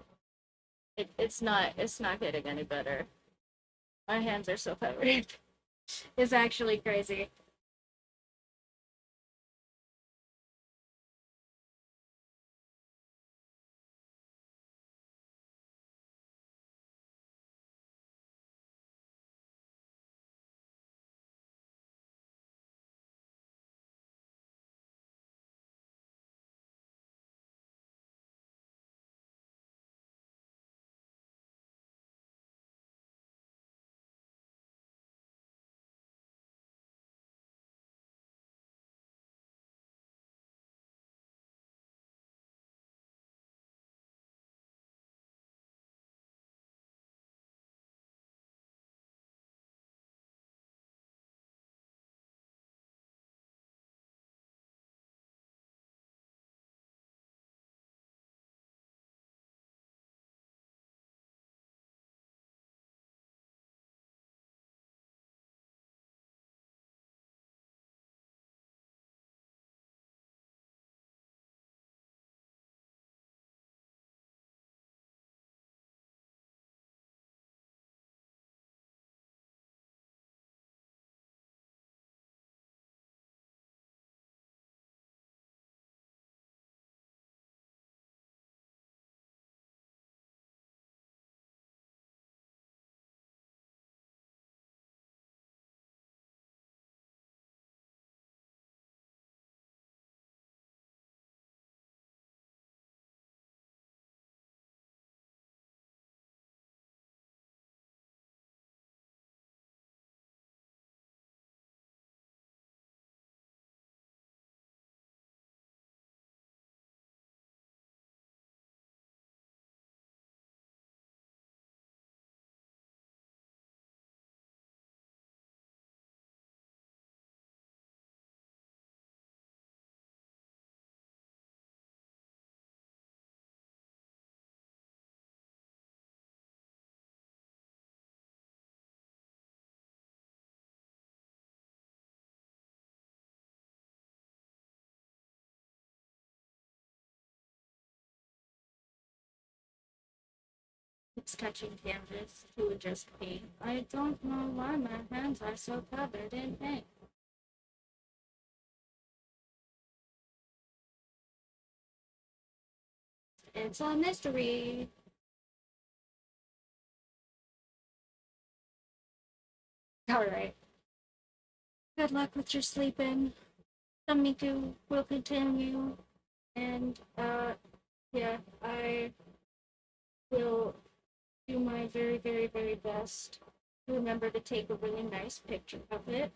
it's not getting any better. My hands are so covered. It's actually crazy. It's touching canvas to adjust paint. I don't know why my hands are so covered in paint. It's a mystery. Alright. Good luck with your sleeping. Tamiku will continue. And, yeah, I will do my very, very, very best to remember to take a really nice picture of it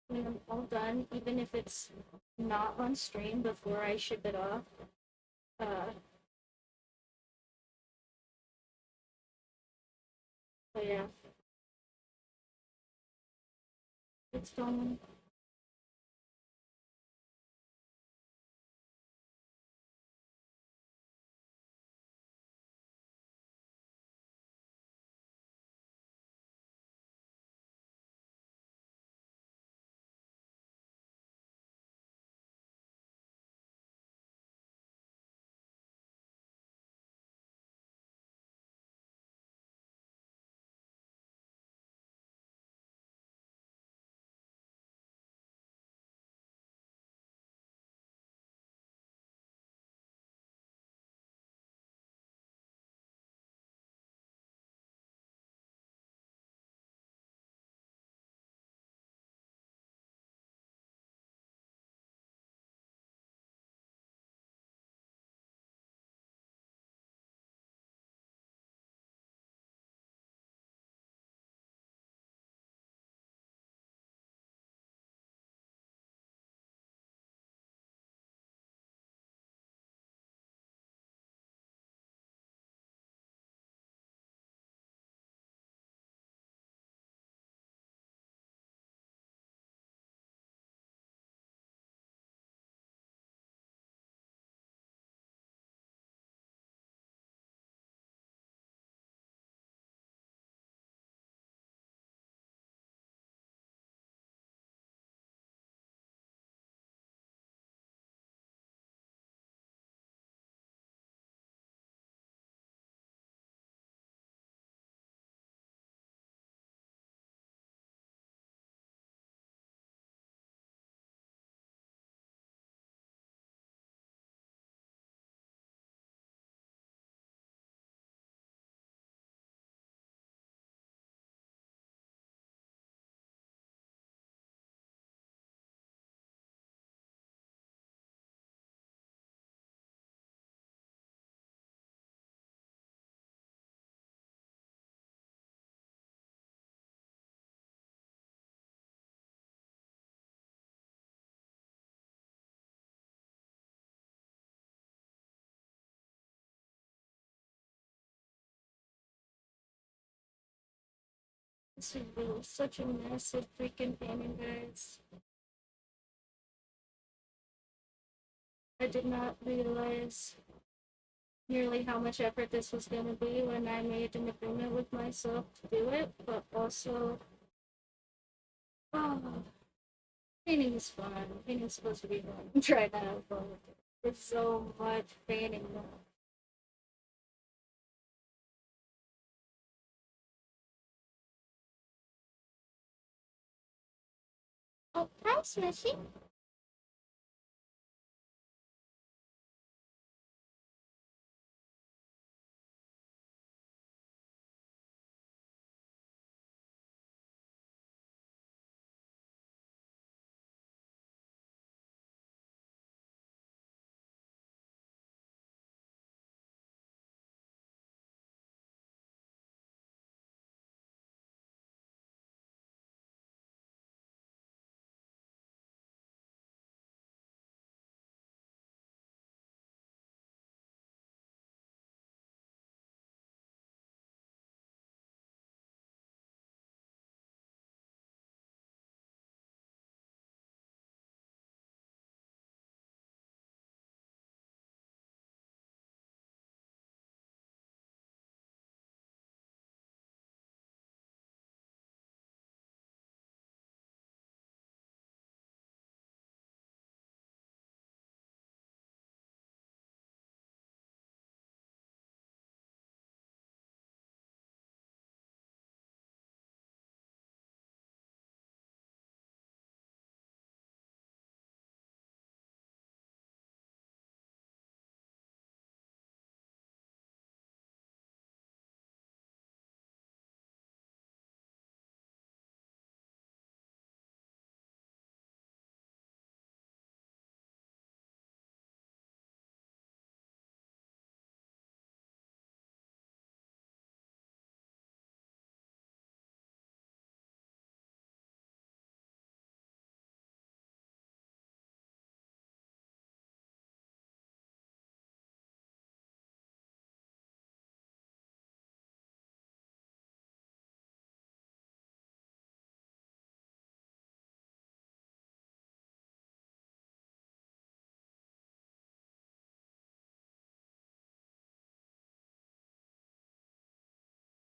when I'm all done, even if it's not on stream before I ship it off. Uh, but yeah, it's going.
This is really such a massive freaking painting, guys. I did not realize nearly how much effort this was going to be when I made an agreement with myself to do it, but also, oh, painting is fun. Painting is supposed to be fun. I'm trying to have fun with it. It's so much painting now. Oh, hi, Smushy.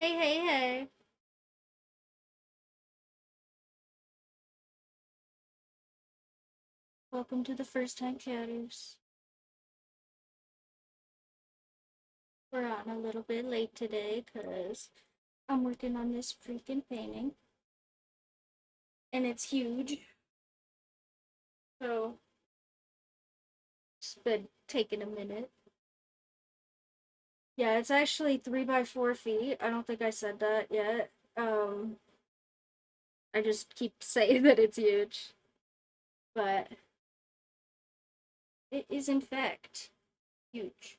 Hey, hey, hey. Welcome to the first time chatters. We're on a little bit late today because I'm working on this freaking painting. And it's huge. So it's been taking a minute. Yeah, it's actually 3 by 4 feet. I don't think I said that yet. I just keep saying that it's huge. But it is in fact huge.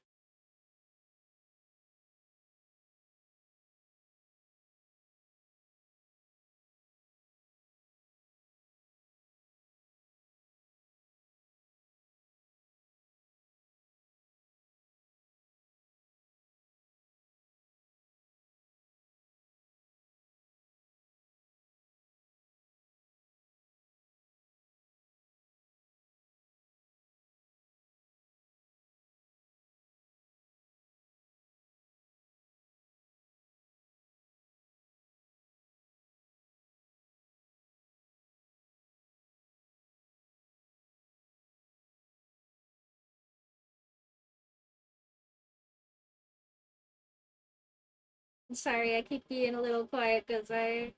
I'm sorry, I keep being a little quiet because I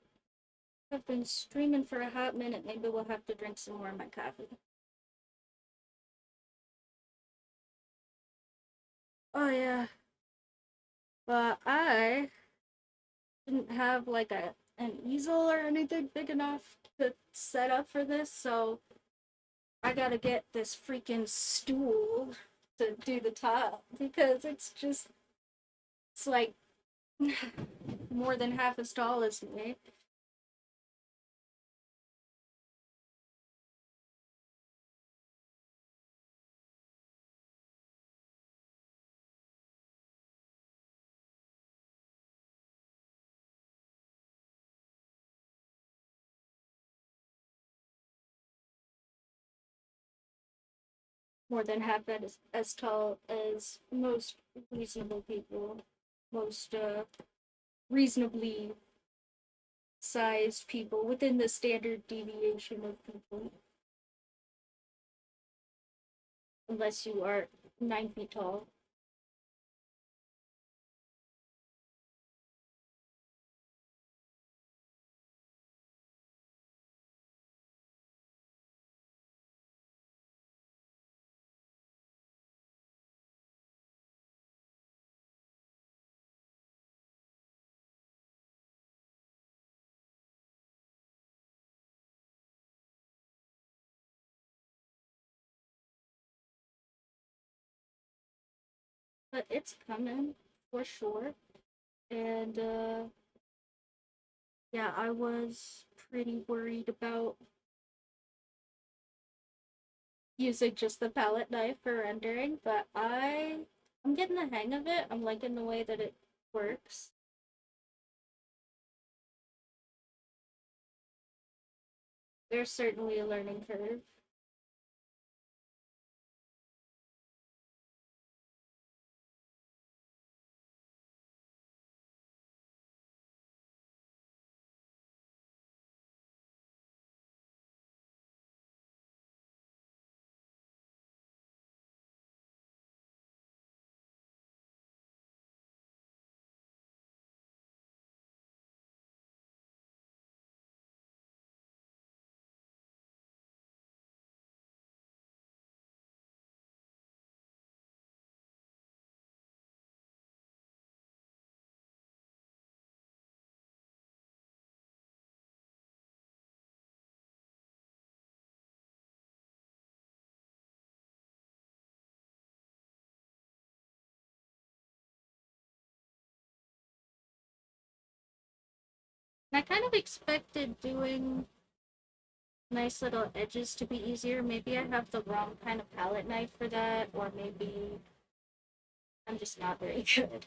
have been streaming for a hot minute. Maybe we'll have to drink some more of my coffee. Oh yeah. But I didn't have like an easel or anything big enough to set up for this, so I gotta get this freaking stool to do the top because it's like more than half as tall as me. more than half as tall as most reasonable people, most reasonably sized people within the standard deviation of people, unless you are 9 feet tall. But it's coming for sure. And yeah, I was pretty worried about using just the palette knife for rendering, but I'm getting the hang of it. I'm liking the way that it works. There's certainly a learning curve. And I kind of expected doing nice little edges to be easier. Maybe I have the wrong kind of palette knife for that, or maybe I'm just not very good.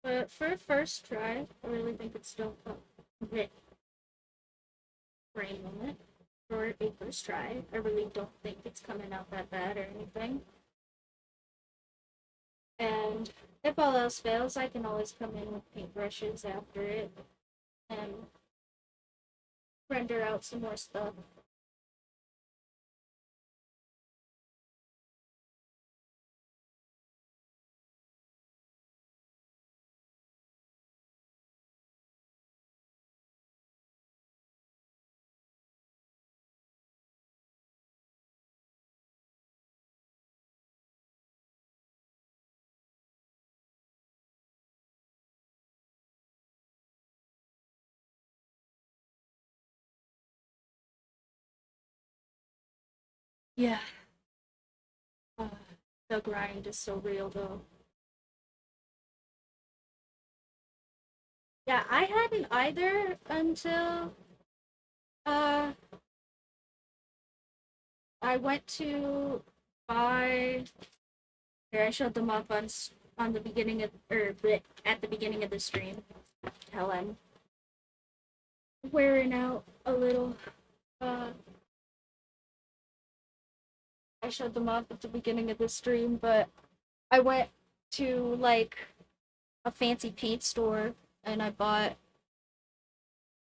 But for a first try, I really think it's still a bit brain limit. For a first try, I really don't think it's coming out that bad or anything. And if all else fails, I can always come in with paintbrushes after it and render out some more stuff. Yeah. Uh, the grind is so real though. Yeah, I hadn't either until uh I went to buy. Here, I showed them off on the beginning of or at the beginning of the stream. Helen wearing out a little. Uh, I showed them off at the beginning of the stream, but I went to like a fancy paint store and I bought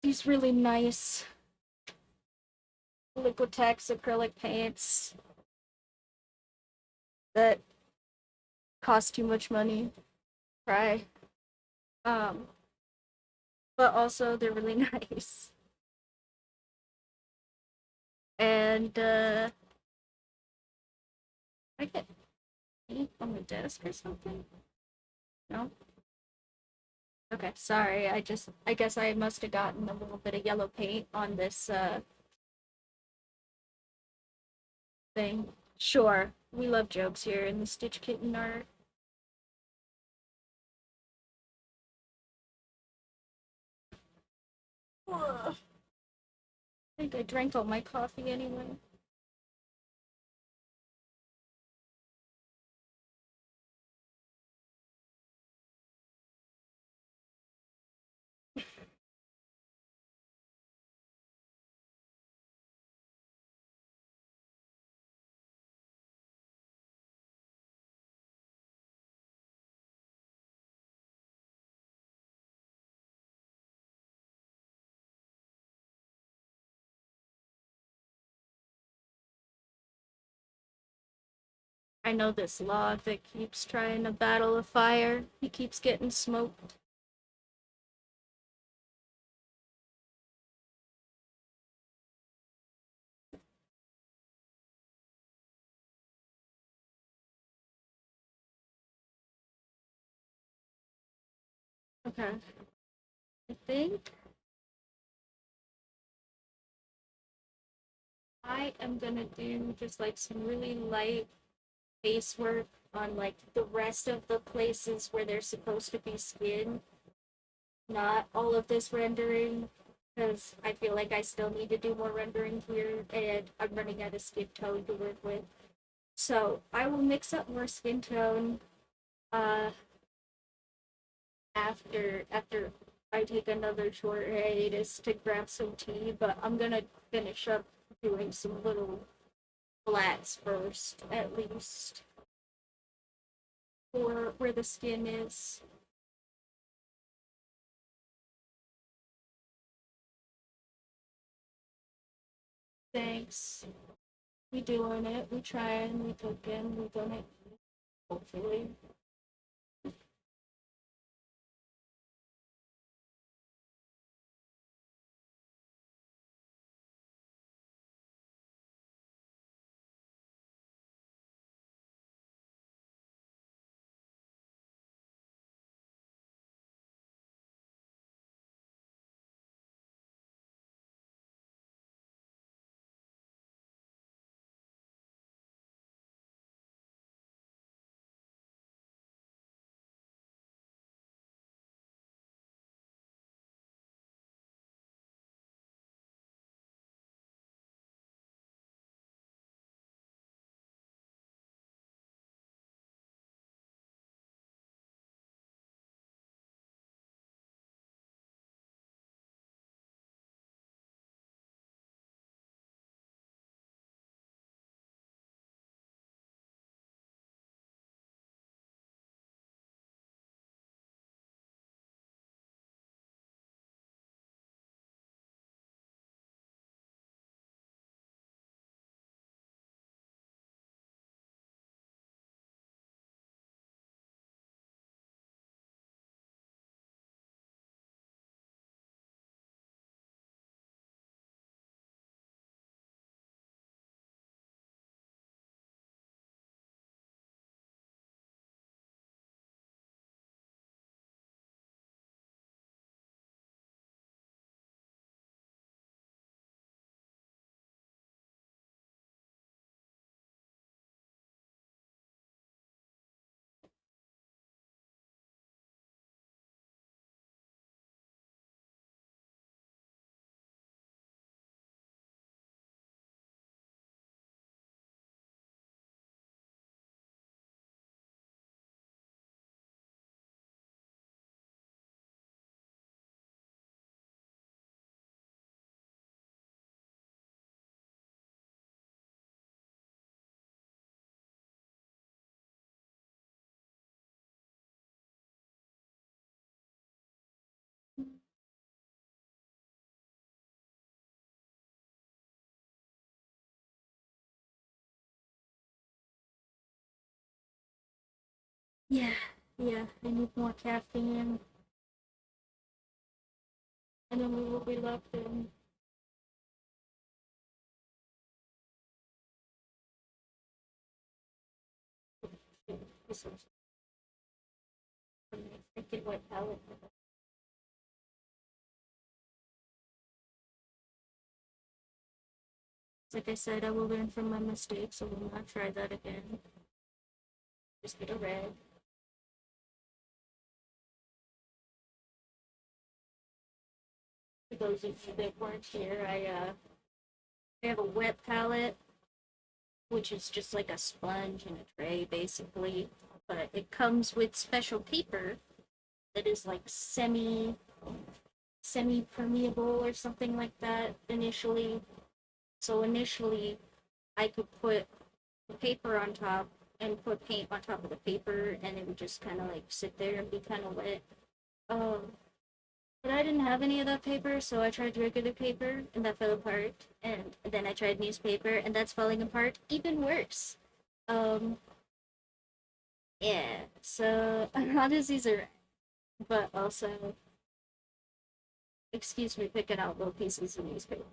these really nice Liquitex acrylic paints that cost too much money. Try. Um, but also they're really nice. And I get paint on the desk or something. No. Okay, sorry. I guess I must have gotten a little bit of yellow paint on this thing. Sure, we love jokes here in the Stitch Kitten art. Ugh. I think I drank all my coffee anyway. I know this log that keeps trying to battle a fire. He keeps getting smoked. Okay. I think I am gonna do just like some really light base work on like the rest of the places where there's supposed to be skin, not all of this rendering, because I feel like I still need to do more rendering here, and I'm running out of skin tone to work with. So I will mix up more skin tone uh, after I take another short hiatus to grab some tea, but I'm gonna finish up doing some little flats first, at least, for where the skin is. Thanks. We doing it. We trying. We cooking. We gonna eat. Hopefully. Yeah, yeah. I need more caffeine, and then we will be locked in. This is freaking white palette. Like I said, I will learn from my mistakes. I will not try that again. Just get a red. For those of you that weren't here, I have a wet palette, which is just like a sponge in a tray, basically. But it comes with special paper that is like semi permeable or something like that initially. So initially, I could put the paper on top and put paint on top of the paper, and it would just kind of like sit there and be kind of wet. Um, but I didn't have any of that paper, so I tried regular paper, and that fell apart. And then I tried newspaper, and that's falling apart even worse. Um, Yeah, so a lot of these are, but also, excuse me, picking out little pieces of newspaper.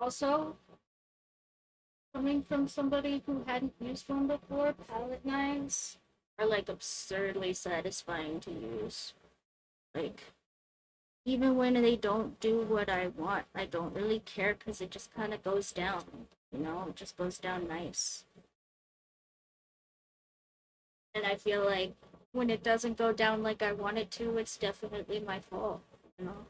Also, coming from somebody who hadn't used one before, palette knives are like absurdly satisfying to use. Like, even when they don't do what I want, I don't really care because it just kind of goes down. You know, it just goes down nice. And I feel like when it doesn't go down like I want it to, it's definitely my fault. You know?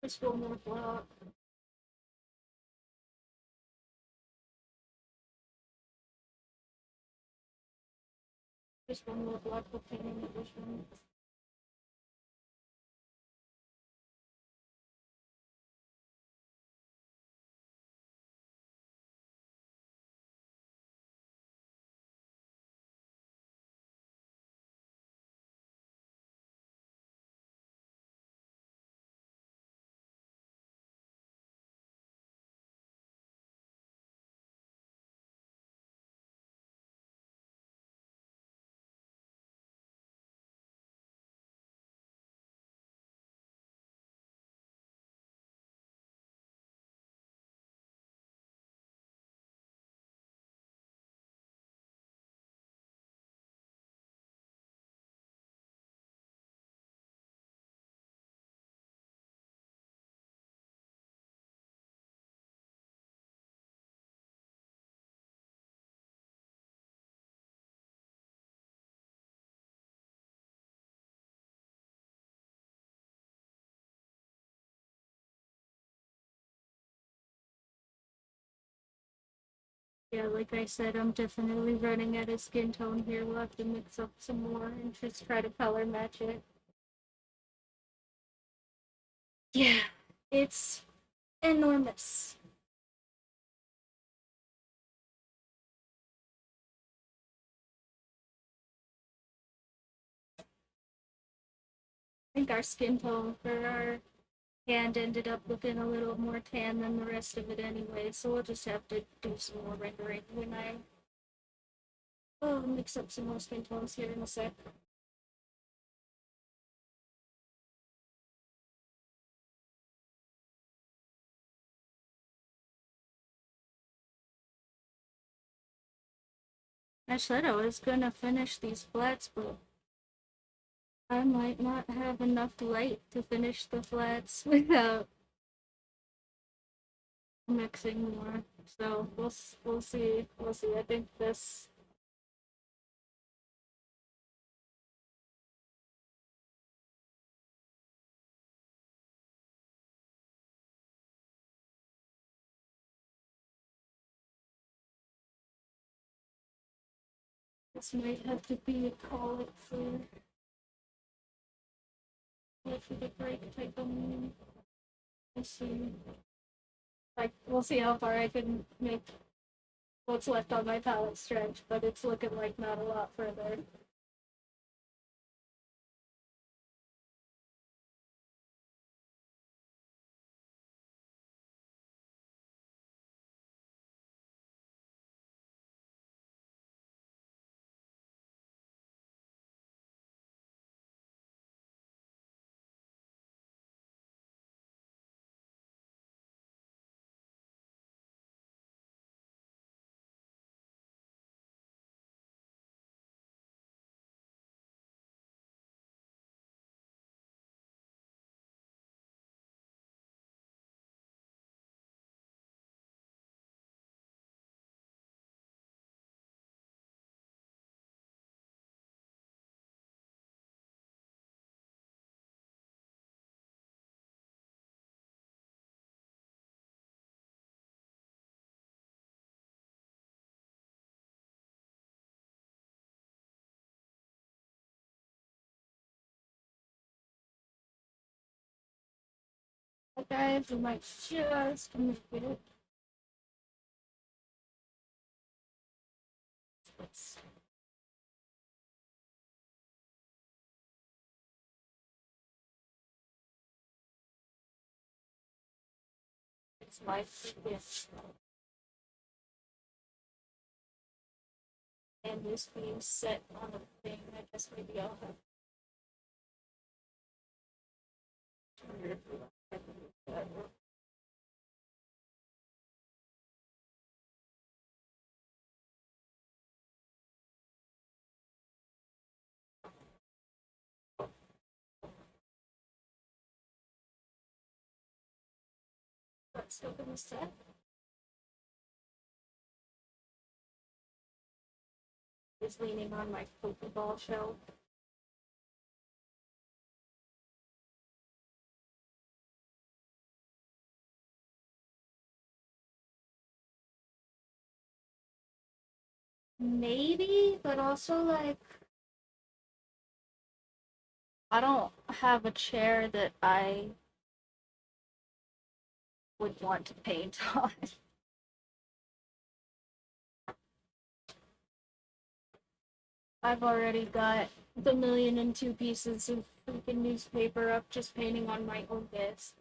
Just one more block. Just one more block of painting edition. Yeah, like I said, I'm definitely running out of skin tone here. We'll have to mix up some more and just try to color match it. Yeah, it's enormous. I think our skin tone for our hand ended up looking a little more tan than the rest of it anyway, so we'll just have to do some more rendering when I mix up some more skin tones here in a sec. I said I was gonna finish these flats, but I might not have enough light to finish the flats without mixing more. So we'll see. We'll see. I think this might have to be a call it for the break type of meme. We'll see. Like we'll see how far I can make what's left on my palette stretch, but it's looking like not a lot further.
guys, we might just move it. Let's it's my previous and this being set on a thing. I guess maybe I'll have to. Let's open the set. Is leaning on my Pokeball shell. Maybe, but also like I don't have a chair that I would want to paint on. I've already got the million and two pieces of freaking newspaper up just painting on my own desk.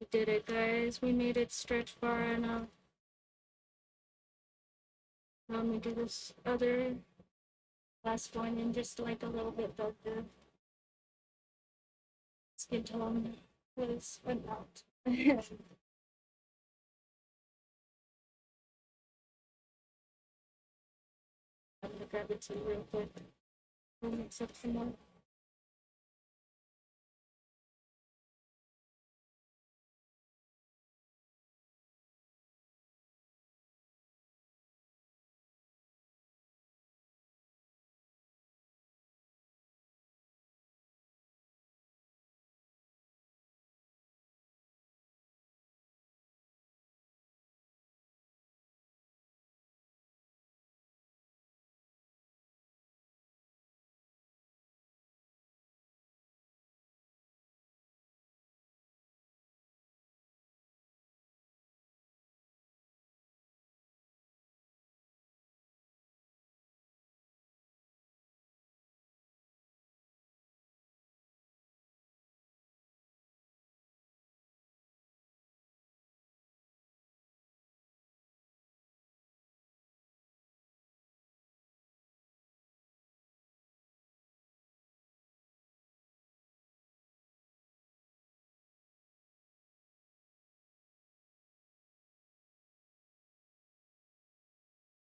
We did it, guys. We made it stretch far enough. Let me do this other last one and just like a little bit darker skin tone because I'm out. I'm gonna grab it too real quick. We'll mix up some more.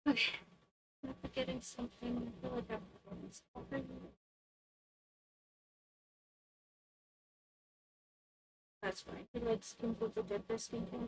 Okay, I'm forgetting something. I feel like I'm forgetting something. That's fine. He likes completely did this skincare.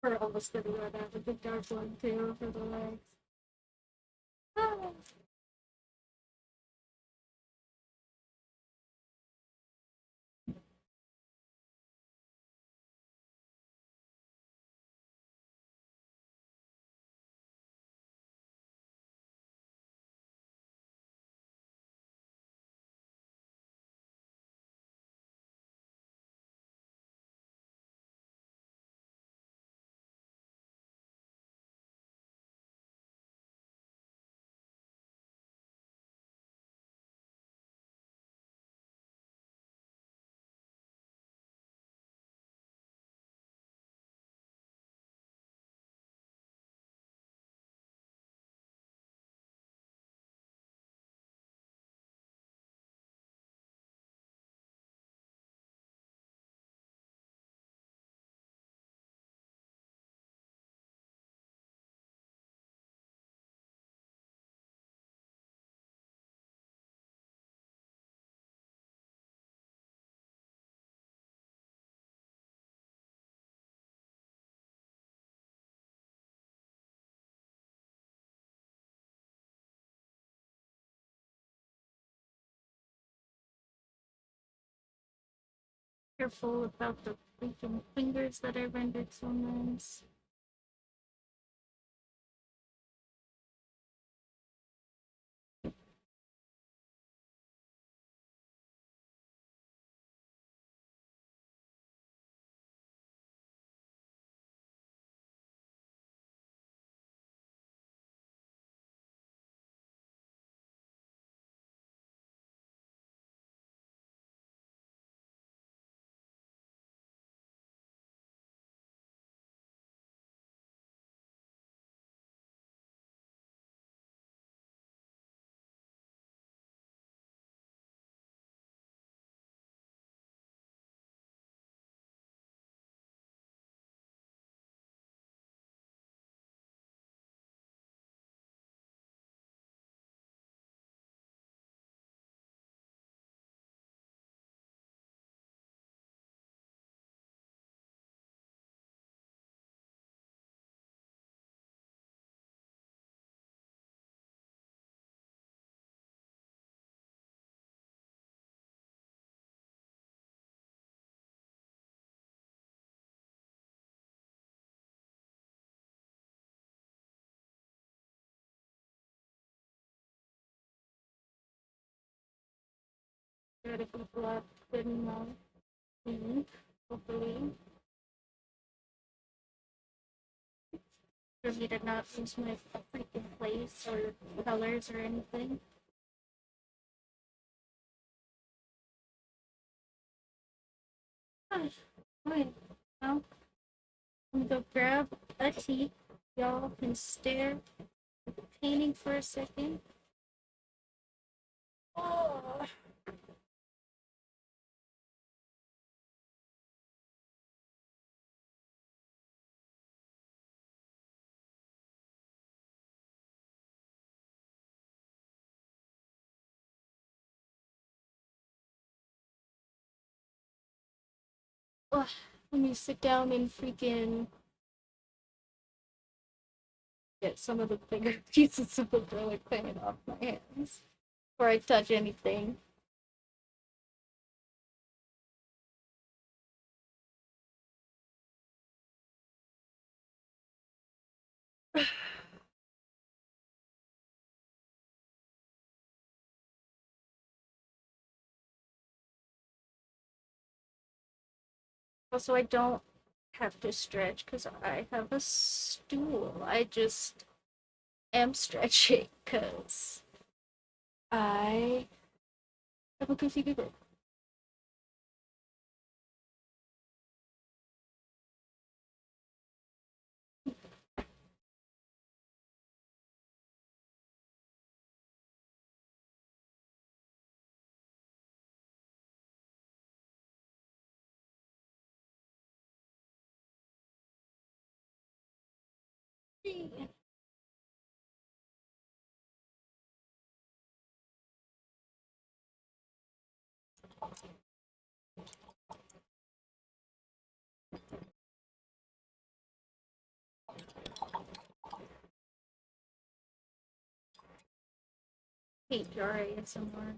We're almost gonna run out of the dark one too for the legs. Ah. Careful about the freaking fingers that I rendered so nice. Gotta be blood good enough. Hopefully. For me to not lose my freaking place or colors or anything. Gosh, fine. Now, I'm gonna go grab a tea. Y'all can stare at the painting for a second. Oh. Ugh, let me sit down and freaking get some of the bigger pieces of acrylic paint off my hands before I touch anything. Also, I don't have to stretch because I have a stool. I just am stretching because I have a goofy giggle. hate your ASMR.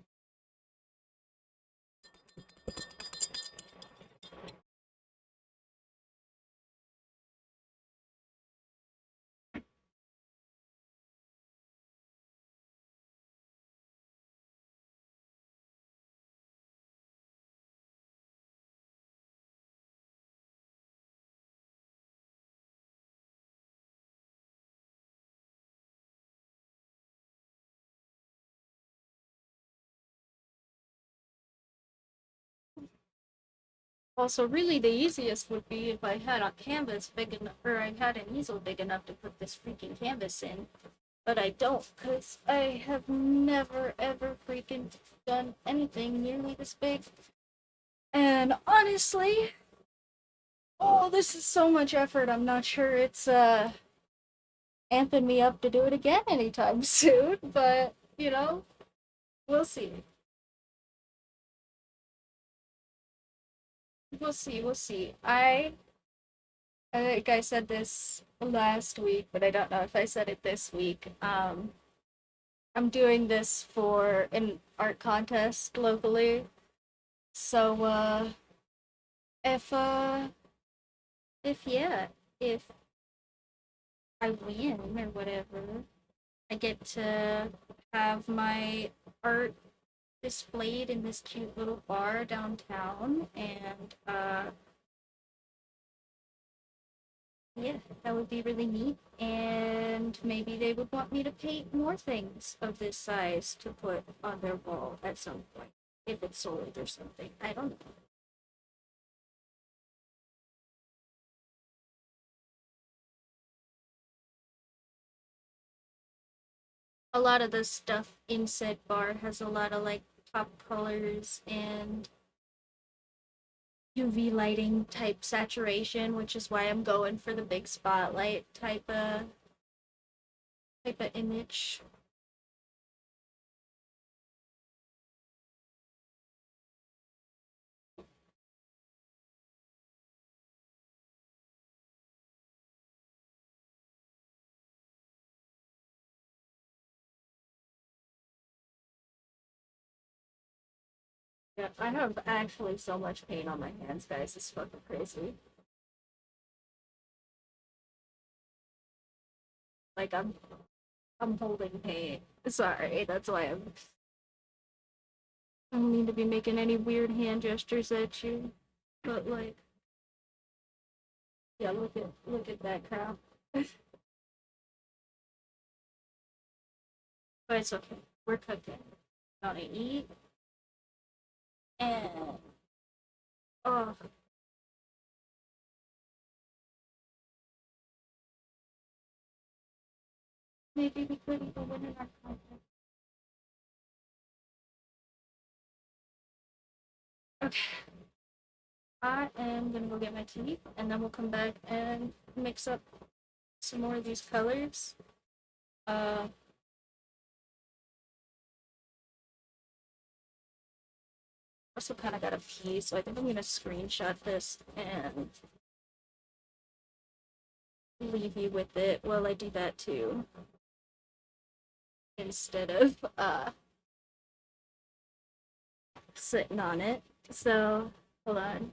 Also, really, the easiest would be if I had a canvas big enough, or I had an easel big enough to put this freaking canvas in. But I don't, because I have never ever freaking done anything nearly this big. And honestly, oh, this is so much effort. I'm not sure it's amping me up to do it again anytime soon, but you know, we'll see. We'll see. We'll see. I think I said this last week, but I don't know if I said it this week. I'm doing this for an art contest locally. So if uh if yeah, if I win or whatever, I get to have my art displayed in this cute little bar downtown, and yeah, that would be really neat. And maybe they would want me to paint more things of this size to put on their wall at some point, if it's sold or something. I don't know. A lot of the stuff in said bar has a lot of like pop colors and UV lighting type saturation, which is why I'm going for the big spotlight type of image. Yeah, I have actually so much paint on my hands, guys. It's fucking crazy. Like I'm holding paint. Sorry, that's why I don't mean to be making any weird hand gestures at you, but like, yeah, look at that crap. But it's okay. We're cooking. Gonna eat and oh, maybe we could even win in our contest. Okay, I am gonna go get my tea, and then we'll come back and mix up some more of these colors. Uh, also kind of got a pee, so I think I'm gonna screenshot this and leave you with it while I do that too, instead of sitting on it. So hold on.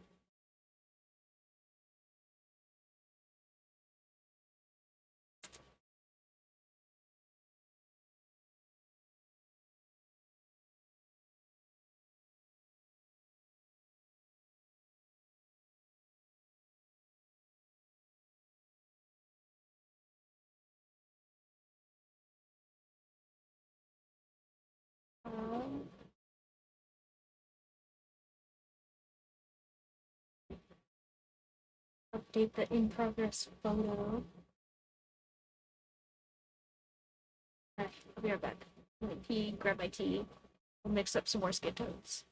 Um, Update the in progress photo. Okay, I'll be right back. I'm gonna pee, grab my tea, we'll mix up some more skin tones.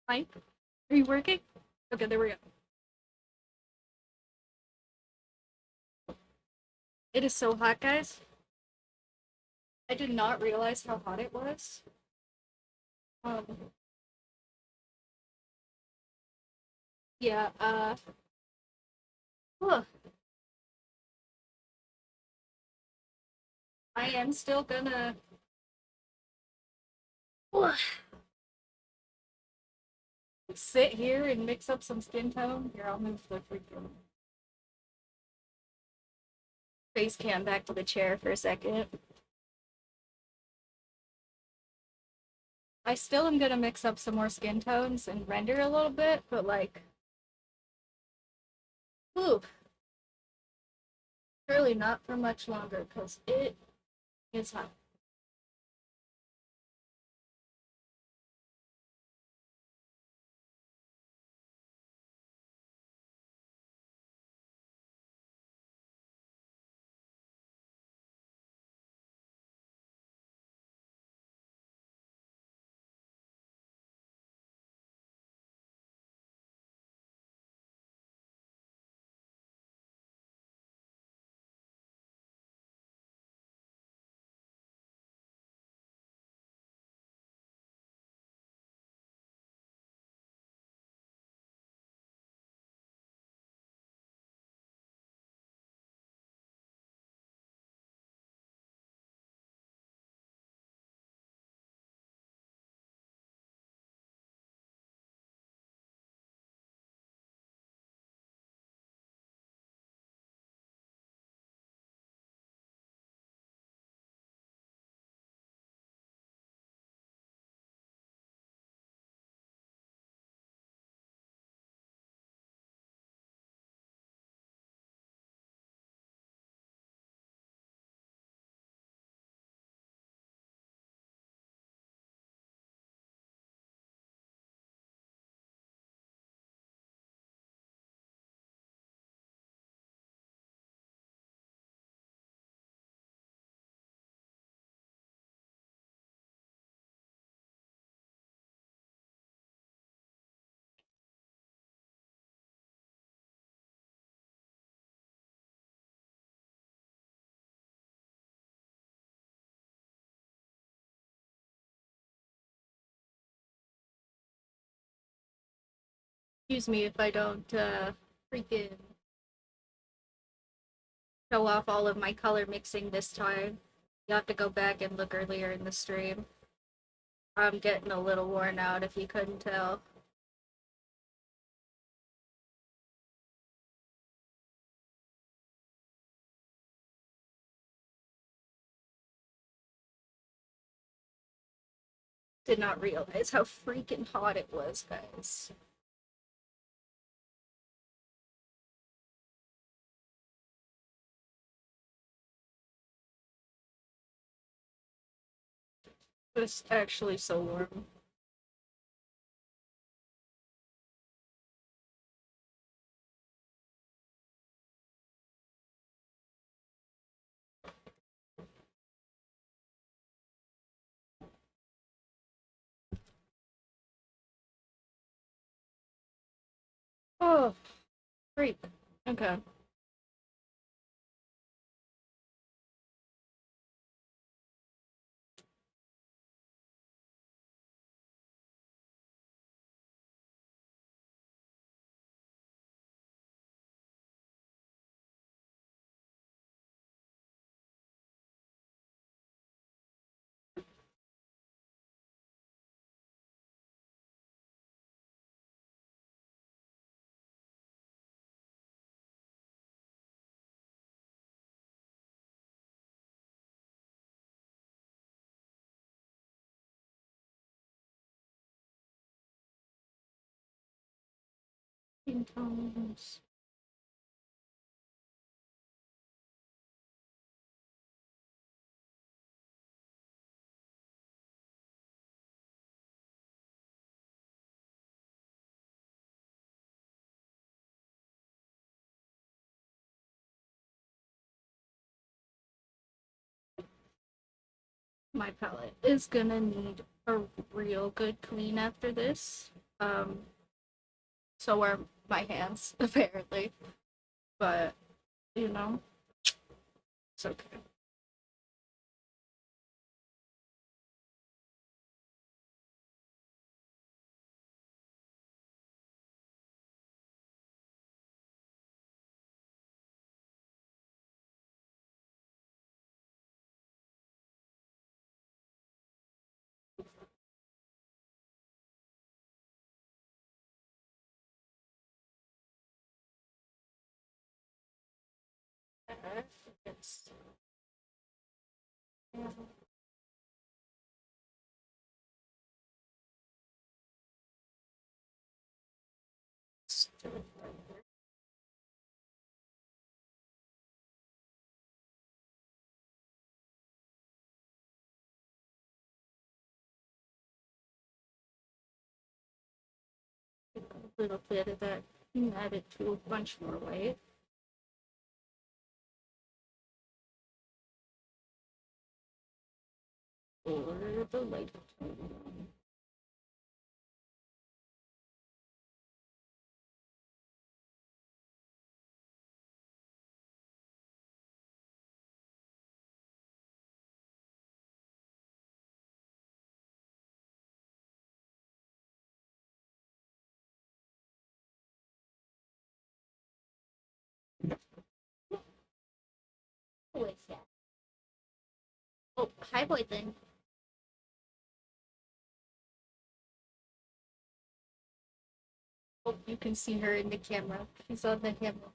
Mike, are you working? Okay, there we go. It is so hot, guys. I did not realize how hot it was. Um, yeah, ugh. I am still gonna ugh, sit here and mix up some skin tone. Here, I'll move the freaking face cam back to the chair for a second. I still am gonna mix up some more skin tones and render a little bit, but like, ooh, surely not for much longer because it is hot. Excuse me if I don't freaking show off all of my color mixing this time. You have to go back and look earlier in the stream. I'm getting a little worn out if you couldn't tell. Did not realize how freaking hot it was, guys. It's actually so warm. Oh, freak. Okay. Tones. My palette is gonna need a real good clean after this.
Um, so are my hands, apparently. But, you know, it's okay. It's, yeah. A little bit of that, add it to a bunch more weight. Or the light tone. Who is that? Oh, hi, boy, then. Oh, you can see her in the camera. She's on the camera.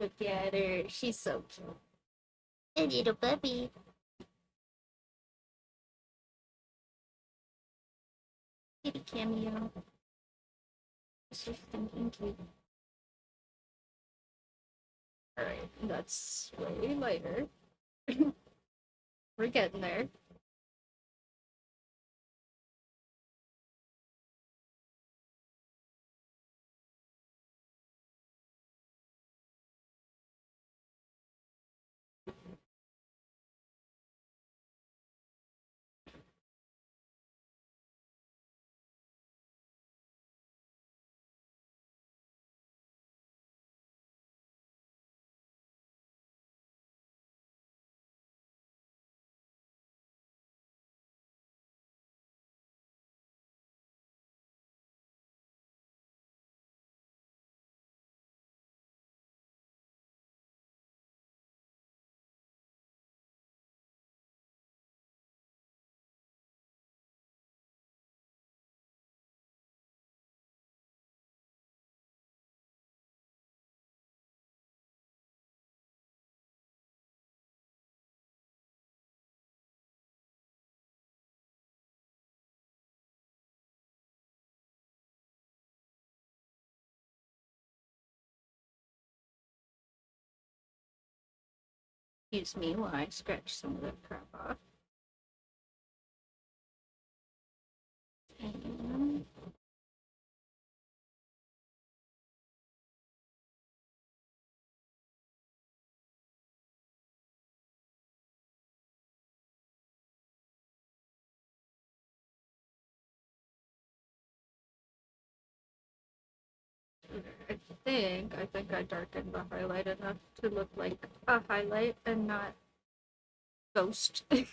Look at her. She's so cute. A little puppy. Kitty cameo. She's thinking cute. Alright, that's way lighter. We're getting there. Excuse me while I scratch some of that crap off. And I think I darkened the highlight enough to look like a highlight and not ghost. Yeah,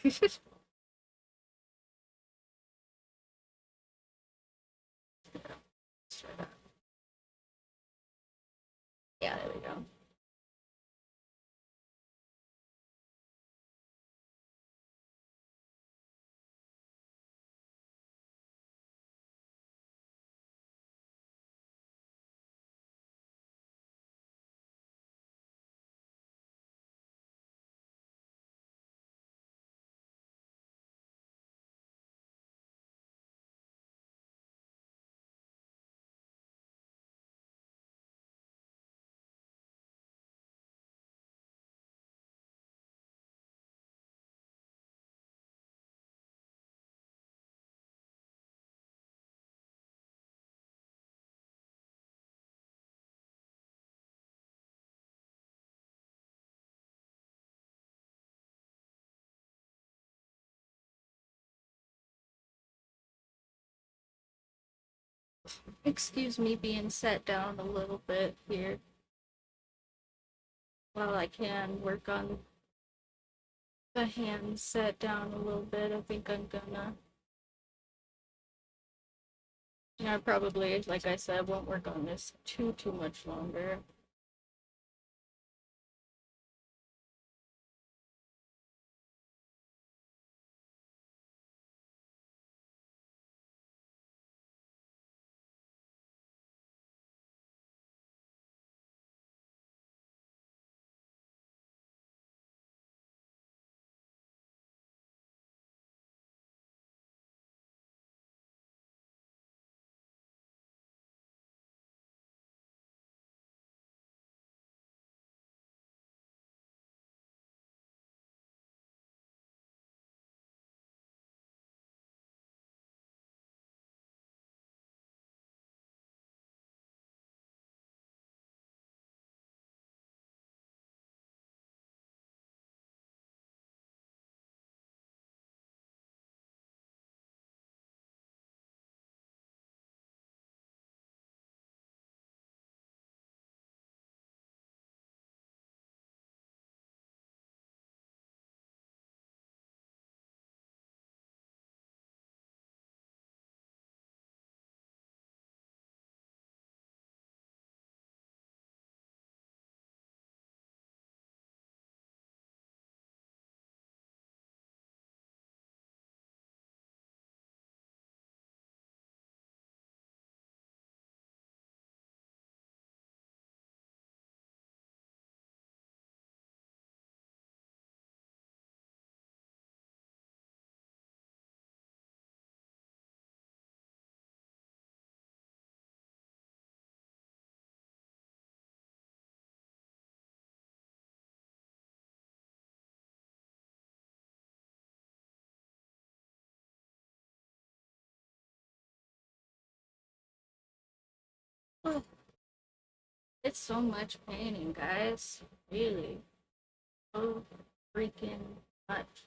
there we go. Excuse me being set down a little bit here while I can work on the hands set down a little bit. I think I'm gonna. I probably, like I said, won't work on this too much longer. Oh, it's so much painting, guys. Really. So freaking much.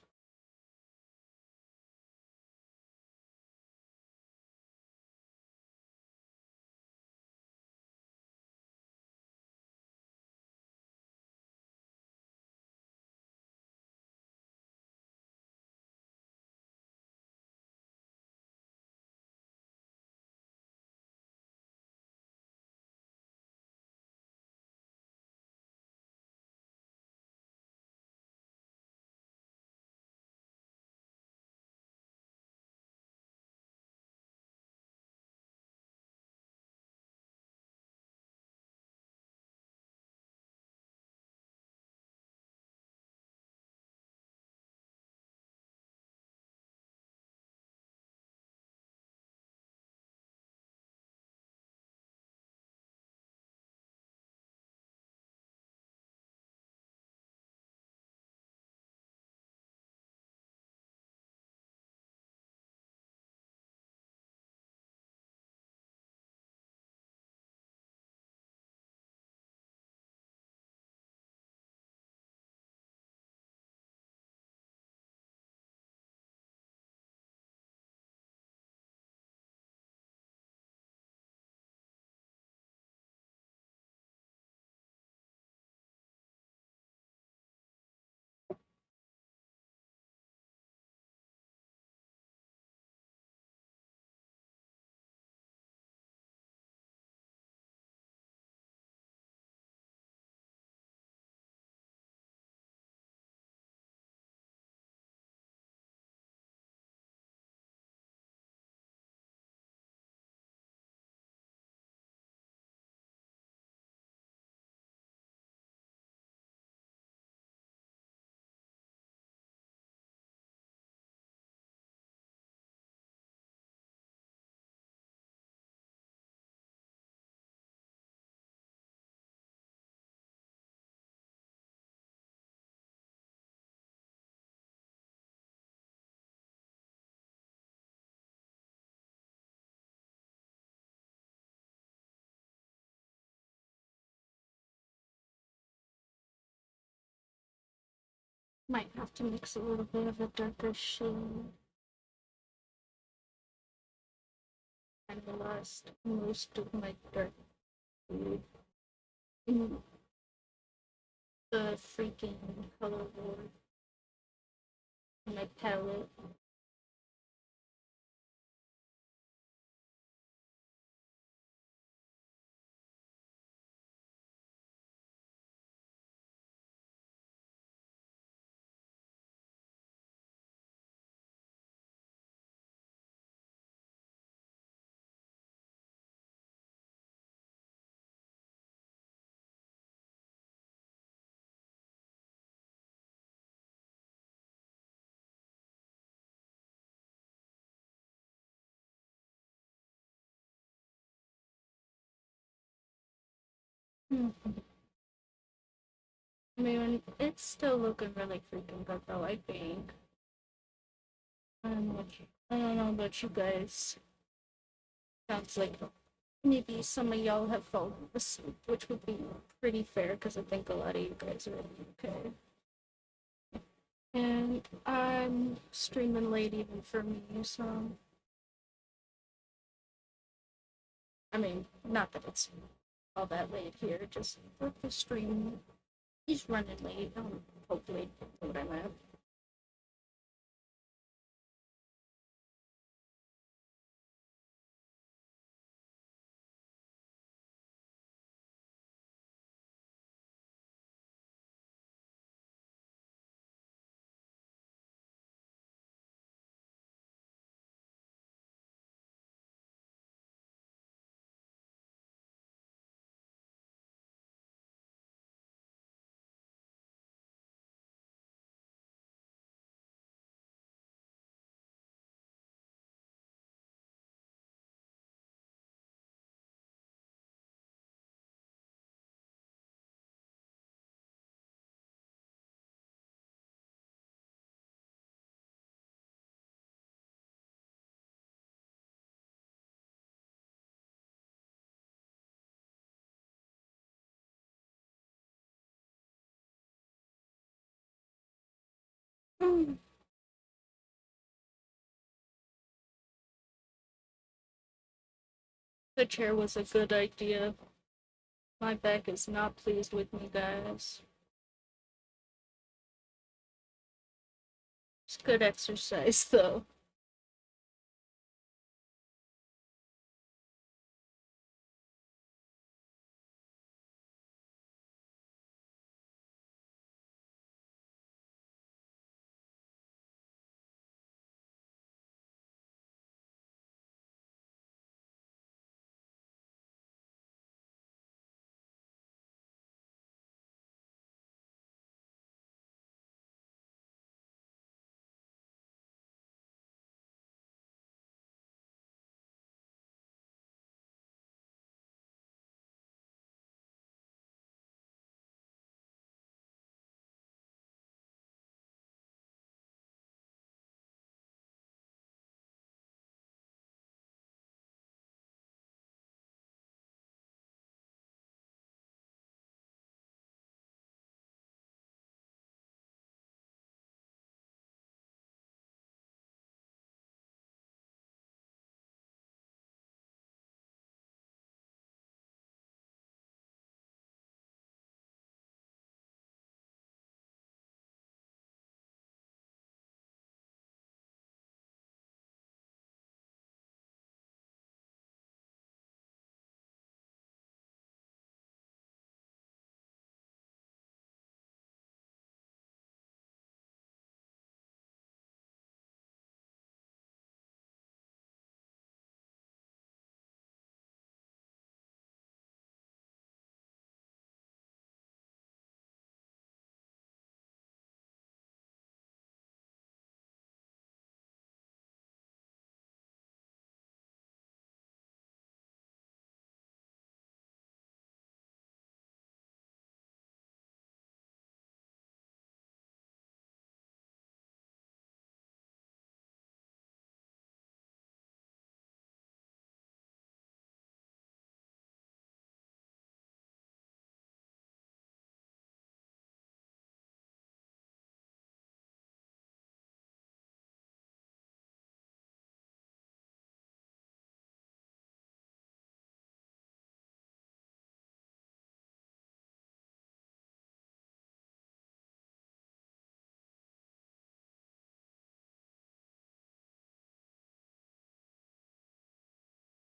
Might have to mix a little bit of a darker shade. And lost most of my dark food in the freaking color war on my palette. I mean, it's still looking really freaking good though, I think. I don't know about you guys. Sounds like maybe some of y'all have fallen asleep, which would be pretty fair because I think a lot of you guys are okay. And I'm streaming late even for me, so. I mean, not that it's all that late here, just the stream is running late. Hopefully, know what I'm at. The chair was a good idea. My back is not pleased with me, guys. It's good exercise, though.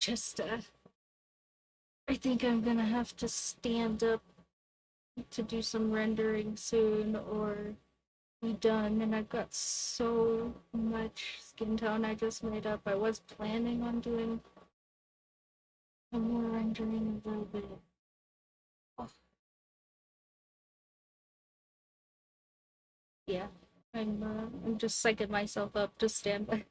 just I think I'm gonna have to stand up to do some rendering soon or be done. And I've got so much skin tone I just made up. I was planning on doing some more rendering a little bit. Oh, yeah, I'm just psyching myself up to stand by.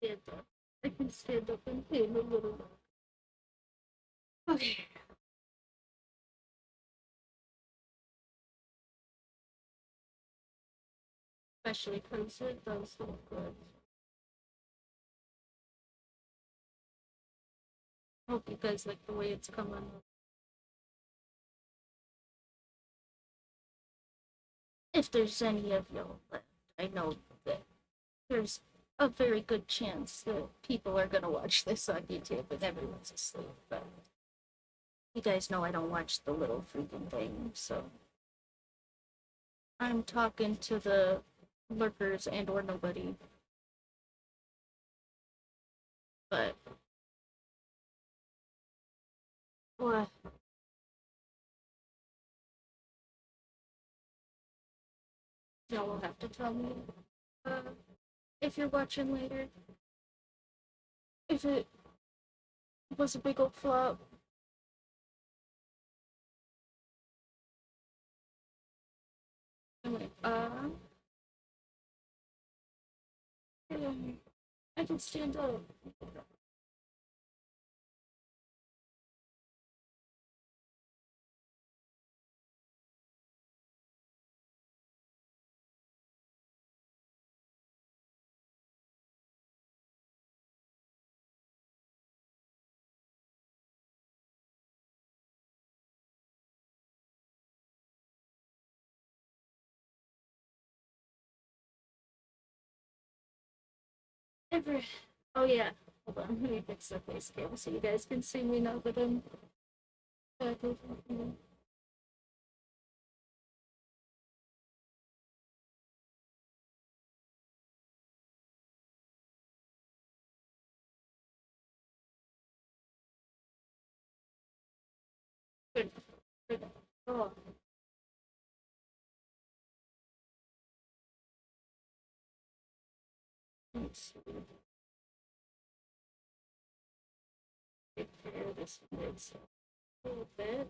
stand up. I can stand up and paint a little. Okay. Especially because it does look good. Hope you guys like the way it's coming up. If there's any of y'all left, I know that there's a very good chance that people are gonna watch this on YouTube and everyone's asleep, but you guys know I don't watch the little freaking thing, so I'm talking to the lurkers and or nobody. But well, y'all will have to tell me uh, if you're watching later. If it was a big old flop. Anyway, I can stand up. Ever. Oh yeah. Hold on, let me fix the face cam so you guys can see me now that I'm back over here. Good. Good. Oh, let's see. Take care of this mid a little bit.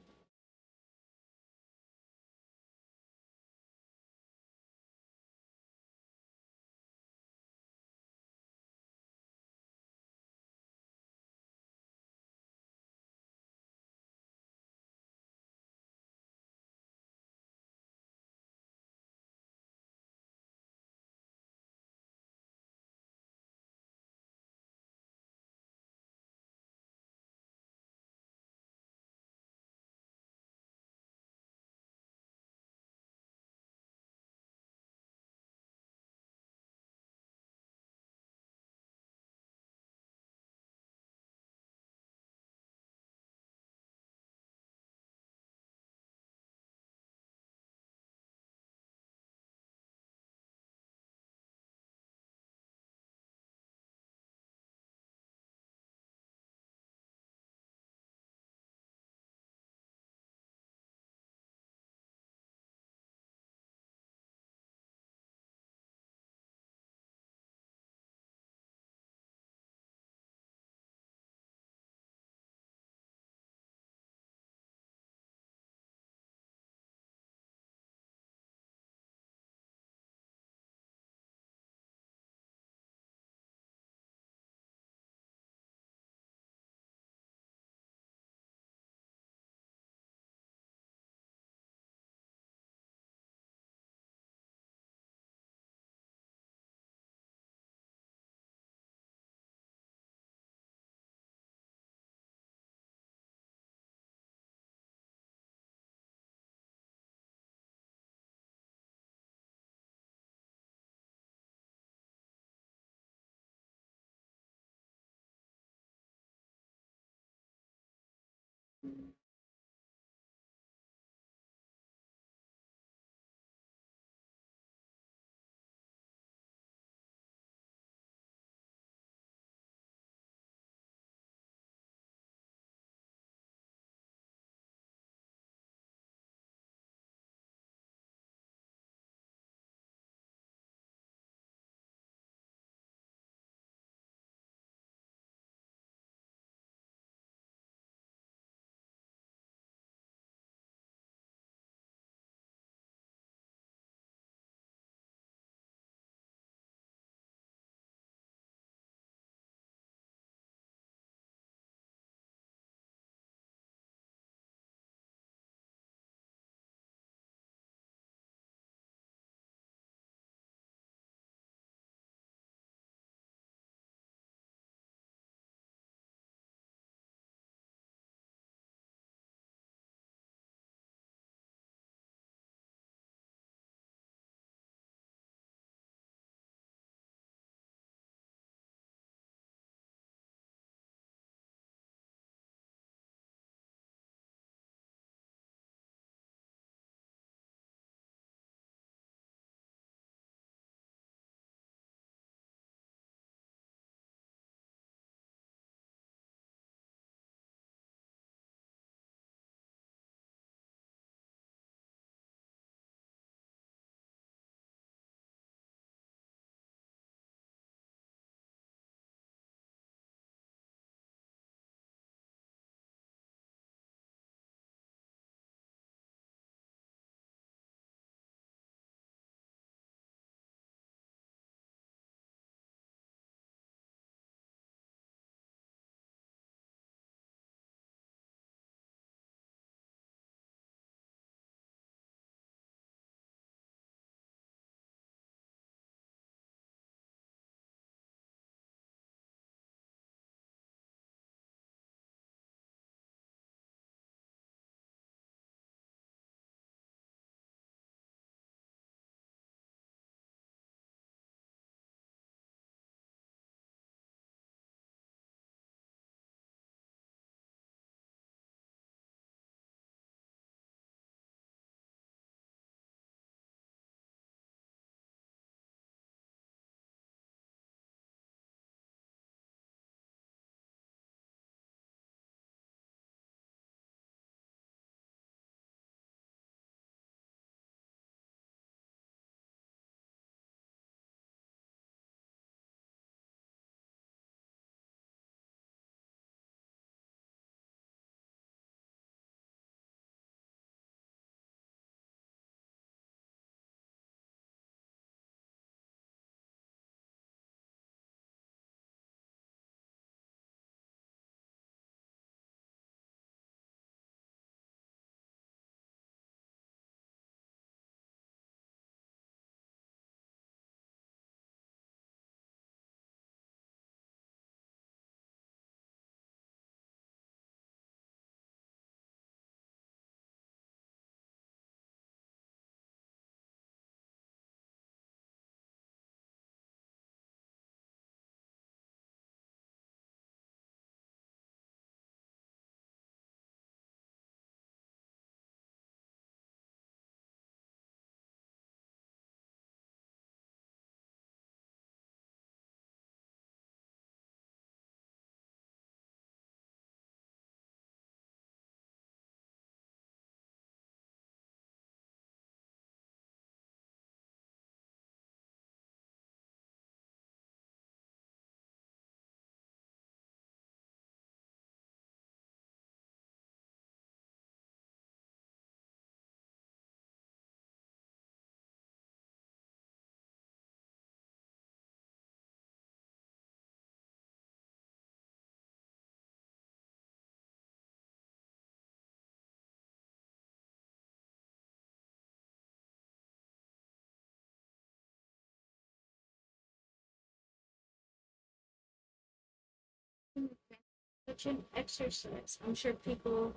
such an exercise. I'm sure people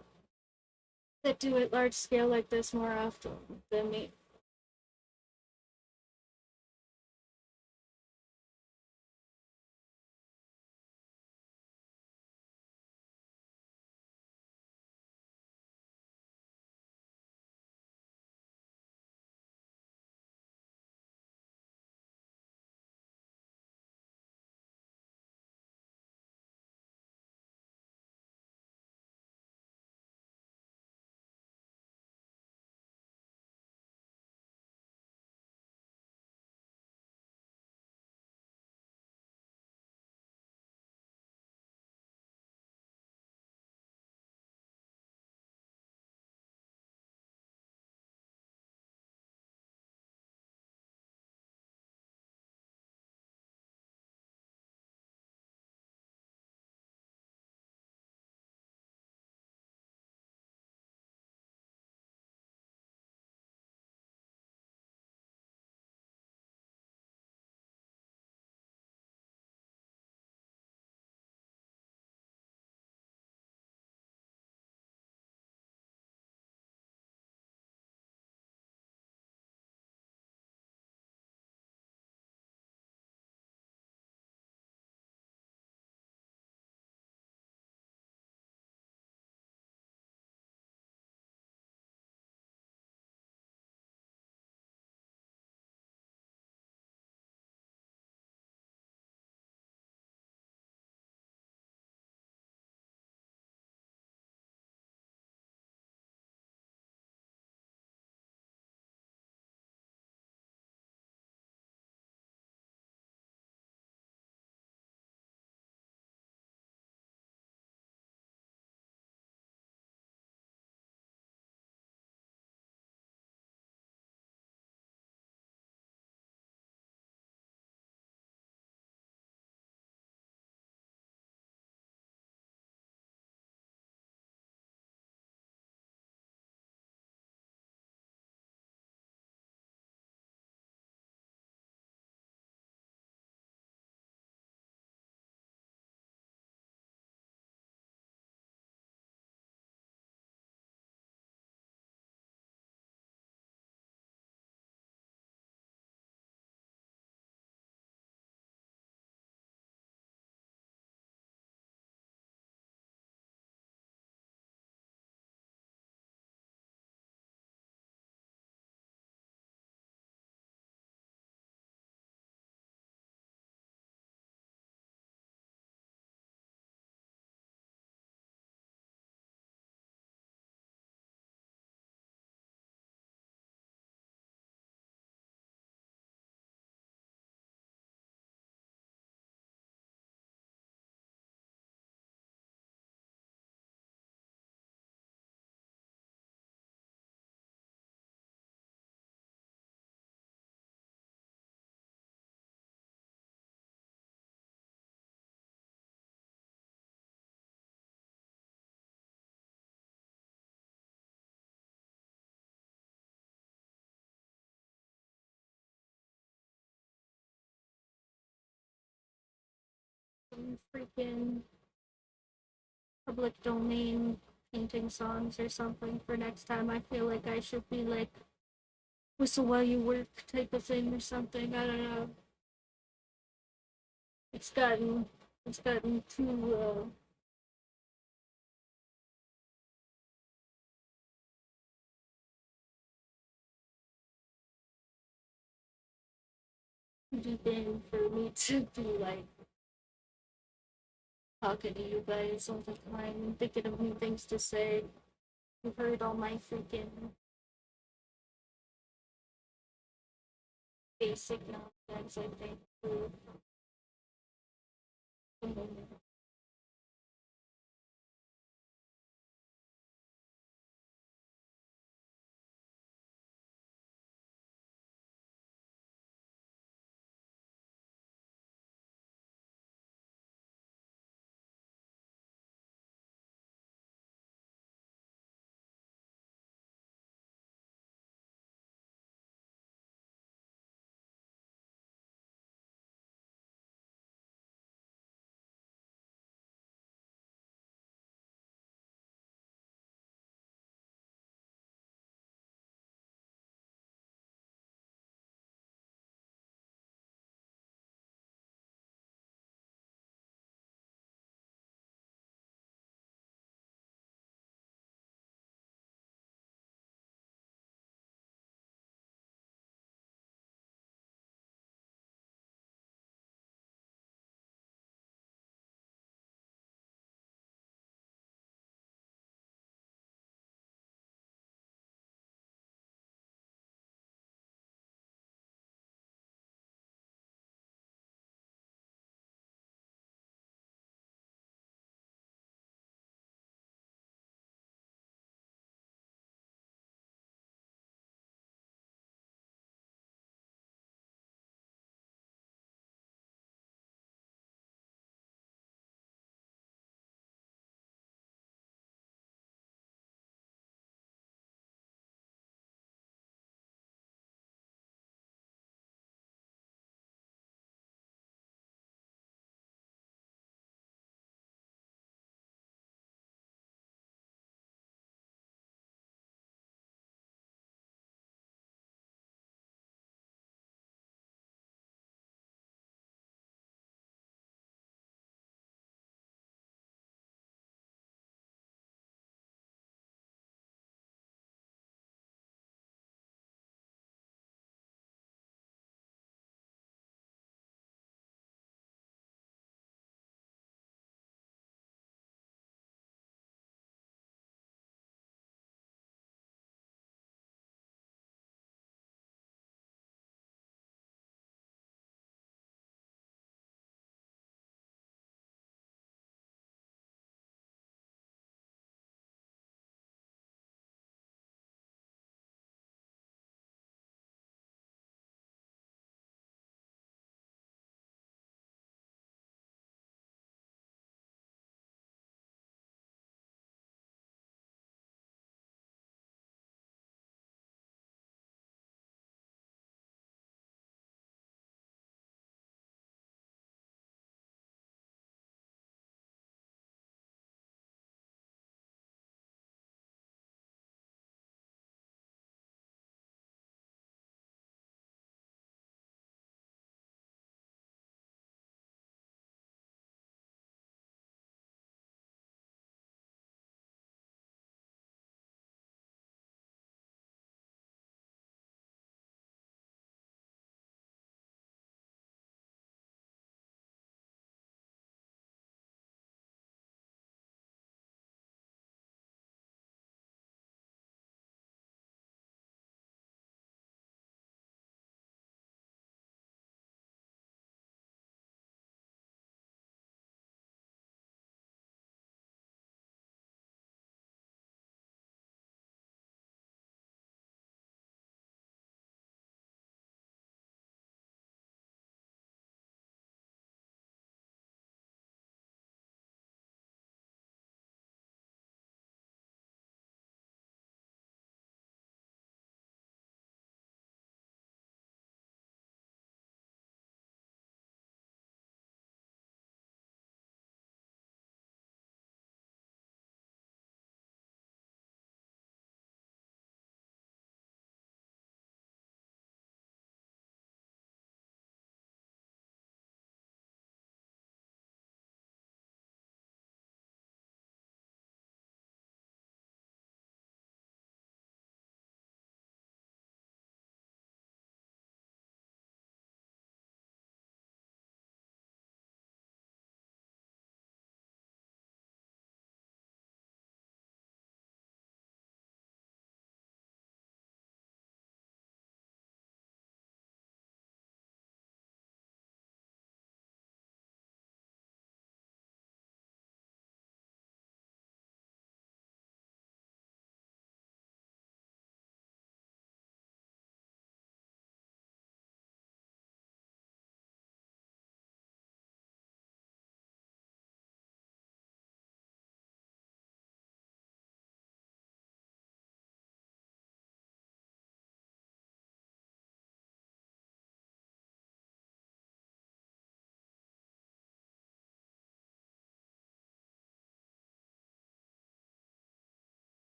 that do it large scale like this more often than me. Some freaking public domain painting songs or something for next time. I feel like I should be like whistle while you work type of thing or something. I don't know. It's gotten too deep in for me to be like talking to you guys all the time and thinking of new things to say. You've heard all my freaking basic nonsense, I think, for the moment.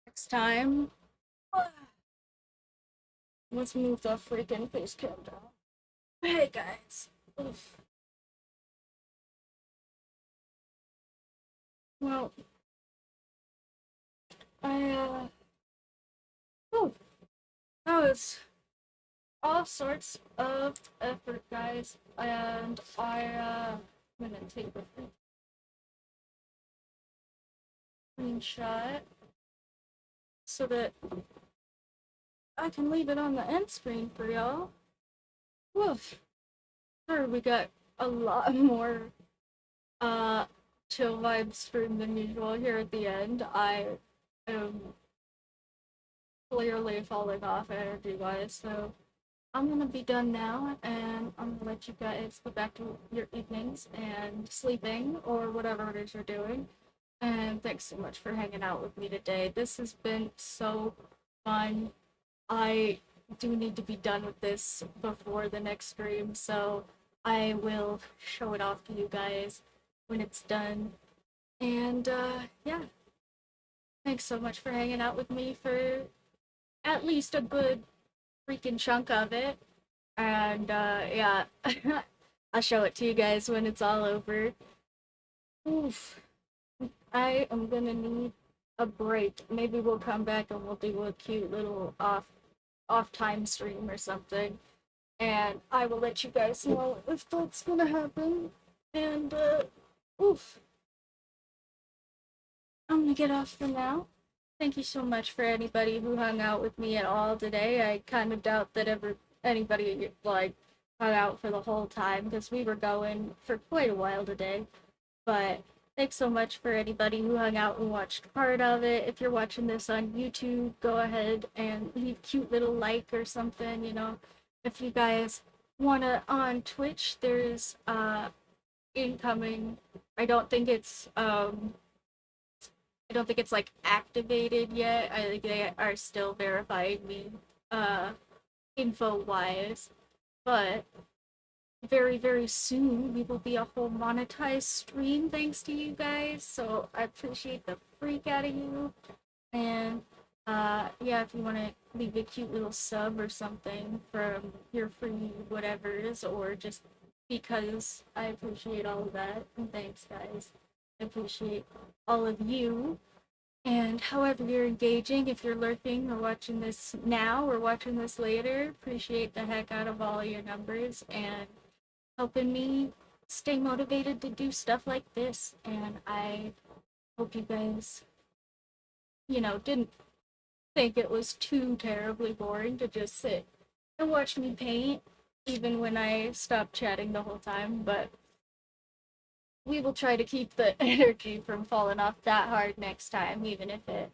Next time, let's move the freaking face cam down. Hey guys. Oof. Well, I oh, that was all sorts of effort, guys, and I'm gonna take a screenshot so that I can leave it on the end screen for y'all. Woof. Sure, we got a lot more uh chill vibe stream than usual here at the end. I am clearly falling off energy wise, so I'm gonna be done now, and I'm gonna let you guys go back to your evenings and sleeping or whatever it is you're doing. And thanks so much for hanging out with me today. This has been so fun. I do need to be done with this before the next stream, so I will show it off to you guys when it's done. And yeah, thanks so much for hanging out with me for at least a good freaking chunk of it. And yeah, I'll show it to you guys when it's all over. Oof. I am gonna need a break. Maybe we'll come back and we'll do a cute little off time stream or something. And I will let you guys know if that's gonna happen. And oof. I'm gonna get off for now. Thank you so much for anybody who hung out with me at all today. I kind of doubt that anybody like hung out for the whole time because we were going for quite a while today. But thanks so much for anybody who hung out and watched part of it. If you're watching this on YouTube, go ahead and leave cute little like or something, you know. If you guys wanna on Twitch, there's incoming. I don't think it's I don't think it's like activated yet. I think they are still verifying me uh info wise. But very, very soon we will be a whole monetized stream thanks to you guys. So I appreciate the freak out of you. And yeah, if you want to leave a cute little sub or something from your free whatevers, or just because I appreciate all of that. And thanks, guys. I appreciate all of you. And however you're engaging, if you're lurking or watching this now or watching this later, appreciate the heck out of all your numbers and helping me stay motivated to do stuff like this. And I hope you guys, didn't think it was too terribly boring to just sit and watch me paint, even when I stopped chatting the whole time. But we will try to keep the energy from falling off that hard next time, even if it.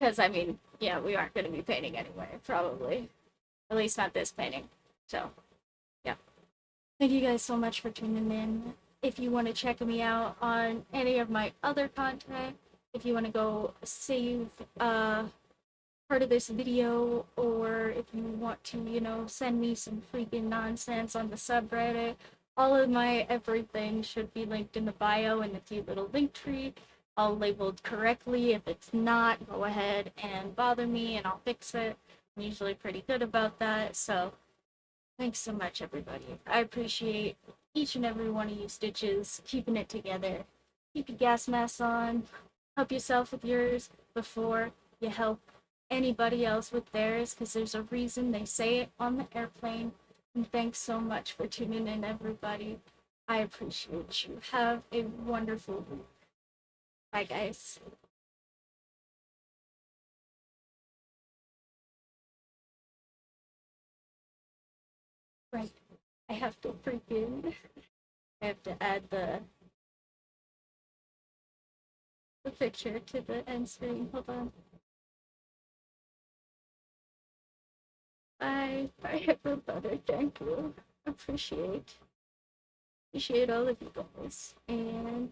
Because, I mean, yeah, we aren't going to be painting anyway, probably. At least not this painting. So, yeah. Thank you guys so much for tuning in. If you want to check me out on any of my other content, if you want to go save part of this video, or if you want to, send me some freaking nonsense on the subreddit, all of my everything should be linked in the bio in the cute little link tree, all labeled correctly. If it's not, go ahead and bother me and I'll fix it. I'm usually pretty good about that. So thanks so much, everybody. I appreciate each and every one of you stitches, keeping it together. Keep your gas masks on. Help yourself with yours before you help anybody else with theirs, because there's a reason they say it on the airplane. And thanks so much for tuning in, everybody. I appreciate you. Have a wonderful week. Bye, guys. Right. I have to freaking. I have to add the picture to the end screen. Hold on. Bye. Bye, everybody. Thank you. Appreciate all of you guys. And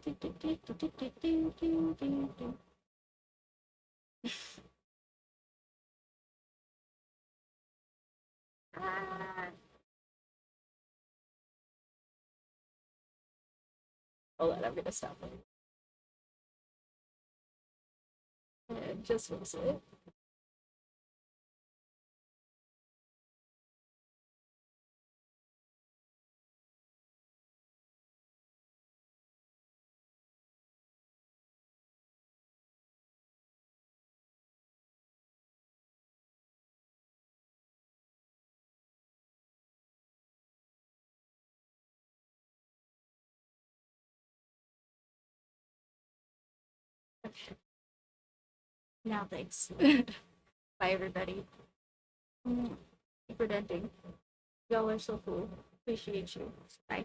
ah. Hold on, I'm gonna stop it. just was it. Okay. Now thanks. Bye everybody. Keep presenting. Y'all are so cool. Appreciate you. Bye.